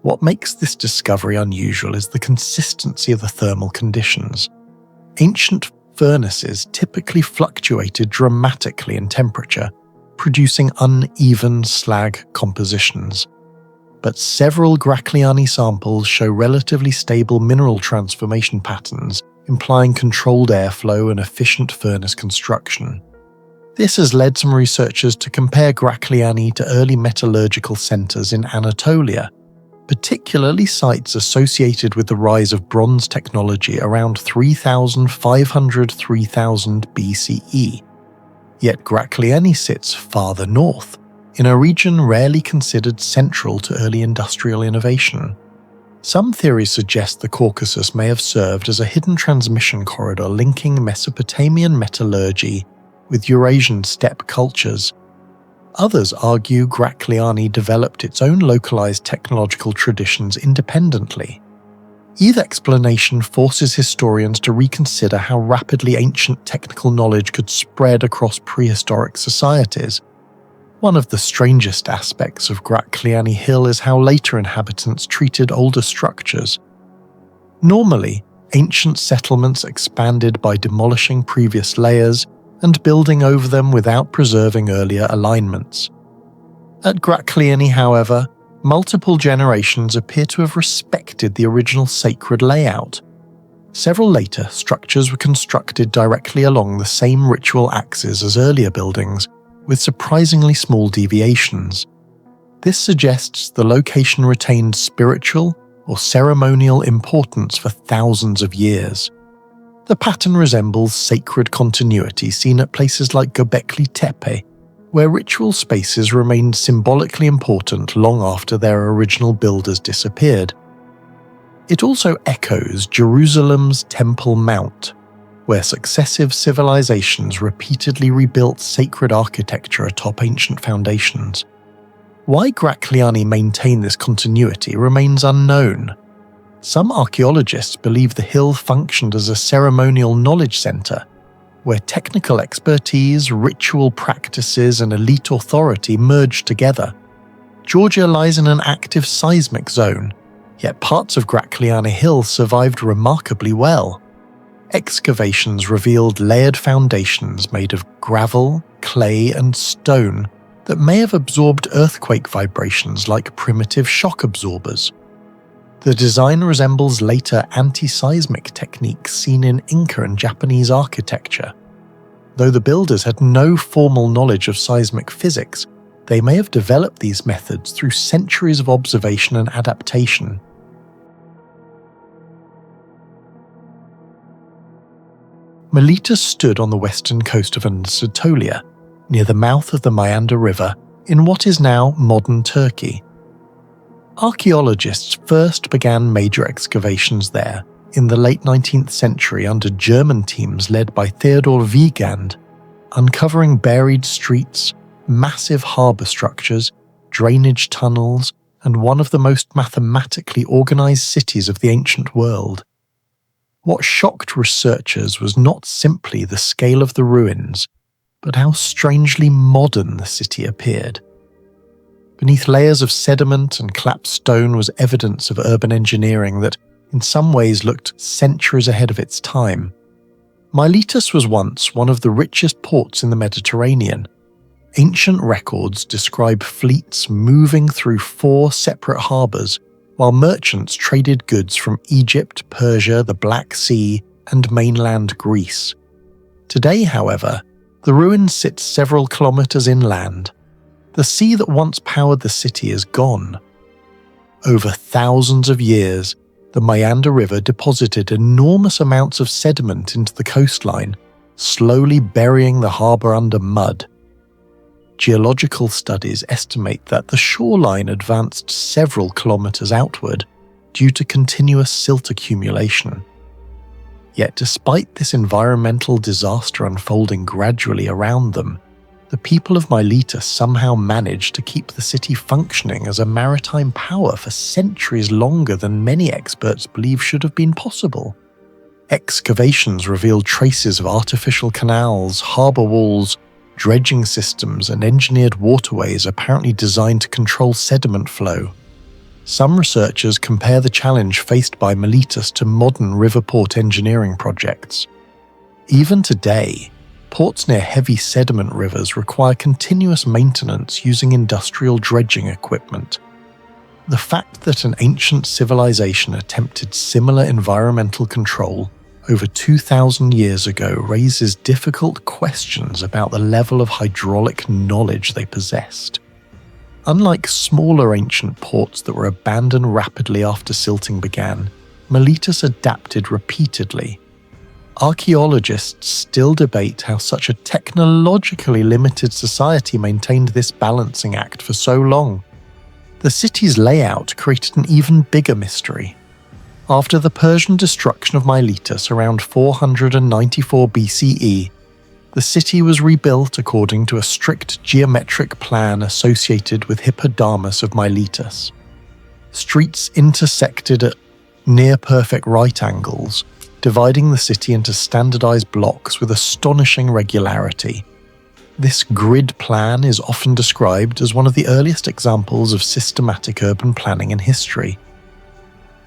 What makes this discovery unusual is the consistency of the thermal conditions. Ancient furnaces typically fluctuated dramatically in temperature, producing uneven slag compositions. But several Gracliani samples show relatively stable mineral transformation patterns, implying controlled airflow and efficient furnace construction. This has led some researchers to compare Gracliani to early metallurgical centers in Anatolia, particularly sites associated with the rise of bronze technology around 3500–3000 BCE. Yet Gracliani sits farther north, in a region rarely considered central to early industrial innovation. Some theories suggest the Caucasus may have served as a hidden transmission corridor linking Mesopotamian metallurgy with Eurasian steppe cultures. Others argue Gracliani developed its own localized technological traditions independently. Either explanation forces historians to reconsider how rapidly ancient technical knowledge could spread across prehistoric societies. One of the strangest aspects of Gracliani Hill is how later inhabitants treated older structures. Normally, ancient settlements expanded by demolishing previous layers and building over them without preserving earlier alignments. At Gracliani, however, multiple generations appear to have respected the original sacred layout. Several later structures were constructed directly along the same ritual axes as earlier buildings, with surprisingly small deviations. This suggests the location retained spiritual or ceremonial importance for thousands of years. The pattern resembles sacred continuity seen at places like Göbekli Tepe, where ritual spaces remained symbolically important long after their original builders disappeared. It also echoes Jerusalem's Temple Mount, where successive civilizations repeatedly rebuilt sacred architecture atop ancient foundations. Why Gracliani maintained this continuity remains unknown. Some archaeologists believe the hill functioned as a ceremonial knowledge center, where technical expertise, ritual practices, and elite authority merged together. Georgia lies in an active seismic zone, yet parts of Gracliani Hill survived remarkably well. Excavations revealed layered foundations made of gravel, clay, and stone that may have absorbed earthquake vibrations like primitive shock absorbers. The design resembles later anti-seismic techniques seen in Inca and Japanese architecture. Though the builders had no formal knowledge of seismic physics, they may have developed these methods through centuries of observation and adaptation. Miletus stood on the western coast of Anatolia, near the mouth of the Meander River, in what is now modern Turkey. Archaeologists first began major excavations there in the late 19th century under German teams led by Theodor Wiegand, uncovering buried streets, massive harbour structures, drainage tunnels, and one of the most mathematically organised cities of the ancient world. What shocked researchers was not simply the scale of the ruins, but how strangely modern the city appeared. Beneath layers of sediment and clapped stone was evidence of urban engineering that in some ways looked centuries ahead of its time. Miletus was once one of the richest ports in the Mediterranean. Ancient records describe fleets moving through 4 separate harbours, while merchants traded goods from Egypt, Persia, the Black Sea, and mainland Greece. Today, however, the ruins sit several kilometres inland. The sea that once powered the city is gone. Over thousands of years, the Meander River deposited enormous amounts of sediment into the coastline, slowly burying the harbour under mud. Geological studies estimate that the shoreline advanced several kilometres outward due to continuous silt accumulation. Yet despite this environmental disaster unfolding gradually around them, the people of Miletus somehow managed to keep the city functioning as a maritime power for centuries longer than many experts believe should have been possible. Excavations revealed traces of artificial canals, harbour walls, dredging systems, and engineered waterways apparently designed to control sediment flow. Some researchers compare the challenge faced by Miletus to modern river port engineering projects. Even today, ports near heavy sediment rivers require continuous maintenance using industrial dredging equipment. The fact that an ancient civilization attempted similar environmental control over 2,000 years ago raises difficult questions about the level of hydraulic knowledge they possessed. Unlike smaller ancient ports that were abandoned rapidly after silting began, Miletus adapted repeatedly. Archaeologists still debate how such a technologically limited society maintained this balancing act for so long. The city's layout created an even bigger mystery. After the Persian destruction of Miletus around 494 BCE, the city was rebuilt according to a strict geometric plan associated with Hippodamus of Miletus. Streets intersected at near-perfect right angles, dividing the city into standardized blocks with astonishing regularity. This grid plan is often described as one of the earliest examples of systematic urban planning in history.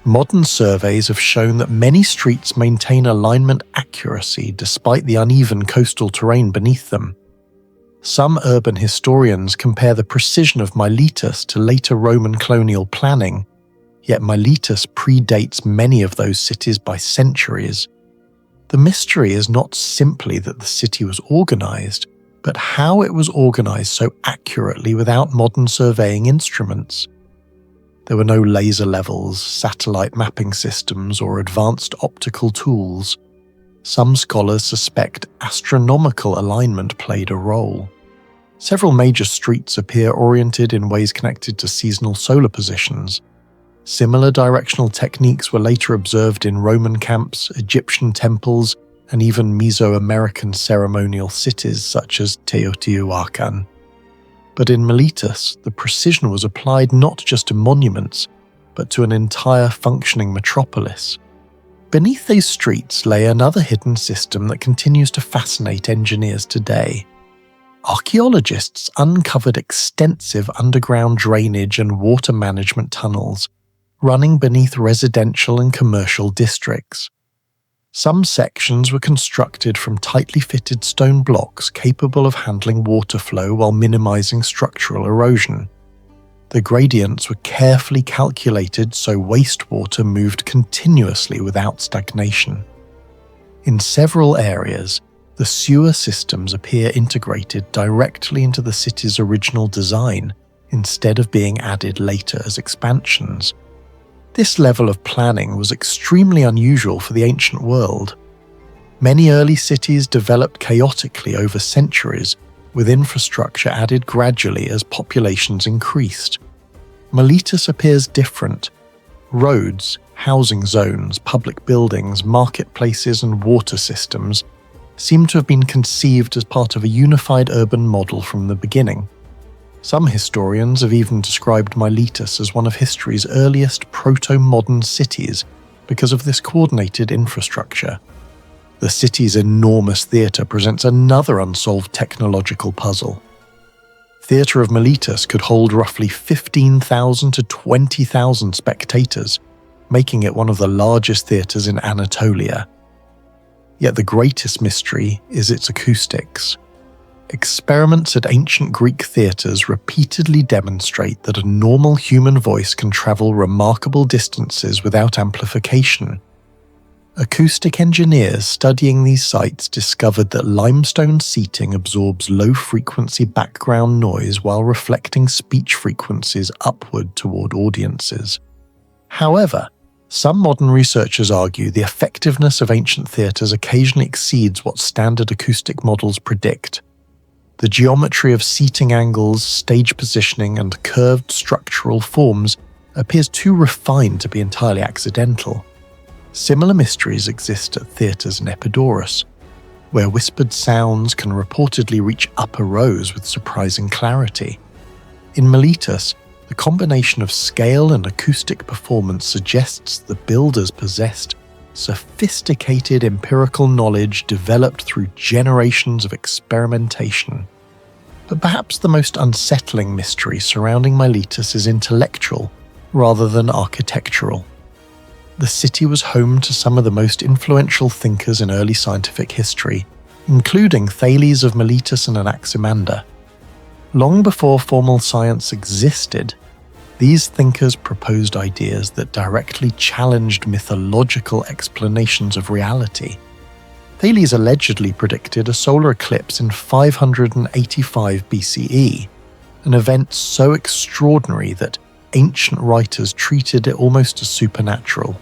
Modern surveys have shown that many streets maintain alignment accuracy despite the uneven coastal terrain beneath them. Some urban historians compare the precision of Miletus to later Roman colonial planning, yet Miletus predates many of those cities by centuries. The mystery is not simply that the city was organized, but how it was organized so accurately without modern surveying instruments. There were no laser levels, satellite mapping systems, or advanced optical tools. Some scholars suspect astronomical alignment played a role. Several major streets appear oriented in ways connected to seasonal solar positions. Similar directional techniques were later observed in Roman camps, Egyptian temples, and even Mesoamerican ceremonial cities such as Teotihuacan. But in Miletus, the precision was applied not just to monuments, but to an entire functioning metropolis. Beneath these streets lay another hidden system that continues to fascinate engineers today. Archaeologists uncovered extensive underground drainage and water management tunnels running beneath residential and commercial districts. Some sections were constructed from tightly fitted stone blocks capable of handling water flow while minimizing structural erosion. The gradients were carefully calculated so wastewater moved continuously without stagnation. In several areas, the sewer systems appear integrated directly into the city's original design instead of being added later as expansions. This level of planning was extremely unusual for the ancient world. Many early cities developed chaotically over centuries, with infrastructure added gradually as populations increased. Miletus appears different. Roads, housing zones, public buildings, marketplaces, and water systems seem to have been conceived as part of a unified urban model from the beginning. Some historians have even described Miletus as one of history's earliest proto-modern cities because of this coordinated infrastructure. The city's enormous theatre presents another unsolved technological puzzle. Theatre of Miletus could hold roughly 15,000 to 20,000 spectators, making it one of the largest theatres in Anatolia. Yet the greatest mystery is its acoustics. Experiments at ancient Greek theatres repeatedly demonstrate that a normal human voice can travel remarkable distances without amplification. Acoustic engineers studying these sites discovered that limestone seating absorbs low-frequency background noise while reflecting speech frequencies upward toward audiences. However, some modern researchers argue the effectiveness of ancient theatres occasionally exceeds what standard acoustic models predict. The geometry of seating angles, stage positioning, and curved structural forms appears too refined to be entirely accidental. Similar mysteries exist at theatres in Epidaurus, where whispered sounds can reportedly reach upper rows with surprising clarity. In Miletus, the combination of scale and acoustic performance suggests the builders possessed sophisticated empirical knowledge developed through generations of experimentation. But perhaps the most unsettling mystery surrounding Miletus is intellectual rather than architectural. The city was home to some of the most influential thinkers in early scientific history, including Thales of Miletus and Anaximander. Long before formal science existed, these thinkers proposed ideas that directly challenged mythological explanations of reality. Thales allegedly predicted a solar eclipse in 585 BCE, an event so extraordinary that ancient writers treated it almost as supernatural.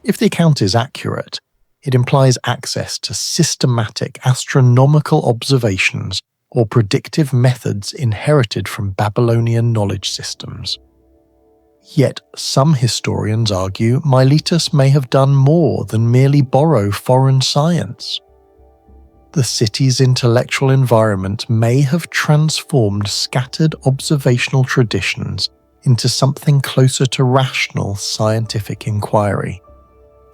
If the account is accurate, it implies access to systematic astronomical observations or predictive methods inherited from Babylonian knowledge systems. Yet some historians argue Miletus may have done more than merely borrow foreign science. The city's intellectual environment may have transformed scattered observational traditions into something closer to rational scientific inquiry.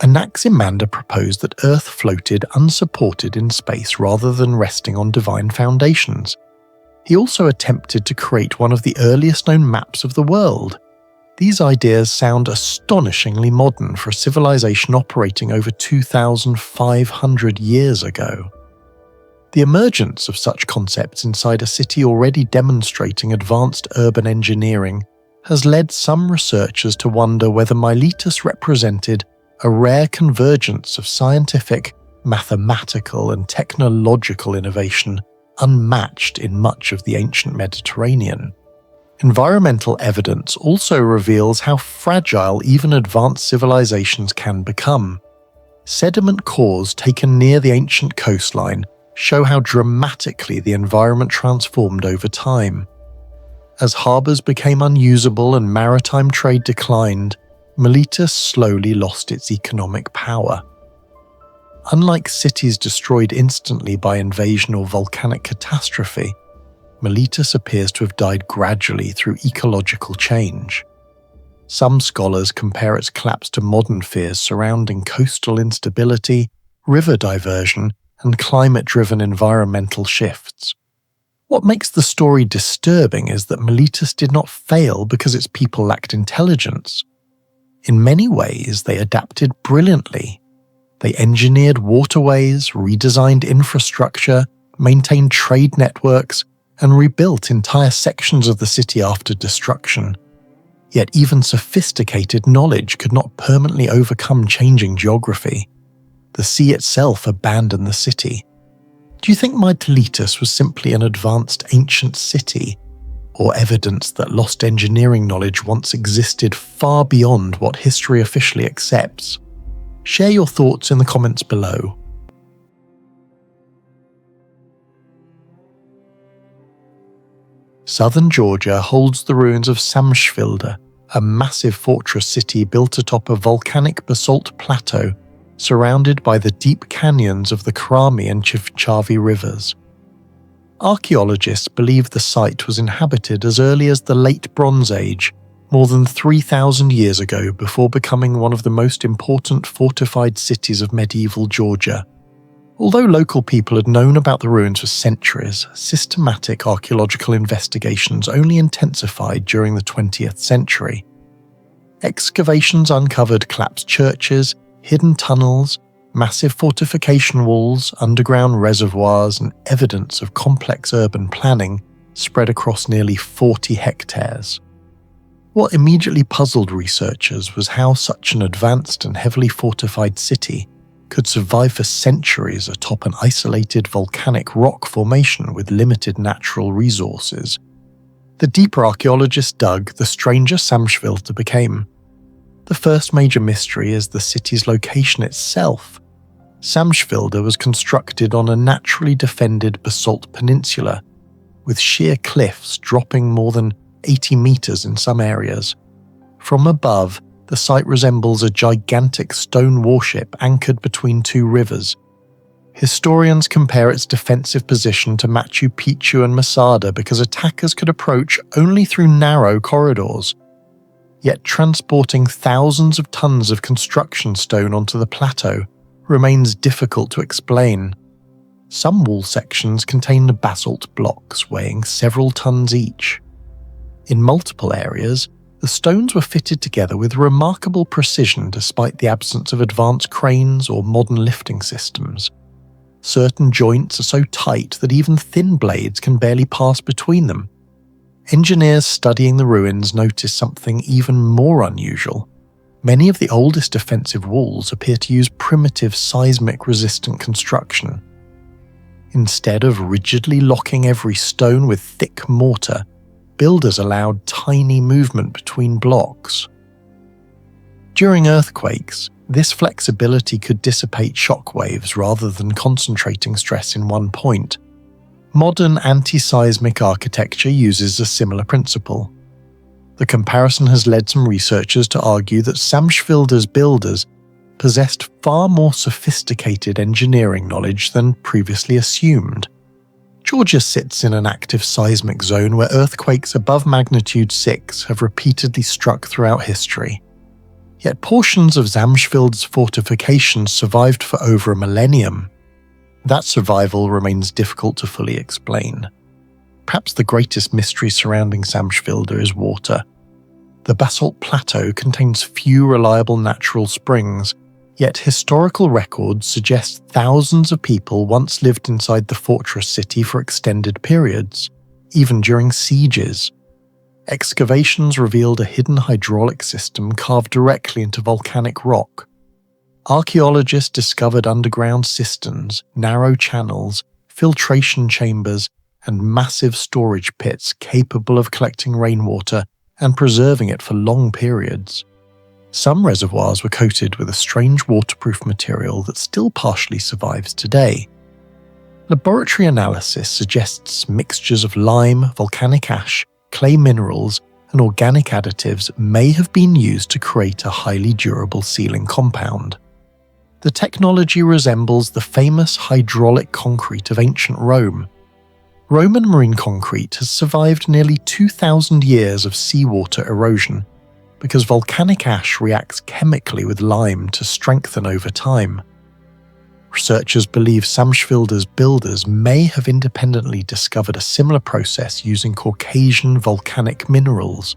Anaximander proposed that Earth floated unsupported in space rather than resting on divine foundations. He also attempted to create one of the earliest known maps of the world. These ideas sound astonishingly modern for a civilization operating over 2,500 years ago. The emergence of such concepts inside a city already demonstrating advanced urban engineering has led some researchers to wonder whether Miletus represented a rare convergence of scientific, mathematical, and technological innovation unmatched in much of the ancient Mediterranean. Environmental evidence also reveals how fragile even advanced civilizations can become. Sediment cores taken near the ancient coastline show how dramatically the environment transformed over time. As harbours became unusable and maritime trade declined, Miletus slowly lost its economic power. unlike cities destroyed instantly by invasion or volcanic catastrophe, Miletus appears to have died gradually through ecological change. Some scholars compare its collapse to modern fears surrounding coastal instability, river diversion, and climate-driven environmental shifts. What makes the story disturbing is that Miletus did not fail because its people lacked intelligence. In many ways, they adapted brilliantly. They engineered waterways, redesigned infrastructure, maintained trade networks, and rebuilt entire sections of the city after destruction. Yet even sophisticated knowledge could not permanently overcome changing geography. The sea itself abandoned the city. Do you think Miletus was simply an advanced ancient city, or evidence that lost engineering knowledge once existed far beyond what history officially accepts? Share your thoughts in the comments below. Southern Georgia holds the ruins of Samshvilde, a massive fortress city built atop a volcanic basalt plateau surrounded by the deep canyons of the Krami and Chivchavi rivers. Archaeologists believe the site was inhabited as early as the Late Bronze Age, more than 3,000 years ago, before becoming one of the most important fortified cities of medieval Georgia. Although local people had known about the ruins for centuries, systematic archaeological investigations only intensified during the 20th century. Excavations uncovered collapsed churches, hidden tunnels, massive fortification walls, underground reservoirs, and evidence of complex urban planning spread across nearly 40 hectares. What immediately puzzled researchers was how such an advanced and heavily fortified city could survive for centuries atop an isolated volcanic rock formation with limited natural resources. The deeper archaeologists dug, the stranger Samshvilde became. The first major mystery is the city's location itself. Samshvilde was constructed on a naturally defended basalt peninsula, with sheer cliffs dropping more than 80 meters in some areas. From above, the site resembles a gigantic stone warship anchored between two rivers. Historians compare its defensive position to Machu Picchu and Masada because attackers could approach only through narrow corridors. Yet transporting thousands of tons of construction stone onto the plateau remains difficult to explain. Some wall sections contain basalt blocks weighing several tons each. In multiple areas, the stones were fitted together with remarkable precision despite the absence of advanced cranes or modern lifting systems. Certain joints are so tight that even thin blades can barely pass between them. Engineers studying the ruins notice something even more unusual. Many of the oldest defensive walls appear to use primitive seismic-resistant construction. Instead of rigidly locking every stone with thick mortar, builders allowed tiny movement between blocks. During earthquakes, this flexibility could dissipate shock waves rather than concentrating stress in one point. Modern anti-seismic architecture uses a similar principle. The comparison has led some researchers to argue that Samshvilde's builders possessed far more sophisticated engineering knowledge than previously assumed. Georgia sits in an active seismic zone where earthquakes above magnitude 6 have repeatedly struck throughout history. Yet portions of Samshvilde's fortifications survived for over a millennium. That survival remains difficult to fully explain. Perhaps the greatest mystery surrounding Samshvilde is water. The basalt plateau contains few reliable natural springs, yet historical records suggest thousands of people once lived inside the fortress city for extended periods, even during sieges. Excavations revealed a hidden hydraulic system carved directly into volcanic rock. Archaeologists discovered underground cisterns, narrow channels, filtration chambers, and massive storage pits capable of collecting rainwater and preserving it for long periods. Some reservoirs were coated with a strange waterproof material that still partially survives today. Laboratory analysis suggests mixtures of lime, volcanic ash, clay minerals, and organic additives may have been used to create a highly durable sealing compound. The technology resembles the famous hydraulic concrete of ancient Rome. Roman marine concrete has survived nearly 2,000 years of seawater erosion because volcanic ash reacts chemically with lime to strengthen over time. Researchers believe Samsfjorda's builders may have independently discovered a similar process using Caucasian volcanic minerals.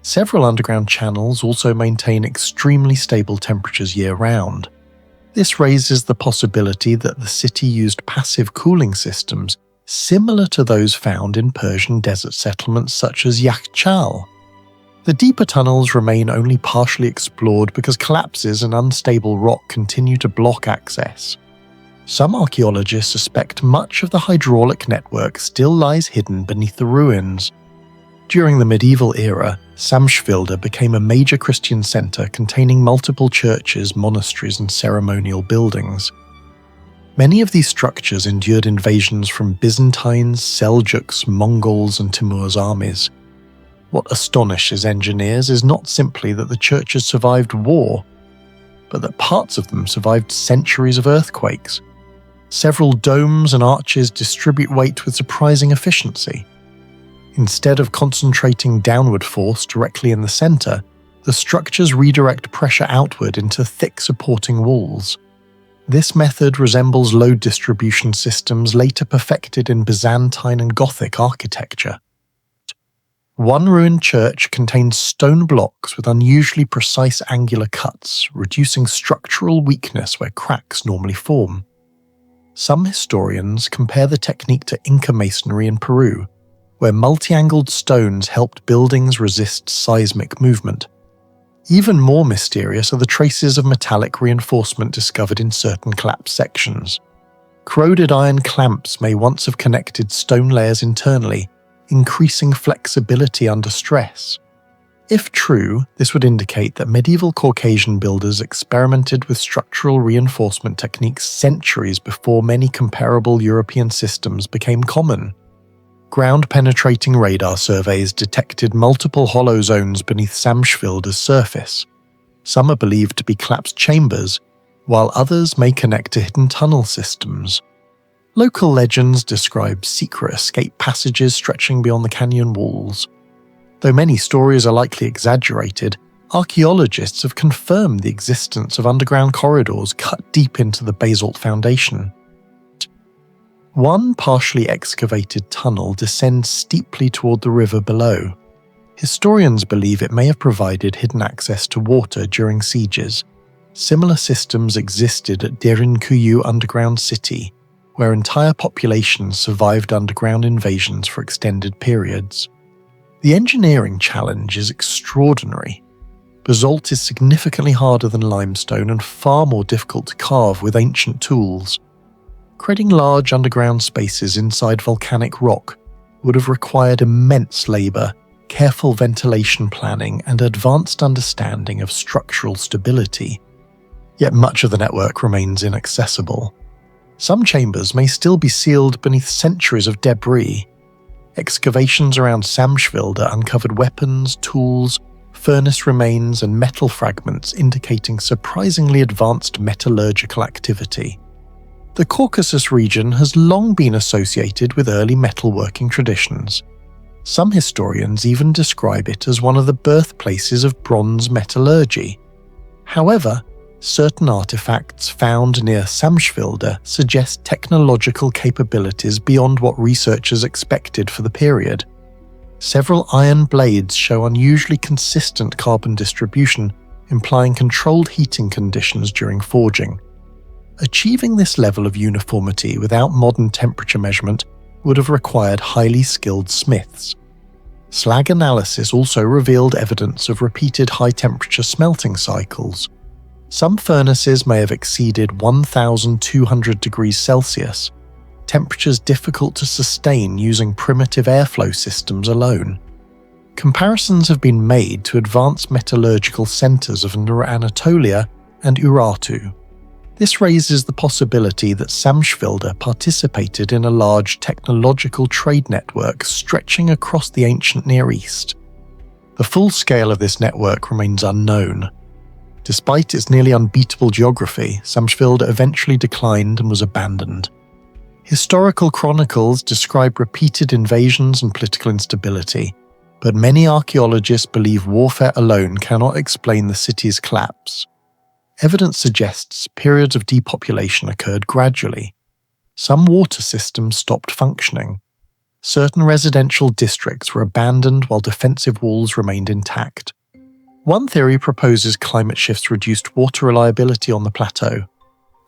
Several underground channels also maintain extremely stable temperatures year-round. This raises the possibility that the city used passive cooling systems similar to those found in Persian desert settlements such as Yakhchal. The deeper tunnels remain only partially explored because collapses and unstable rock continue to block access. Some archaeologists suspect much of the hydraulic network still lies hidden beneath the ruins. During the medieval era, Samsfjorda became a major Christian centre containing multiple churches, monasteries and ceremonial buildings. Many of these structures endured invasions from Byzantines, Seljuks, Mongols and Timur's armies. What astonishes engineers is not simply that the churches survived war, but that parts of them survived centuries of earthquakes. Several domes and arches distribute weight with surprising efficiency. Instead of concentrating downward force directly in the centre, the structures redirect pressure outward into thick supporting walls. This method resembles load distribution systems later perfected in Byzantine and Gothic architecture. One ruined church contains stone blocks with unusually precise angular cuts, reducing structural weakness where cracks normally form. Some historians compare the technique to Inca masonry in Peru, where multi-angled stones helped buildings resist seismic movement. Even more mysterious are the traces of metallic reinforcement discovered in certain collapsed sections. Corroded iron clamps may once have connected stone layers internally, increasing flexibility under stress. If true, this would indicate that medieval Caucasian builders experimented with structural reinforcement techniques centuries before many comparable European systems became common. Ground-penetrating radar surveys detected multiple hollow zones beneath Samsfjorda's surface. Some are believed to be collapsed chambers, while others may connect to hidden tunnel systems. Local legends describe secret escape passages stretching beyond the canyon walls. Though many stories are likely exaggerated, archaeologists have confirmed the existence of underground corridors cut deep into the basalt foundation. One partially excavated tunnel descends steeply toward the river below. Historians believe it may have provided hidden access to water during sieges. Similar systems existed at Derinkuyu underground city, where entire populations survived underground invasions for extended periods. The engineering challenge is extraordinary. Basalt is significantly harder than limestone and far more difficult to carve with ancient tools. Creating large underground spaces inside volcanic rock would have required immense labour, careful ventilation planning, and advanced understanding of structural stability. Yet much of the network remains inaccessible. Some chambers may still be sealed beneath centuries of debris. Excavations around Samsfjorda uncovered weapons, tools, furnace remains, and metal fragments indicating surprisingly advanced metallurgical activity. The Caucasus region has long been associated with early metalworking traditions. Some historians even describe it as one of the birthplaces of bronze metallurgy. However, certain artifacts found near Samsfjorda suggest technological capabilities beyond what researchers expected for the period. Several iron blades show unusually consistent carbon distribution, implying controlled heating conditions during forging. Achieving this level of uniformity without modern temperature measurement would have required highly skilled smiths. Slag analysis also revealed evidence of repeated high-temperature smelting cycles. Some furnaces may have exceeded 1,200 degrees Celsius, temperatures difficult to sustain using primitive airflow systems alone. Comparisons have been made to advanced metallurgical centers of Anatolia and Urartu. This raises the possibility that Samsfjorda participated in a large technological trade network stretching across the ancient Near East. The full scale of this network remains unknown. Despite its nearly unbeatable geography, Samsfield eventually declined and was abandoned. Historical chronicles describe repeated invasions and political instability, but many archaeologists believe warfare alone cannot explain the city's collapse. Evidence suggests periods of depopulation occurred gradually. Some water systems stopped functioning. Certain residential districts were abandoned while defensive walls remained intact. One theory proposes climate shifts reduced water reliability on the plateau.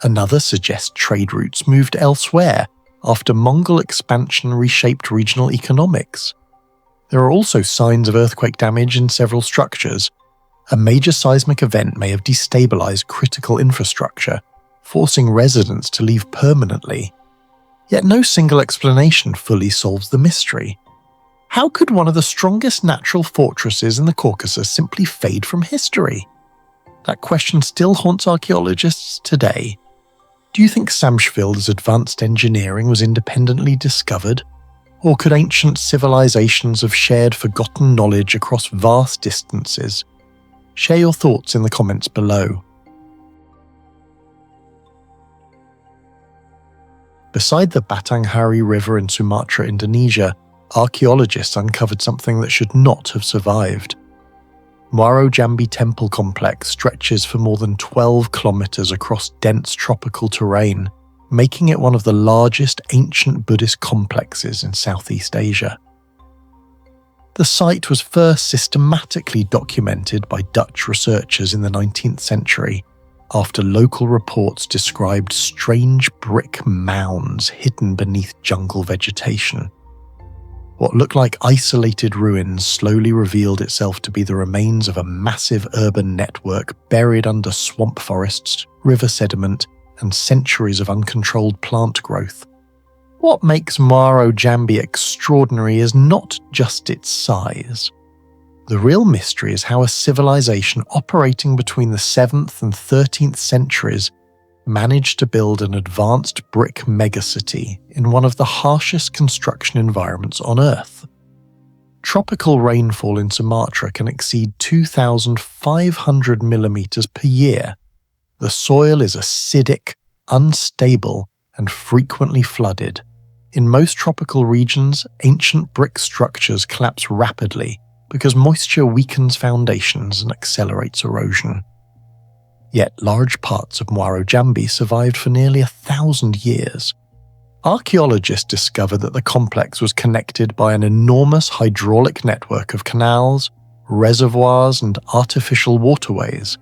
Another suggests trade routes moved elsewhere after Mongol expansion reshaped regional economics. There are also signs of earthquake damage in several structures. A major seismic event may have destabilized critical infrastructure, forcing residents to leave permanently. Yet no single explanation fully solves the mystery. How could one of the strongest natural fortresses in the Caucasus simply fade from history? That question still haunts archaeologists today. Do you think Samsfield's advanced engineering was independently discovered? Or could ancient civilizations have shared forgotten knowledge across vast distances? Share your thoughts in the comments below. Beside the Batanghari River in Sumatra, Indonesia, archaeologists uncovered something that should not have survived. Muaro Jambi Temple Complex stretches for more than 12 kilometers across dense tropical terrain, making it one of the largest ancient Buddhist complexes in Southeast Asia. The site was first systematically documented by Dutch researchers in the 19th century, after local reports described strange brick mounds hidden beneath jungle vegetation. What looked like isolated ruins slowly revealed itself to be the remains of a massive urban network buried under swamp forests, river sediment, and centuries of uncontrolled plant growth. What makes Muaro Jambi extraordinary is not just its size. The real mystery is how a civilization operating between the 7th and 13th centuries managed to build an advanced brick megacity in one of the harshest construction environments on Earth. Tropical rainfall in Sumatra can exceed 2,500 millimeters per year. The soil is acidic, unstable, and frequently flooded. In most tropical regions, ancient brick structures collapse rapidly because moisture weakens foundations and accelerates erosion. Yet large parts of Muaro Jambi survived for nearly 1,000 years. Archaeologists discovered that the complex was connected by an enormous hydraulic network of canals, reservoirs, and artificial waterways.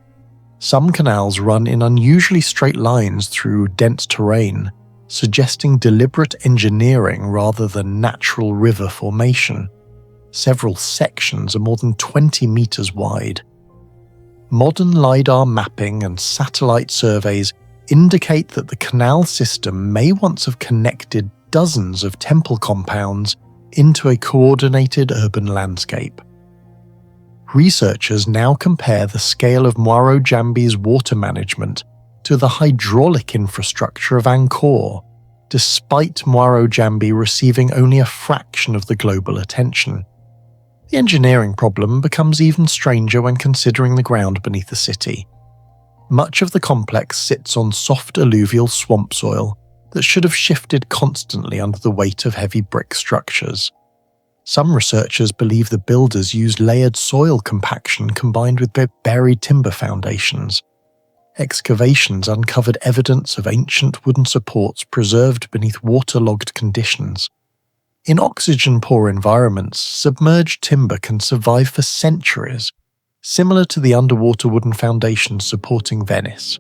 Some canals run in unusually straight lines through dense terrain, suggesting deliberate engineering rather than natural river formation. Several sections are more than 20 meters wide. Modern LiDAR mapping and satellite surveys indicate that the canal system may once have connected dozens of temple compounds into a coordinated urban landscape. Researchers now compare the scale of Muaro Jambi's water management to the hydraulic infrastructure of Angkor, despite Muaro Jambi receiving only a fraction of the global attention. The engineering problem becomes even stranger when considering the ground beneath the city. Much of the complex sits on soft alluvial swamp soil that should have shifted constantly under the weight of heavy brick structures. Some researchers believe the builders used layered soil compaction combined with buried timber foundations. Excavations uncovered evidence of ancient wooden supports preserved beneath waterlogged conditions. In oxygen-poor environments, submerged timber can survive for centuries, similar to the underwater wooden foundations supporting Venice.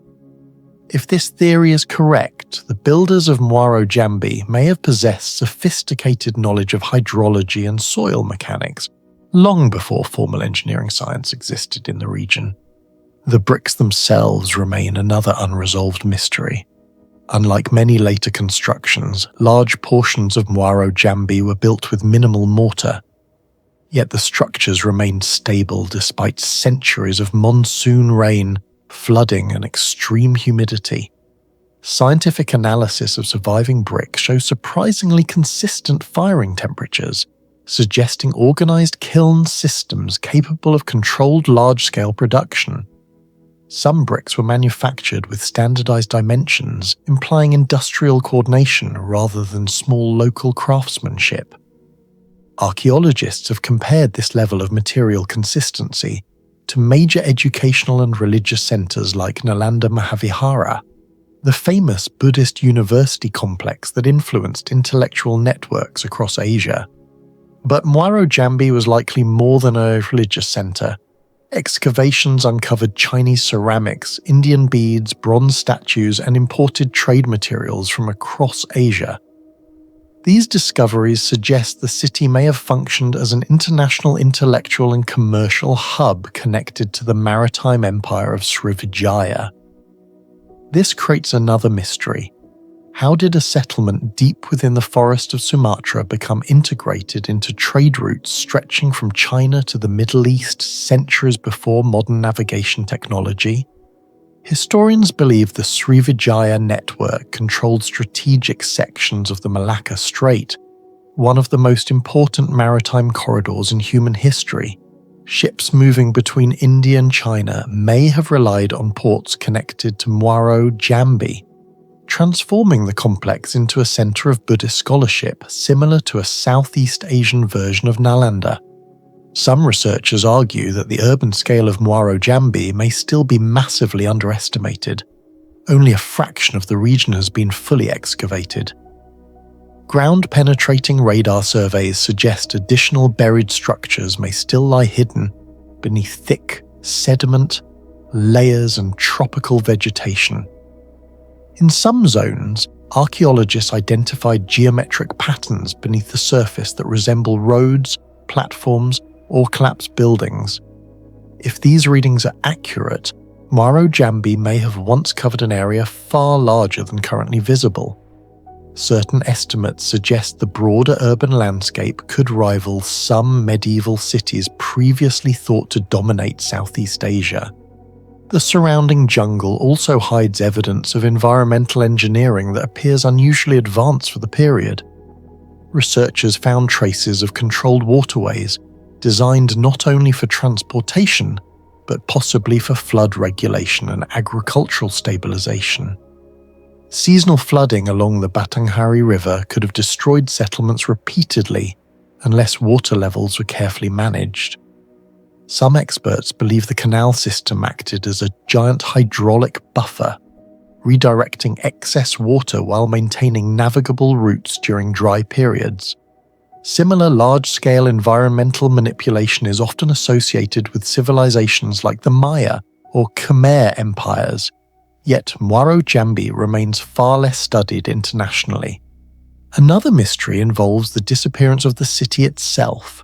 If this theory is correct, the builders of Muaro Jambi may have possessed sophisticated knowledge of hydrology and soil mechanics, long before formal engineering science existed in the region. The bricks themselves remain another unresolved mystery. Unlike many later constructions, large portions of Muaro Jambi were built with minimal mortar. Yet the structures remained stable despite centuries of monsoon rain, flooding, and extreme humidity. Scientific analysis of surviving brick shows surprisingly consistent firing temperatures, suggesting organized kiln systems capable of controlled large-scale production. Some bricks were manufactured with standardized dimensions, implying industrial coordination rather than small local craftsmanship. Archaeologists have compared this level of material consistency to major educational and religious centers like Nalanda Mahavihara, the famous Buddhist university complex that influenced intellectual networks across Asia. But Muaro Jambi was likely more than a religious center. Excavations uncovered Chinese ceramics, Indian beads, bronze statues, and imported trade materials from across Asia. These discoveries suggest the city may have functioned as an international intellectual and commercial hub connected to the maritime empire of Srivijaya. This creates another mystery. How did a settlement deep within the forest of Sumatra become integrated into trade routes stretching from China to the Middle East centuries before modern navigation technology? Historians believe the Srivijaya network controlled strategic sections of the Malacca Strait, one of the most important maritime corridors in human history. Ships moving between India and China may have relied on ports connected to Muaro Jambi, transforming the complex into a center of Buddhist scholarship similar to a Southeast Asian version of Nalanda. Some researchers argue that the urban scale of Muaro Jambi may still be massively underestimated. Only a fraction of the region has been fully excavated. Ground-penetrating radar surveys suggest additional buried structures may still lie hidden beneath thick sediment, layers, and tropical vegetation. In some zones, archaeologists identified geometric patterns beneath the surface that resemble roads, platforms, or collapsed buildings. If these readings are accurate, Muaro Jambi may have once covered an area far larger than currently visible. Certain estimates suggest the broader urban landscape could rival some medieval cities previously thought to dominate Southeast Asia. The surrounding jungle also hides evidence of environmental engineering that appears unusually advanced for the period. Researchers found traces of controlled waterways, designed not only for transportation, but possibly for flood regulation and agricultural stabilization. Seasonal flooding along the Batanghari River could have destroyed settlements repeatedly unless water levels were carefully managed. Some experts believe the canal system acted as a giant hydraulic buffer, redirecting excess water while maintaining navigable routes during dry periods. Similar large-scale environmental manipulation is often associated with civilizations like the Maya or Khmer empires, yet Muaro Jambi remains far less studied internationally. Another mystery involves the disappearance of the city itself.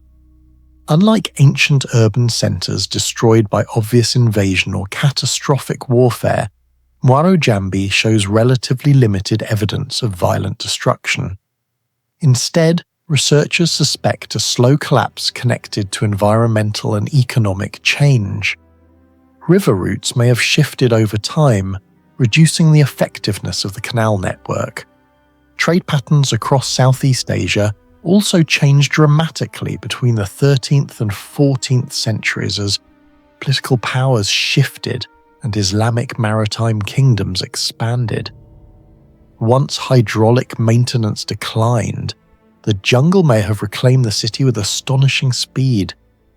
Unlike ancient urban centers destroyed by obvious invasion or catastrophic warfare, Muaro Jambi shows relatively limited evidence of violent destruction. Instead, researchers suspect a slow collapse connected to environmental and economic change. River routes may have shifted over time, reducing the effectiveness of the canal network. Trade patterns across Southeast Asia also changed dramatically between the 13th and 14th centuries as political powers shifted and Islamic maritime kingdoms expanded. Once hydraulic maintenance declined, the jungle may have reclaimed the city with astonishing speed.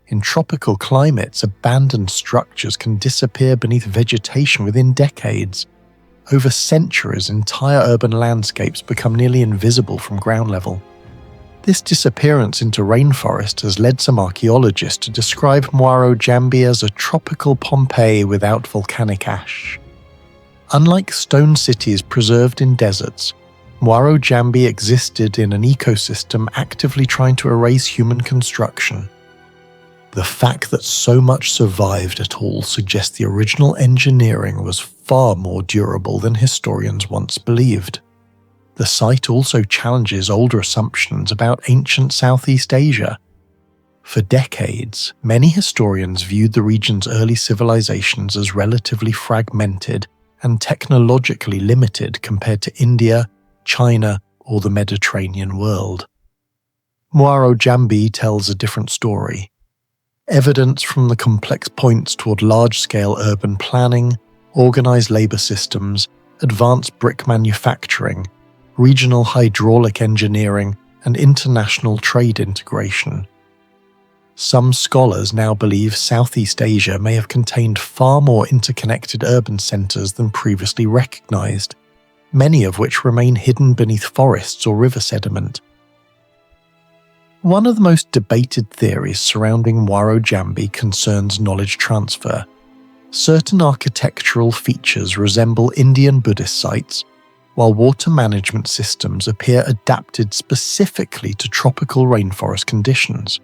In tropical climates, abandoned structures can disappear beneath vegetation within decades. Over centuries, entire urban landscapes become nearly invisible from ground level. This disappearance into rainforest has led some archaeologists to describe Muaro Jambi as a tropical Pompeii without volcanic ash. Unlike stone cities preserved in deserts, Muaro Jambi existed in an ecosystem actively trying to erase human construction. The fact that so much survived at all suggests the original engineering was far more durable than historians once believed. The site also challenges older assumptions about ancient Southeast Asia. For decades, many historians viewed the region's early civilizations as relatively fragmented and technologically limited compared to India, China, or the Mediterranean world. Muaro Jambi tells a different story. Evidence from the complex points toward large-scale urban planning, organized labor systems, advanced brick manufacturing, regional hydraulic engineering, and international trade integration. Some scholars now believe Southeast Asia may have contained far more interconnected urban centers than previously recognized, many of which remain hidden beneath forests or river sediment. One of the most debated theories surrounding Muaro Jambi concerns knowledge transfer. Certain architectural features resemble Indian Buddhist sites, while water management systems appear adapted specifically to tropical rainforest conditions.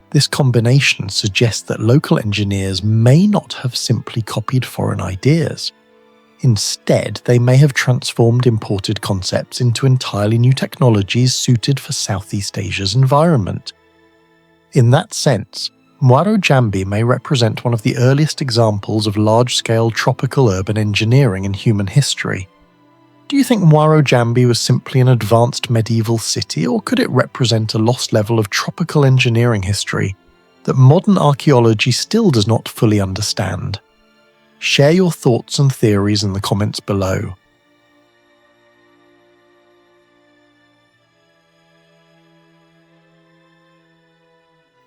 This combination suggests that local engineers may not have simply copied foreign ideas. Instead, they may have transformed imported concepts into entirely new technologies suited for Southeast Asia's environment. In that sense, Muaro Jambi may represent one of the earliest examples of large-scale tropical urban engineering in human history. Do you think Muaro Jambi was simply an advanced medieval city, or could it represent a lost level of tropical engineering history that modern archaeology still does not fully understand? Share your thoughts and theories in the comments below.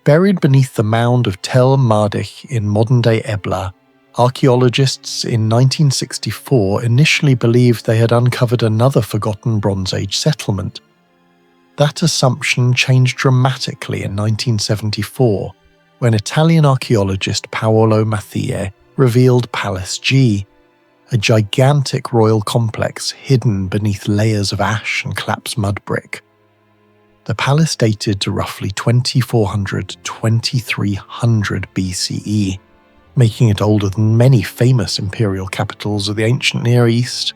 Buried beneath the mound of Tel Mardich in modern-day Ebla, archaeologists in 1964 initially believed they had uncovered another forgotten Bronze Age settlement. That assumption changed dramatically in 1974, when Italian archaeologist Paolo Mathieu revealed Palace G, a gigantic royal complex hidden beneath layers of ash and collapsed mud brick. The palace dated to roughly 2400 to 2300 BCE, making it older than many famous imperial capitals of the ancient Near East.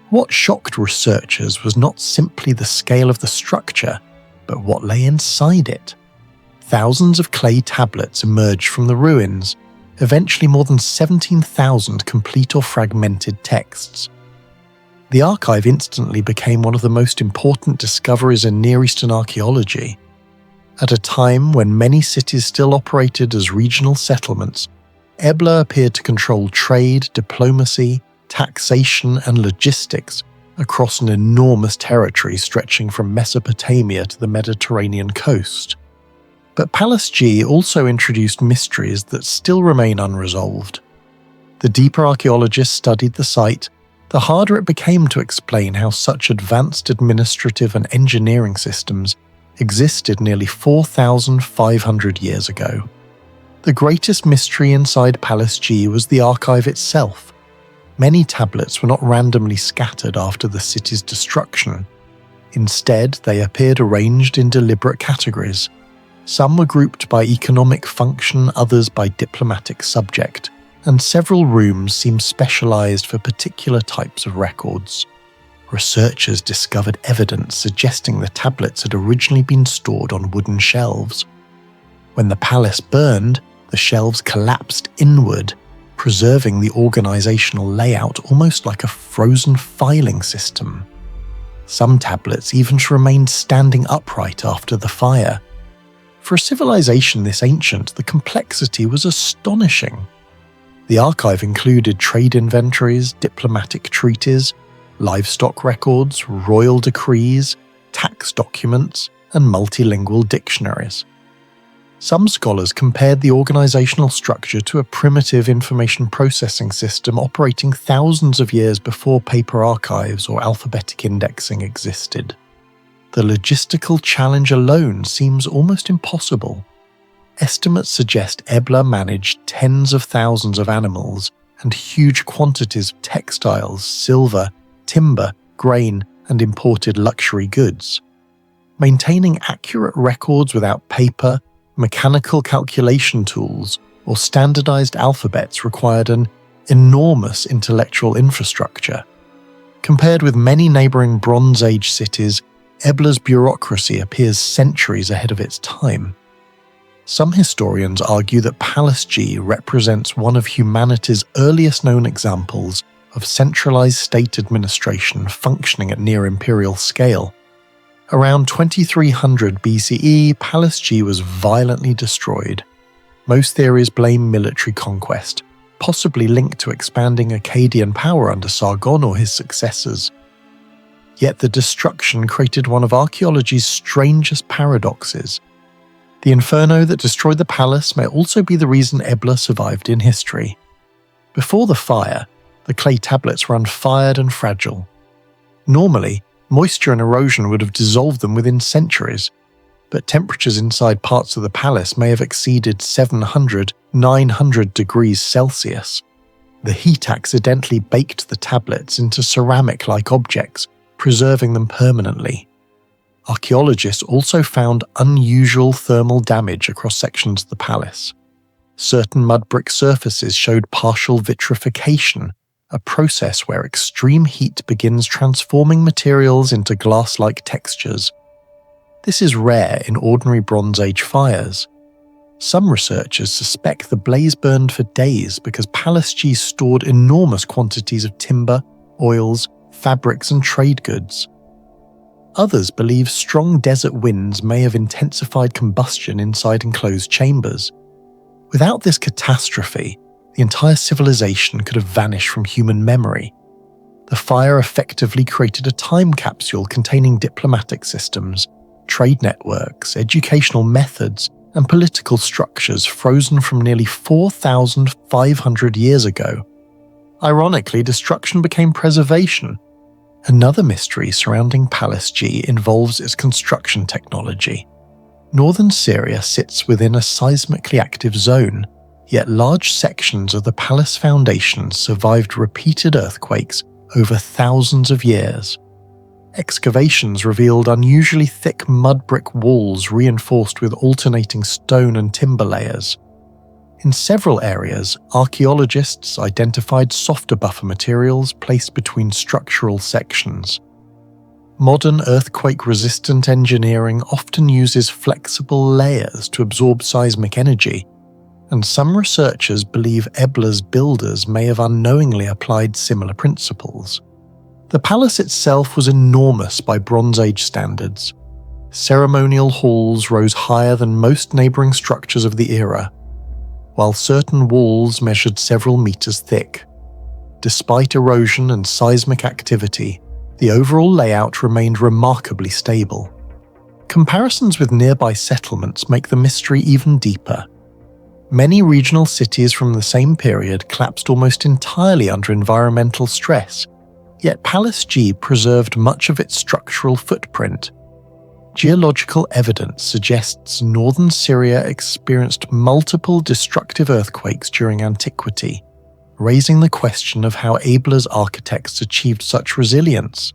What shocked researchers was not simply the scale of the structure, but what lay inside it. Thousands of clay tablets emerged from the ruins, eventually more than 17,000 complete or fragmented texts. The archive instantly became one of the most important discoveries in Near Eastern archaeology. At a time when many cities still operated as regional settlements, Ebla appeared to control trade, diplomacy, taxation, and logistics across an enormous territory stretching from Mesopotamia to the Mediterranean coast. But Palace G also introduced mysteries that still remain unresolved. The deeper archaeologists studied the site, the harder it became to explain how such advanced administrative and engineering systems existed nearly 4,500 years ago. The greatest mystery inside Palace G was the archive itself. Many tablets were not randomly scattered after the city's destruction. Instead, they appeared arranged in deliberate categories. Some were grouped by economic function, others by diplomatic subject, and several rooms seemed specialized for particular types of records. Researchers discovered evidence suggesting the tablets had originally been stored on wooden shelves. When the palace burned, the shelves collapsed inward, preserving the organizational layout almost like a frozen filing system. Some tablets even remained standing upright after the fire. For a civilization this ancient, the complexity was astonishing. The archive included trade inventories, diplomatic treaties, livestock records, royal decrees, tax documents, and multilingual dictionaries. Some scholars compared the organizational structure to a primitive information processing system operating thousands of years before paper archives or alphabetic indexing existed. The logistical challenge alone seems almost impossible. Estimates suggest Ebla managed tens of thousands of animals and huge quantities of textiles, silver, timber, grain, and imported luxury goods. Maintaining accurate records without paper, mechanical calculation tools, or standardized alphabets required an enormous intellectual infrastructure. Compared with many neighboring Bronze Age cities, Ebla's bureaucracy appears centuries ahead of its time. Some historians argue that Palace G represents one of humanity's earliest known examples of centralized state administration functioning at near-imperial scale. Around 2300 BCE, Palace G was violently destroyed. Most theories blame military conquest, possibly linked to expanding Akkadian power under Sargon or his successors. Yet the destruction created one of archaeology's strangest paradoxes. The inferno that destroyed the palace may also be the reason Ebla survived in history. Before the fire, the clay tablets were unfired and fragile. Normally, moisture and erosion would have dissolved them within centuries, but temperatures inside parts of the palace may have exceeded 700–900 degrees Celsius. The heat accidentally baked the tablets into ceramic-like objects, preserving them permanently. Archaeologists also found unusual thermal damage across sections of the palace. Certain mud brick surfaces showed partial vitrification, a process where extreme heat begins transforming materials into glass-like textures. This is rare in ordinary Bronze Age fires. Some researchers suspect the blaze burned for days because Palace G stored enormous quantities of timber, oils, fabrics and trade goods. Others believe strong desert winds may have intensified combustion inside enclosed chambers. Without this catastrophe, the entire civilization could have vanished from human memory. The fire effectively created a time capsule containing diplomatic systems, trade networks, educational methods, and political structures frozen from nearly 4,500 years ago. Ironically, destruction became preservation. Another mystery surrounding Palace G involves its construction technology. Northern Syria sits within a seismically active zone, yet large sections of the palace foundations survived repeated earthquakes over thousands of years. Excavations revealed unusually thick mud brick walls reinforced with alternating stone and timber layers. In several areas, archaeologists identified softer buffer materials placed between structural sections. Modern earthquake-resistant engineering often uses flexible layers to absorb seismic energy, and some researchers believe Ebla's builders may have unknowingly applied similar principles. The palace itself was enormous by Bronze Age standards. Ceremonial halls rose higher than most neighbouring structures of the era, while certain walls measured several meters thick. Despite erosion and seismic activity, the overall layout remained remarkably stable. Comparisons with nearby settlements make the mystery even deeper. Many regional cities from the same period collapsed almost entirely under environmental stress, yet Palace G preserved much of its structural footprint. Geological evidence suggests northern Syria experienced multiple destructive earthquakes during antiquity, raising the question of how Ebla's architects achieved such resilience.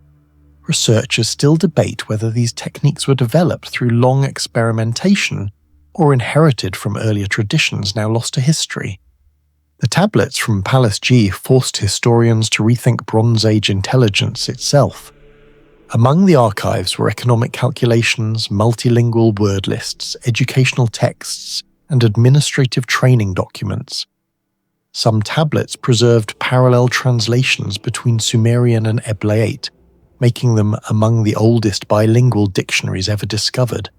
Researchers still debate whether these techniques were developed through long experimentation or inherited from earlier traditions now lost to history. The tablets from Palace G forced historians to rethink Bronze Age intelligence itself. Among the archives were economic calculations, multilingual word lists, educational texts, and administrative training documents. Some tablets preserved parallel translations between Sumerian and Eblaite, making them among the oldest bilingual dictionaries ever discovered.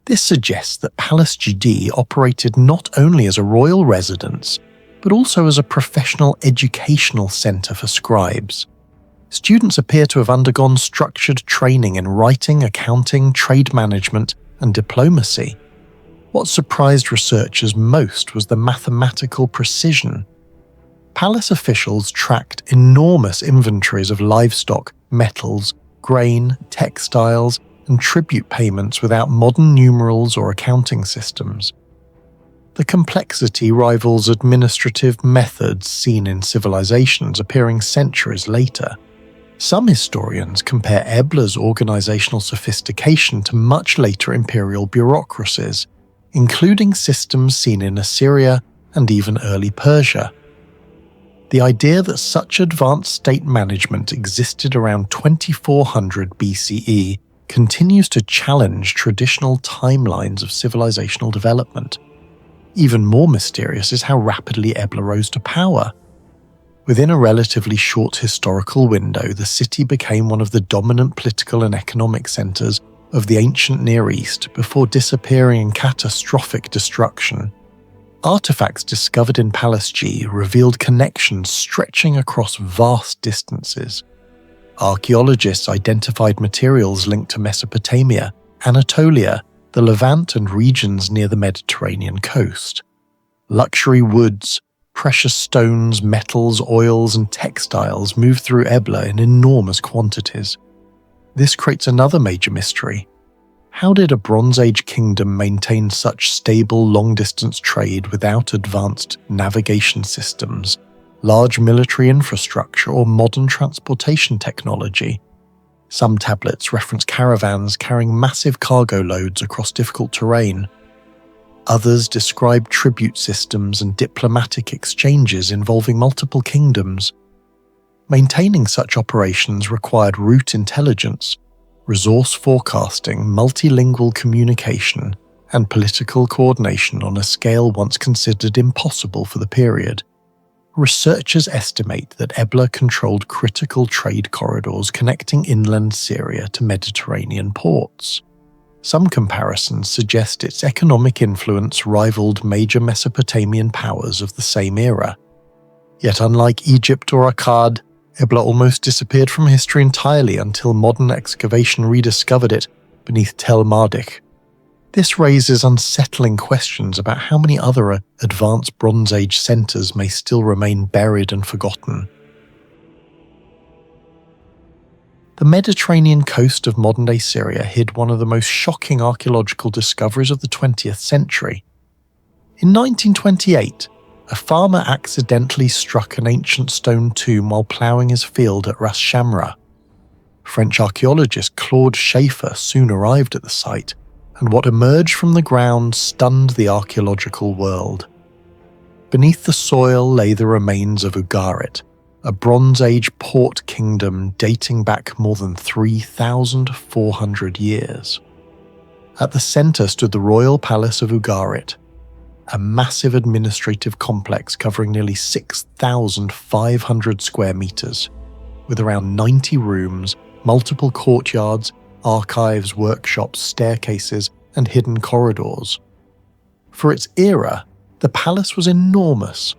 This suggests that Palace GD operated not only as a royal residence, but also as a professional educational centre for scribes. Students appear to have undergone structured training in writing, accounting, trade management, and diplomacy. What surprised researchers most was the mathematical precision. Palace officials tracked enormous inventories of livestock, metals, grain, textiles, and tribute payments without modern numerals or accounting systems. The complexity rivals administrative methods seen in civilizations appearing centuries later. Some historians compare Ebla's organizational sophistication to much later imperial bureaucracies, including systems seen in Assyria and even early Persia. The idea that such advanced state management existed around 2400 BCE continues to challenge traditional timelines of civilizational development. Even more mysterious is how rapidly Ebla rose to power. Within a relatively short historical window, the city became one of the dominant political and economic centers of the ancient Near East before disappearing in catastrophic destruction. Artifacts discovered in Palace G revealed connections stretching across vast distances. Archaeologists identified materials linked to Mesopotamia, Anatolia, the Levant and regions near the Mediterranean coast. Luxury woods, precious stones, metals, oils, and textiles moved through Ebla in enormous quantities. This creates another major mystery. How did a Bronze Age kingdom maintain such stable long-distance trade without advanced navigation systems, large military infrastructure, or modern transportation technology? Some tablets reference caravans carrying massive cargo loads across difficult terrain. Others describe tribute systems and diplomatic exchanges involving multiple kingdoms. Maintaining such operations required route intelligence, resource forecasting, multilingual communication, and political coordination on a scale once considered impossible for the period. Researchers estimate that Ebla controlled critical trade corridors connecting inland Syria to Mediterranean ports. Some comparisons suggest its economic influence rivaled major Mesopotamian powers of the same era. Yet unlike Egypt or Akkad, Ebla almost disappeared from history entirely until modern excavation rediscovered it beneath Tel Marduk. This raises unsettling questions about how many other advanced Bronze Age centres may still remain buried and forgotten. The Mediterranean coast of modern-day Syria hid one of the most shocking archaeological discoveries of the 20th century. In 1928, a farmer accidentally struck an ancient stone tomb while ploughing his field at Ras Shamra. French archaeologist Claude Schaeffer soon arrived at the site, and what emerged from the ground stunned the archaeological world. Beneath the soil lay the remains of Ugarit, a Bronze Age port kingdom dating back more than 3,400 years. At the centre stood the royal palace of Ugarit, a massive administrative complex covering nearly 6,500 square meters, with around 90 rooms, multiple courtyards, archives, workshops, staircases, and hidden corridors. For its era, the palace was enormous,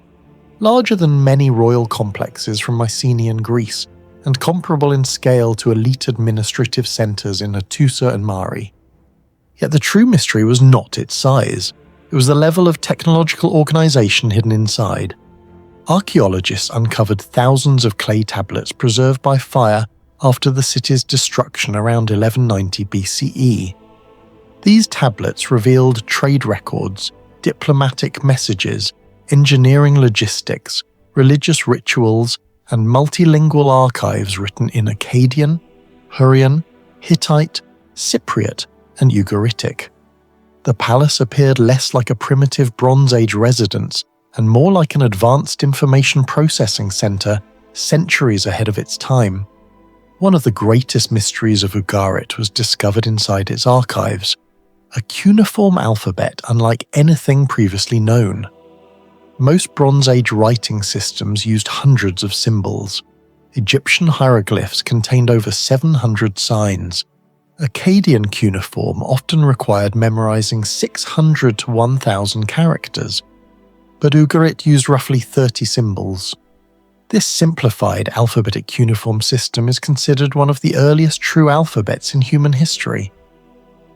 larger than many royal complexes from Mycenaean Greece, and comparable in scale to elite administrative centres in Hattusa and Mari. Yet the true mystery was not its size. It was the level of technological organisation hidden inside. Archaeologists uncovered thousands of clay tablets preserved by fire after the city's destruction around 1190 BCE. These tablets revealed trade records, diplomatic messages, engineering logistics, religious rituals, and multilingual archives written in Akkadian, Hurrian, Hittite, Cypriot, and Ugaritic. The palace appeared less like a primitive Bronze Age residence and more like an advanced information processing centre centuries ahead of its time. One of the greatest mysteries of Ugarit was discovered inside its archives, a cuneiform alphabet unlike anything previously known. Most Bronze Age writing systems used hundreds of symbols. Egyptian hieroglyphs contained over 700 signs. Akkadian cuneiform often required memorizing 600 to 1,000 characters, but Ugarit used roughly 30 symbols. This simplified alphabetic cuneiform system is considered one of the earliest true alphabets in human history.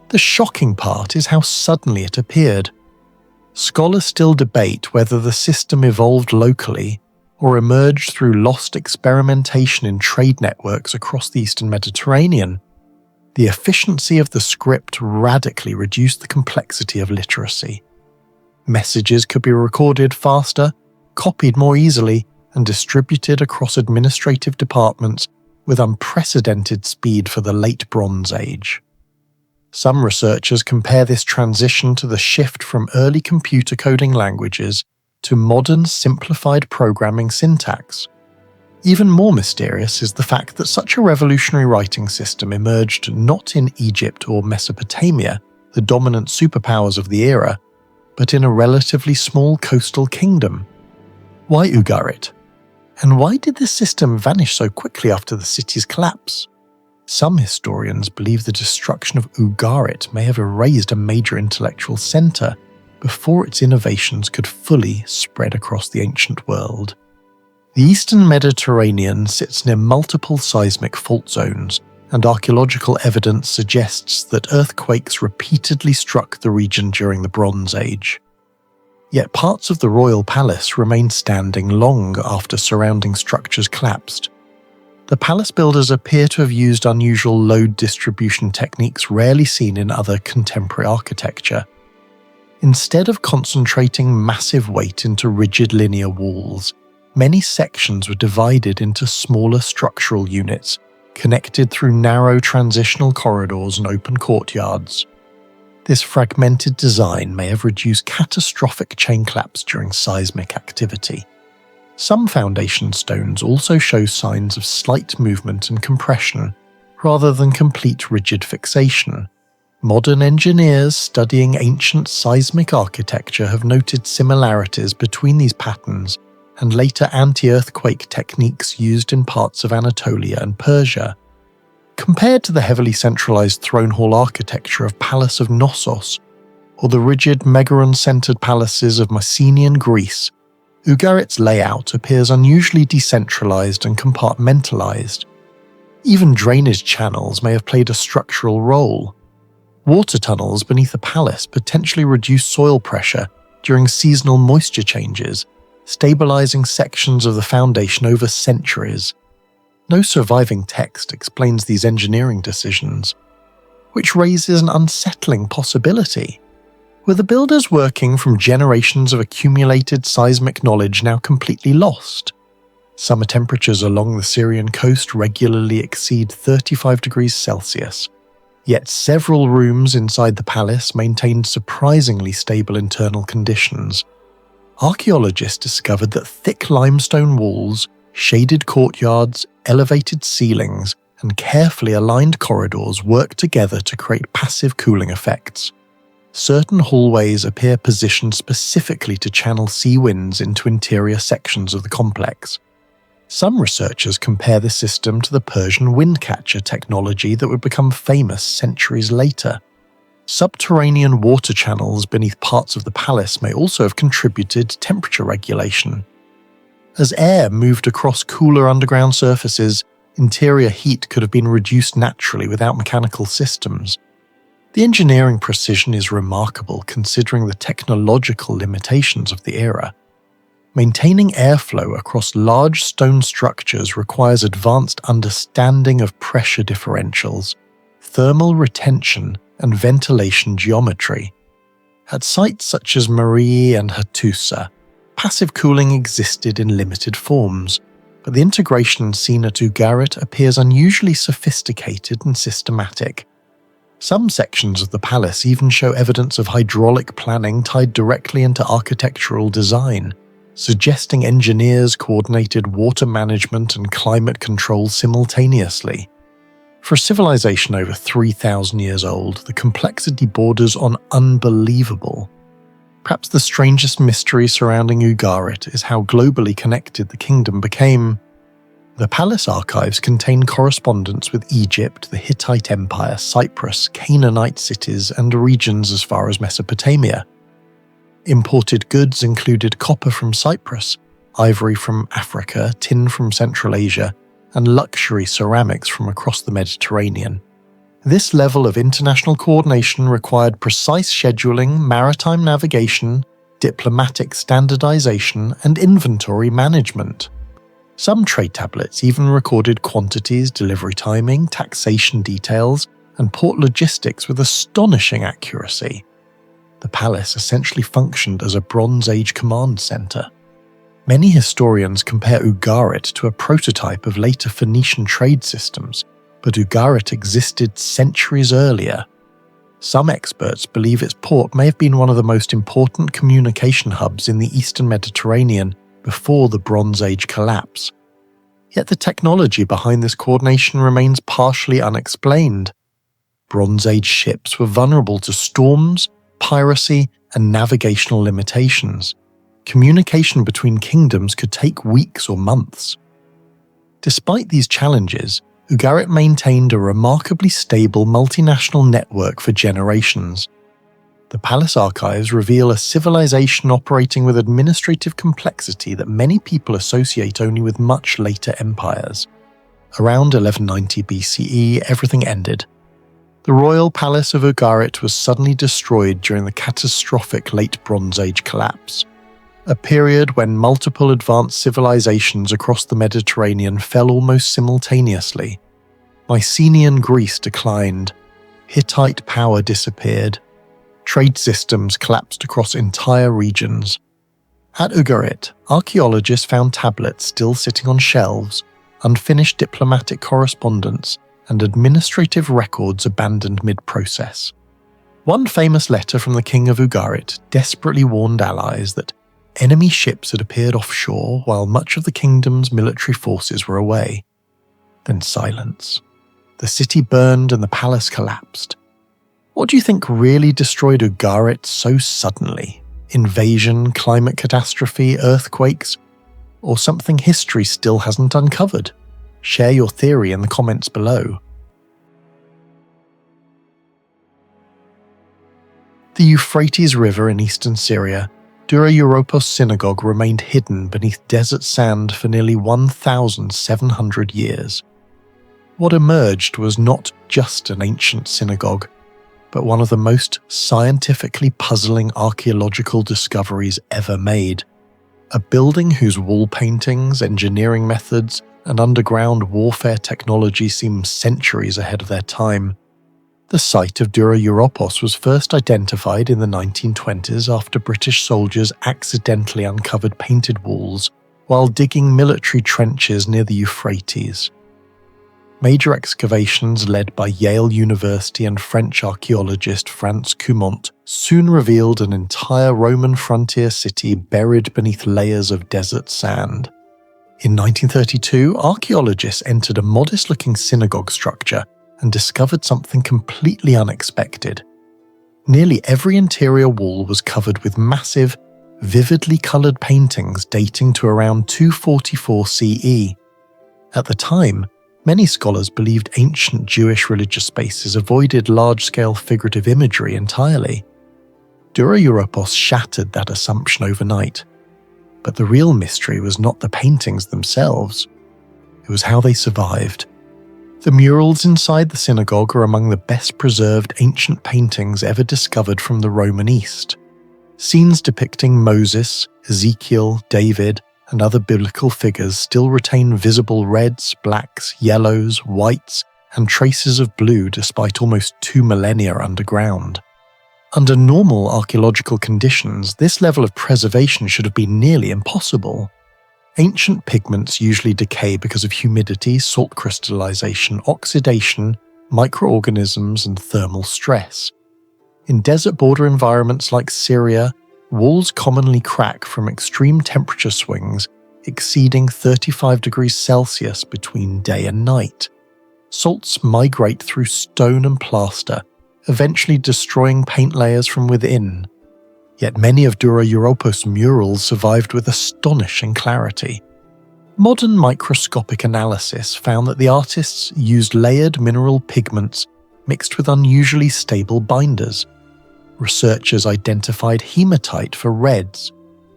The shocking part is how suddenly it appeared. Scholars still debate whether the system evolved locally or emerged through lost experimentation in trade networks across the Eastern Mediterranean. The efficiency of the script radically reduced the complexity of literacy. Messages could be recorded faster, copied more easily, and distributed across administrative departments with unprecedented speed for the late Bronze Age. Some researchers compare this transition to the shift from early computer coding languages to modern simplified programming syntax. Even more mysterious is the fact that such a revolutionary writing system emerged not in Egypt or Mesopotamia, the dominant superpowers of the era, but in a relatively small coastal kingdom. Why Ugarit? And why did this system vanish so quickly after the city's collapse? Some historians believe the destruction of Ugarit may have erased a major intellectual centre, before its innovations could fully spread across the ancient world. The eastern Mediterranean sits near multiple seismic fault zones, and archaeological evidence suggests that earthquakes repeatedly struck the region during the Bronze Age. Yet parts of the royal palace remained standing long after surrounding structures collapsed. The palace builders appear to have used unusual load distribution techniques rarely seen in other contemporary architecture. Instead of concentrating massive weight into rigid linear walls, many sections were divided into smaller structural units, connected through narrow transitional corridors and open courtyards. This fragmented design may have reduced catastrophic chain collapse during seismic activity. Some foundation stones also show signs of slight movement and compression, rather than complete rigid fixation. Modern engineers studying ancient seismic architecture have noted similarities between these patterns and later anti-earthquake techniques used in parts of Anatolia and Persia. Compared to the heavily centralized throne hall architecture of Palace of Knossos, or the rigid megaron-centered palaces of Mycenaean Greece, Ugarit's layout appears unusually decentralized and compartmentalized. Even drainage channels may have played a structural role. Water tunnels beneath the palace potentially reduce soil pressure during seasonal moisture changes, stabilizing sections of the foundation over centuries. No surviving text explains these engineering decisions, which raises an unsettling possibility. Were the builders working from generations of accumulated seismic knowledge now completely lost? Summer temperatures along the Syrian coast regularly exceed 35 degrees Celsius, yet several rooms inside the palace maintained surprisingly stable internal conditions. Archaeologists discovered that thick limestone walls, shaded courtyards, elevated ceilings, and carefully aligned corridors work together to create passive cooling effects. Certain hallways appear positioned specifically to channel sea winds into interior sections of the complex. Some researchers compare the system to the Persian windcatcher technology that would become famous centuries later. Subterranean water channels beneath parts of the palace may also have contributed to temperature regulation. As air moved across cooler underground surfaces, interior heat could have been reduced naturally without mechanical systems. The engineering precision is remarkable considering the technological limitations of the era. Maintaining airflow across large stone structures requires advanced understanding of pressure differentials, thermal retention, and ventilation geometry. At sites such as Marie and Hattusa, passive cooling existed in limited forms, but the integration seen at Ugarit appears unusually sophisticated and systematic. Some sections of the palace even show evidence of hydraulic planning tied directly into architectural design, suggesting engineers coordinated water management and climate control simultaneously. For a civilization over 3,000 years old, the complexity borders on unbelievable. Perhaps the strangest mystery surrounding Ugarit is how globally connected the kingdom became. The palace archives contain correspondence with Egypt, the Hittite Empire, Cyprus, Canaanite cities, and regions as far as Mesopotamia. Imported goods included copper from Cyprus, ivory from Africa, tin from Central Asia, and luxury ceramics from across the Mediterranean. This level of international coordination required precise scheduling, maritime navigation, diplomatic standardization, and inventory management. Some trade tablets even recorded quantities, delivery timing, taxation details, and port logistics with astonishing accuracy. The palace essentially functioned as a Bronze Age command center. Many historians compare Ugarit to a prototype of later Phoenician trade systems, but Ugarit existed centuries earlier. Some experts believe its port may have been one of the most important communication hubs in the eastern Mediterranean before the Bronze Age collapse. Yet the technology behind this coordination remains partially unexplained. Bronze Age ships were vulnerable to storms, piracy, and navigational limitations. Communication between kingdoms could take weeks or months. Despite these challenges, Ugarit maintained a remarkably stable multinational network for generations. The palace archives reveal a civilization operating with administrative complexity that many people associate only with much later empires. Around 1190 BCE, everything ended. The royal palace of Ugarit was suddenly destroyed during the catastrophic Late Bronze Age collapse, a period when multiple advanced civilizations across the Mediterranean fell almost simultaneously. Mycenaean Greece declined, Hittite power disappeared, trade systems collapsed across entire regions. At Ugarit, archaeologists found tablets still sitting on shelves, unfinished diplomatic correspondence, and administrative records abandoned mid-process. One famous letter from the king of Ugarit desperately warned allies that enemy ships had appeared offshore while much of the kingdom's military forces were away. Then silence. The city burned and the palace collapsed. What do you think really destroyed Ugarit so suddenly? Invasion, climate catastrophe, earthquakes, or something history still hasn't uncovered? Share your theory in the comments below. The Euphrates River in eastern Syria, Dura Europos Synagogue remained hidden beneath desert sand for nearly 1,700 years. What emerged was not just an ancient synagogue, but one of the most scientifically puzzling archaeological discoveries ever made. A building whose wall paintings, engineering methods, and underground warfare technology seem centuries ahead of their time. The site of Dura Europos was first identified in the 1920s after British soldiers accidentally uncovered painted walls while digging military trenches near the Euphrates. Major excavations led by Yale University and French archaeologist Franz Cumont soon revealed an entire Roman frontier city buried beneath layers of desert sand. In 1932, archaeologists entered a modest-looking synagogue structure and discovered something completely unexpected. Nearly every interior wall was covered with massive, vividly coloured paintings dating to around 244 CE. At the time, many scholars believed ancient Jewish religious spaces avoided large-scale figurative imagery entirely. Dura Europos shattered that assumption overnight. But the real mystery was not the paintings themselves. It was how they survived. The murals inside the synagogue are among the best preserved ancient paintings ever discovered from the Roman East. Scenes depicting Moses, Ezekiel, David, and other biblical figures still retain visible reds, blacks, yellows, whites, and traces of blue despite almost 2 millennia underground. Under normal archaeological conditions, this level of preservation should have been nearly impossible. Ancient pigments usually decay because of humidity, salt crystallization, oxidation, microorganisms, and thermal stress. In desert border environments like Syria, walls commonly crack from extreme temperature swings exceeding 35 degrees Celsius between day and night. Salts migrate through stone and plaster, eventually destroying paint layers from within. Yet many of Dura Europos' murals survived with astonishing clarity. Modern microscopic analysis found that the artists used layered mineral pigments mixed with unusually stable binders. Researchers identified hematite for reds,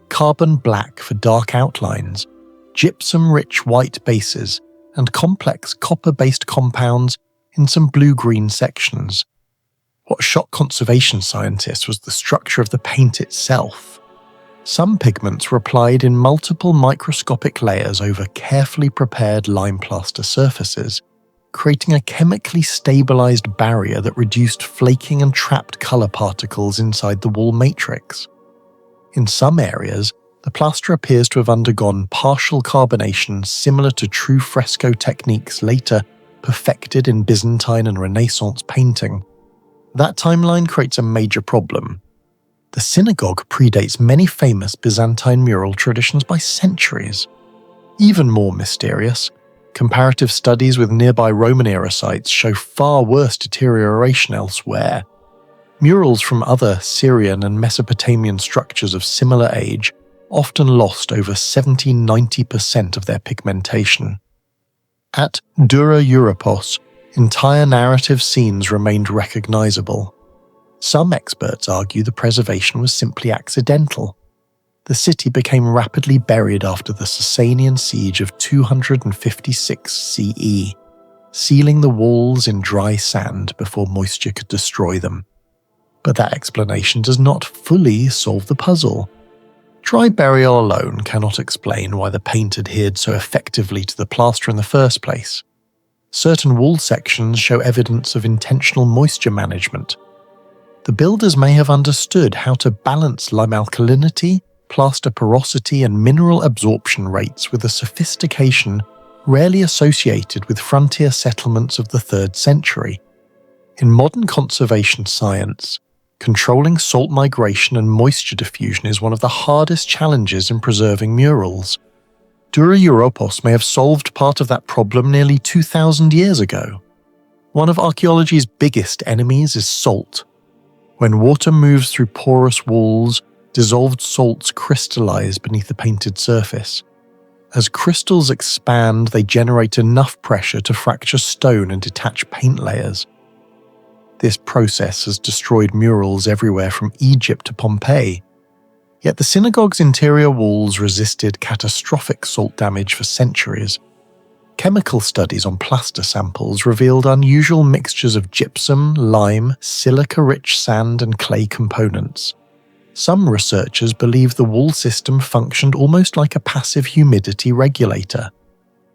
carbon black for dark outlines, gypsum-rich white bases, and complex copper-based compounds in some blue-green sections. What shocked conservation scientists was the structure of the paint itself. Some pigments were applied in multiple microscopic layers over carefully prepared lime plaster surfaces, creating a chemically stabilized barrier that reduced flaking and trapped color particles inside the wall matrix. In some areas, the plaster appears to have undergone partial carbonation similar to true fresco techniques later perfected in Byzantine and Renaissance painting. That timeline creates a major problem. The synagogue predates many famous Byzantine mural traditions by centuries. Even more mysterious, comparative studies with nearby Roman-era sites show far worse deterioration elsewhere. Murals from other Syrian and Mesopotamian structures of similar age often lost over 70–90% of their pigmentation. At Dura Europos, entire narrative scenes remained recognizable. Some experts argue the preservation was simply accidental. The city became rapidly buried after the Sasanian siege of 256 CE, sealing the walls in dry sand before moisture could destroy them. But that explanation does not fully solve the puzzle. Dry burial alone cannot explain why the paint adhered so effectively to the plaster in the first place. Certain wall sections show evidence of intentional moisture management. The builders may have understood how to balance lime alkalinity, plaster porosity, and mineral absorption rates with a sophistication rarely associated with frontier settlements of the 3rd century. In modern conservation science, controlling salt migration and moisture diffusion is one of the hardest challenges in preserving murals. Dura Europos may have solved part of that problem nearly 2,000 years ago. One of archaeology's biggest enemies is salt. When water moves through porous walls, dissolved salts crystallize beneath the painted surface. As crystals expand, they generate enough pressure to fracture stone and detach paint layers. This process has destroyed murals everywhere from Egypt to Pompeii. Yet the synagogue's interior walls resisted catastrophic salt damage for centuries. Chemical studies on plaster samples revealed unusual mixtures of gypsum, lime, silica-rich sand, and clay components. Some researchers believe the wall system functioned almost like a passive humidity regulator.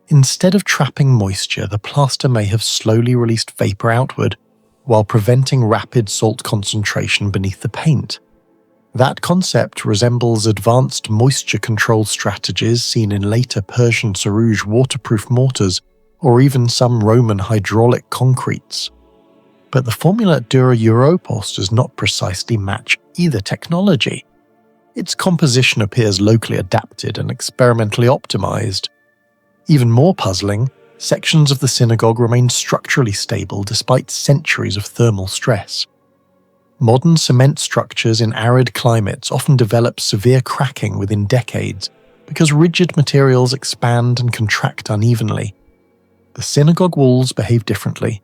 Instead of trapping moisture, the plaster may have slowly released vapor outward, while preventing rapid salt concentration beneath the paint. That concept resembles advanced moisture control strategies seen in later Persian Sarouge waterproof mortars or even some Roman hydraulic concretes. But the formula at Dura Europos does not precisely match either technology. Its composition appears locally adapted and experimentally optimized. Even more puzzling, sections of the synagogue remain structurally stable despite centuries of thermal stress. Modern cement structures in arid climates often develop severe cracking within decades because rigid materials expand and contract unevenly. The synagogue walls behave differently.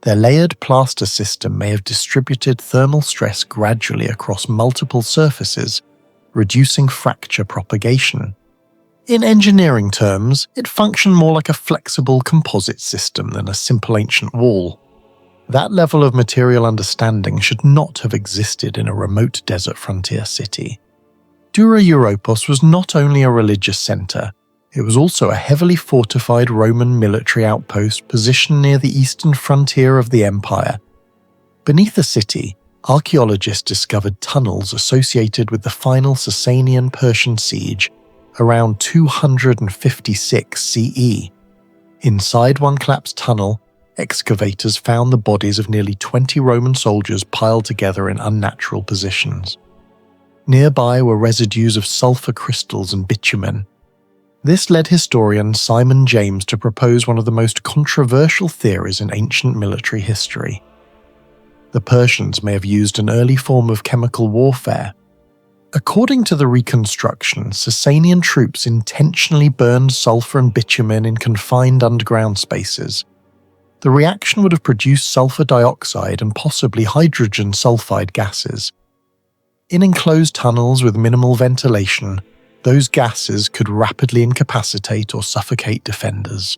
Their layered plaster system may have distributed thermal stress gradually across multiple surfaces, reducing fracture propagation. In engineering terms, it functioned more like a flexible composite system than a simple ancient wall. That level of material understanding should not have existed in a remote desert frontier city. Dura Europos was not only a religious center, it was also a heavily fortified Roman military outpost positioned near the eastern frontier of the empire. Beneath the city, archaeologists discovered tunnels associated with the final Sasanian-Persian siege around 256 CE. Inside one collapsed tunnel, excavators found the bodies of nearly 20 Roman soldiers piled together in unnatural positions. Nearby were residues of sulfur crystals and bitumen. This led historian Simon James to propose one of the most controversial theories in ancient military history. The Persians may have used an early form of chemical warfare. According to the reconstruction, Sasanian troops intentionally burned sulfur and bitumen in confined underground spaces. The reaction would have produced sulfur dioxide and possibly hydrogen sulfide gases. In enclosed tunnels with minimal ventilation, those gases could rapidly incapacitate or suffocate defenders.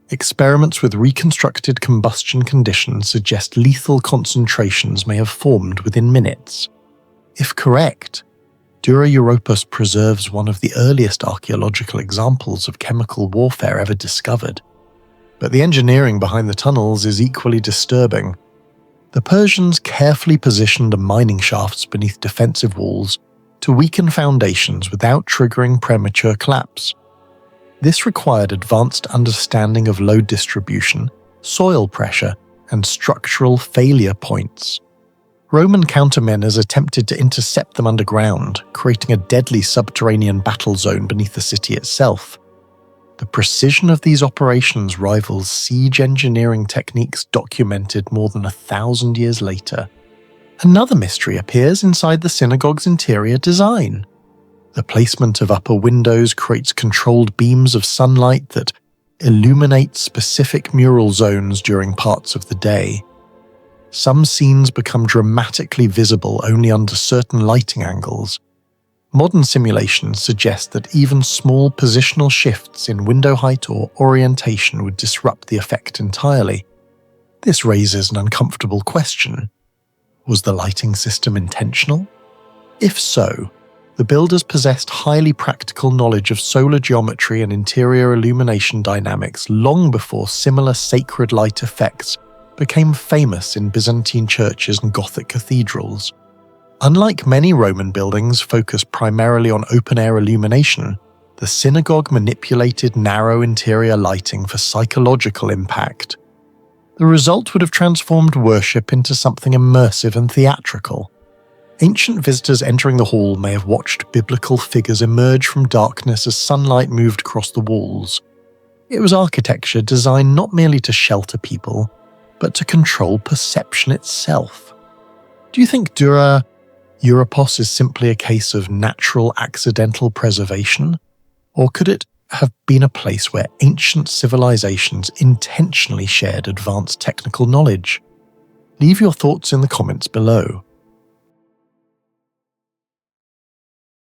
Experiments with reconstructed combustion conditions suggest lethal concentrations may have formed within minutes. If correct, Dura Europos preserves one of the earliest archaeological examples of chemical warfare ever discovered. But the engineering behind the tunnels is equally disturbing. The Persians carefully positioned the mining shafts beneath defensive walls to weaken foundations without triggering premature collapse. This required advanced understanding of load distribution, soil pressure, and structural failure points. Roman countermeasures attempted to intercept them underground, creating a deadly subterranean battle zone beneath the city itself. The precision of these operations rivals siege engineering techniques documented more than 1,000 years later. Another mystery appears inside the synagogue's interior design. The placement of upper windows creates controlled beams of sunlight that illuminate specific mural zones during parts of the day. some scenes become dramatically visible only under certain lighting angles. Modern simulations suggest that even small positional shifts in window height or orientation would disrupt the effect entirely. This raises an uncomfortable question. Was the lighting system intentional? If so, the builders possessed highly practical knowledge of solar geometry and interior illumination dynamics long before similar sacred light effects became famous in Byzantine churches and Gothic cathedrals. Unlike many Roman buildings focused primarily on open-air illumination, the synagogue manipulated narrow interior lighting for psychological impact. The result would have transformed worship into something immersive and theatrical. Ancient visitors entering the hall may have watched biblical figures emerge from darkness as sunlight moved across the walls. It was architecture designed not merely to shelter people, but to control perception itself. Do you think Europos is simply a case of natural accidental preservation? Or could it have been a place where ancient civilizations intentionally shared advanced technical knowledge? Leave your thoughts in the comments below.